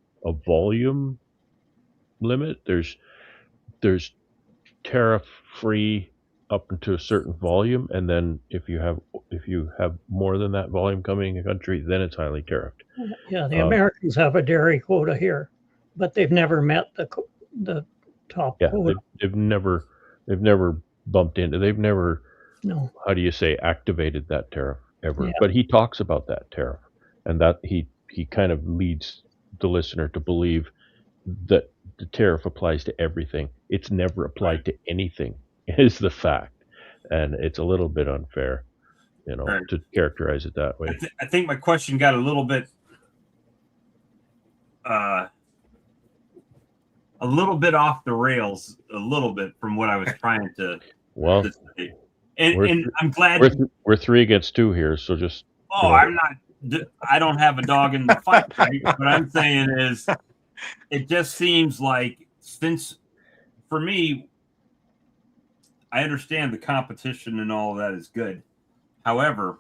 volume limit. There's tariff free up into a certain volume, and then if you have more than that volume coming in a country, then it's highly tariffed. Yeah, the Americans have a dairy quota here, but they've never met the top quota. They've never bumped into. They've never. No. How do you say, activated that tariff ever? Yeah. But he talks about that tariff, and that he kind of leads the listener to believe that the tariff applies to everything. It's never applied to anything, is the fact. And it's a little bit unfair, to characterize it that way. I think my question got a little bit off the rails, a little bit from what I was trying to. Well, to say. And I'm glad we're 3 against 2 here. So just. I'm not. I don't have a dog in the fight. Right? What I'm saying is, it just seems like, since, for me, I understand the competition and all of that is good. However,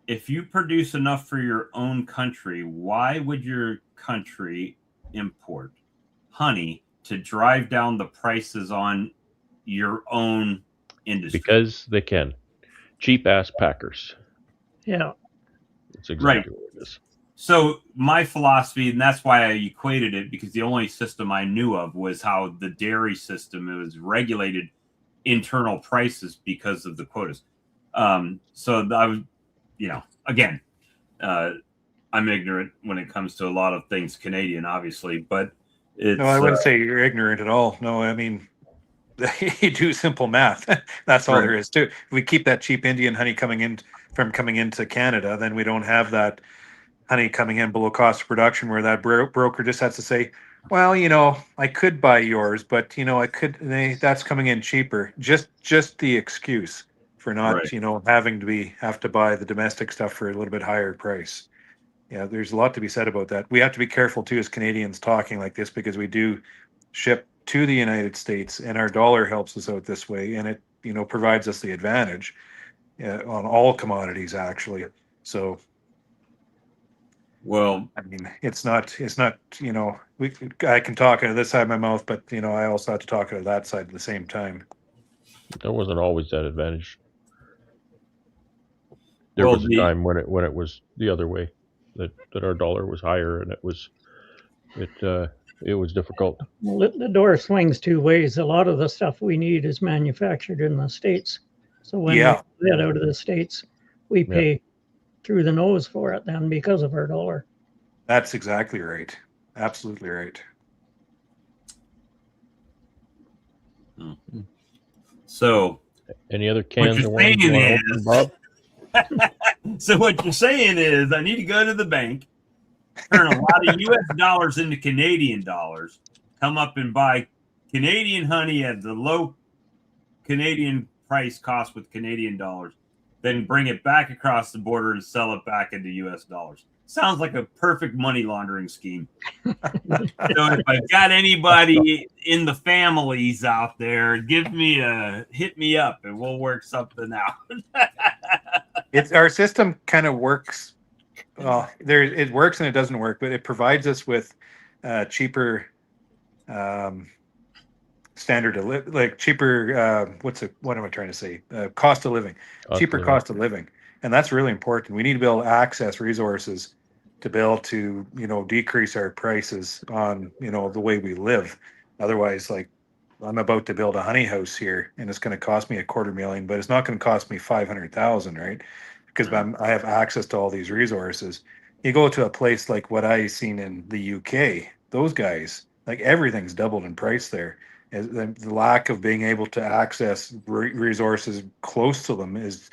if you produce enough for your own country, why would your country import honey to drive down the prices on your own industry? Because they can. Cheap ass packers. Yeah. That's exactly what it is. So my philosophy, and that's why I equated it, because the only system I knew of was how the dairy system, it was regulated internal prices because of the quotas. So I was, again, I'm ignorant when it comes to a lot of things Canadian, obviously, but it's No, I wouldn't say you're ignorant at all. No, I mean, you do simple math. That's all Right. there is to it. If we keep that cheap Indian honey coming into Canada, then we don't have that honey coming in below cost of production where that broker just has to say, well, I could buy yours, but that's coming in cheaper. Just the excuse for not, right. have to buy the domestic stuff for a little bit higher price. Yeah, there's a lot to be said about that. We have to be careful too as Canadians talking like this, because we do ship to the United States and our dollar helps us out this way, and it provides us the advantage on all commodities actually. So Well, I mean, it's not, I can talk out of this side of my mouth, but I also have to talk out of that side at the same time. There wasn't always that advantage. There well, was a time when it was the other way, that our dollar was higher, and it was difficult. Well, the door swings two ways. A lot of the stuff we need is manufactured in the States. So when Yeah. we get out of the States, we pay through the nose for it then because of our dollar. That's exactly right. Absolutely right. So any other cans of worms you want to open, Bob? So what you're saying is I need to go to the bank, turn a lot of US dollars into Canadian dollars, come up and buy Canadian honey at the low Canadian price cost with Canadian dollars, then bring it back across the border and sell it back into US dollars. Sounds like a perfect money laundering scheme. So if I've got anybody in the families out there, hit me up and we'll work something out. Our system kind of works. Well, it works and it doesn't work, but it provides us with cheaper standard of like cheaper. What am I trying to say? Cost of living, cheaper cost of living, and that's really important. We need to be able to access resources to be able to decrease our prices on the way we live. Otherwise, like I'm about to build a honey house here, and it's going to cost me $250,000, but it's not going to cost me 500,000, right? Because I have access to all these resources. You go to a place like what I seen in the UK, those guys, like everything's doubled in price there. The lack of being able to access resources close to them is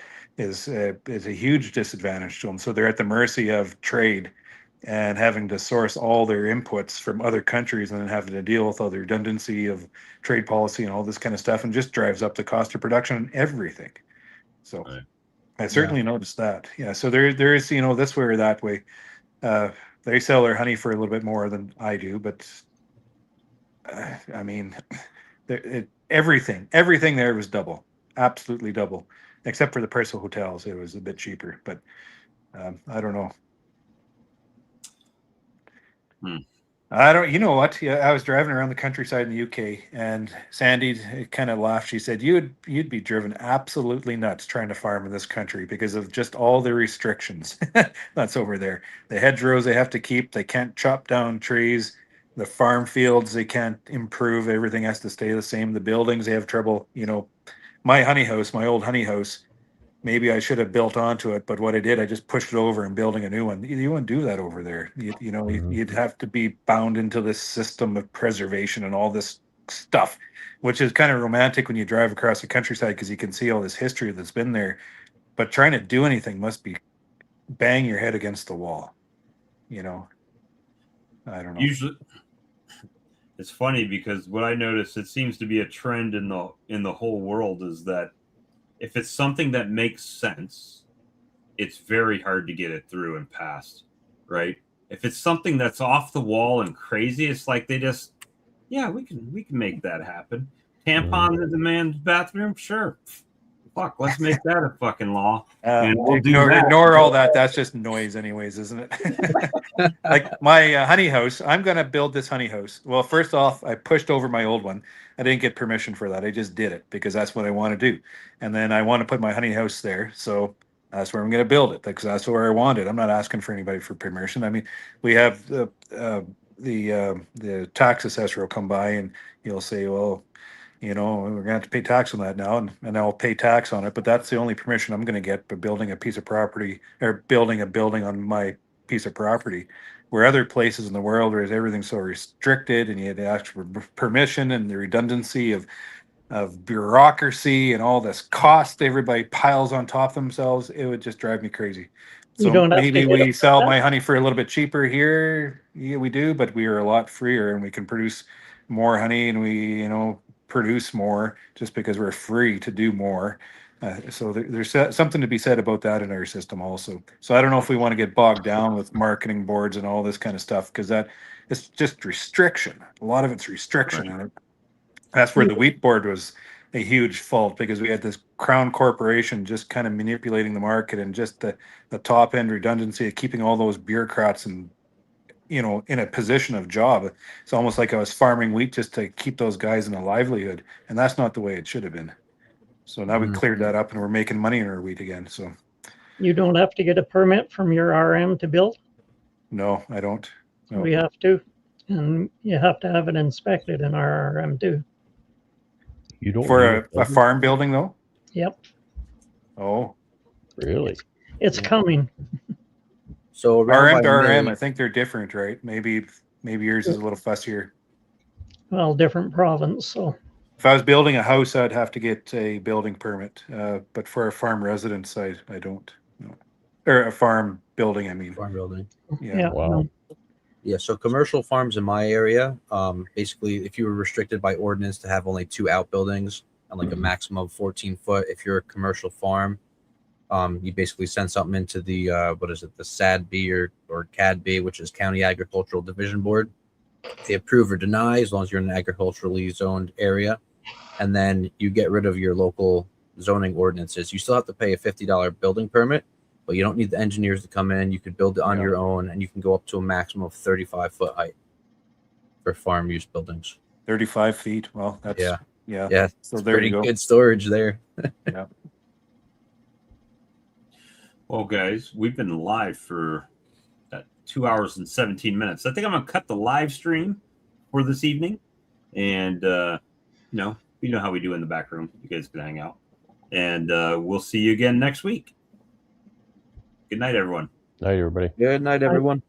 a huge disadvantage to them. So they're at the mercy of trade and having to source all their inputs from other countries, and then having to deal with all the redundancy of trade policy and all this kind of stuff, and just drives up the cost of production and everything. So I certainly noticed that. Yeah. So there is, this way or that way. They sell their honey for a little bit more than I do, but I mean, everything there was double, absolutely double, except for the price of hotels. It was a bit cheaper, but I don't know. I don't. You know what? Yeah, I was driving around the countryside in the UK, and Sandy kind of laughed. She said, "You'd be driven absolutely nuts trying to farm in this country because of just all the restrictions that's over there. The hedgerows they have to keep. They can't chop down trees. The farm fields they can't improve. Everything has to stay the same. The buildings they have trouble. My honey house, my old honey house." Maybe I should have built onto it, but what I did, I just pushed it over and building a new one. You wouldn't do that over there. You'd have to be bound into this system of preservation and all this stuff, which is kind of romantic when you drive across the countryside because you can see all this history that's been there. But trying to do anything must be bang your head against the wall. I don't know. Usually, it's funny because what I notice, it seems to be a trend in the whole world, is that if it's something that makes sense, it's very hard to get it through and passed, right? If it's something that's off the wall and crazy, it's like they just, we can make that happen. Tampon in the man's bathroom, sure, fuck, let's make that a fucking law. And we'll do ignore, that. ignore all that. That's just noise, anyways, isn't it? Like my honey house, I'm going to build this honey house. Well, first off, I pushed over my old one. I didn't get permission for that. I just did it because that's what I want to do. And then I want to put my honey house there. So that's where I'm going to build it because that's where I want it. I'm not asking for anybody for permission. I mean, we have the tax assessor will come by and he'll say, well, you know, we're going to have to pay tax on that now, and I'll pay tax on it. But that's the only permission I'm going to get for building a piece of property or building a building on my piece of property. Where other places in the world where everything's so restricted and you had to ask for permission and the redundancy of bureaucracy and all this cost everybody piles on top of themselves, it would just drive me crazy. You So don't have to maybe get we a sell permit? my honey for a little bit cheaper here. Yeah, we do, but we are a lot freer and we can produce more honey and we, produce more just because we're free to do more. So there's something to be said about that in our system also. So I don't know if we want to get bogged down with marketing boards and all this kind of stuff because that it's just restriction. A lot of it's restriction, Right. and that's where the wheat board was a huge fault because we had this crown corporation just kind of manipulating the market and just the top end redundancy of keeping all those bureaucrats and in a position of job. It's almost like I was farming wheat just to keep those guys in a livelihood, and that's not the way it should have been. So now we cleared that up, and we're making money in our wheat again. So You don't have to get a permit from your RM to build? no, I don't. No. We have to. And you have to have it inspected in our RM too. You don't For need a farm building, though. Yep. Oh, really? It's coming. So around RM to by RM, May, I think they're different, right? Maybe yours is a little fussier. Well, different province, so If I was building a house, I'd have to get a building permit. But for a farm residence, I don't. No. Or a farm building, I mean. farm building. Yeah. Wow. Yeah, so commercial farms in my area, basically, if you were restricted by ordinance to have only 2 outbuildings and like a maximum of 14 foot, if you're a commercial farm, you basically send something into the the SADB or CADB, which is County Agricultural Division Board. They approve or deny as long as you're in an agriculturally zoned area, and then you get rid of your local zoning ordinances. You still have to pay a $50 building permit, but you don't need the engineers to come in. You could build it on your own, and you can go up to a maximum of 35-foot height for farm use buildings. 35 feet. Well, that's yeah. So It's there pretty you go. good storage there. Yeah. Well, guys, we've been live for 2 hours and 17 minutes. I think I'm going to cut the live stream for this evening. And, you know how we do in the back room. You guys can hang out. And we'll see you again next week. Good night, everyone. Night, everybody. Good night, everyone.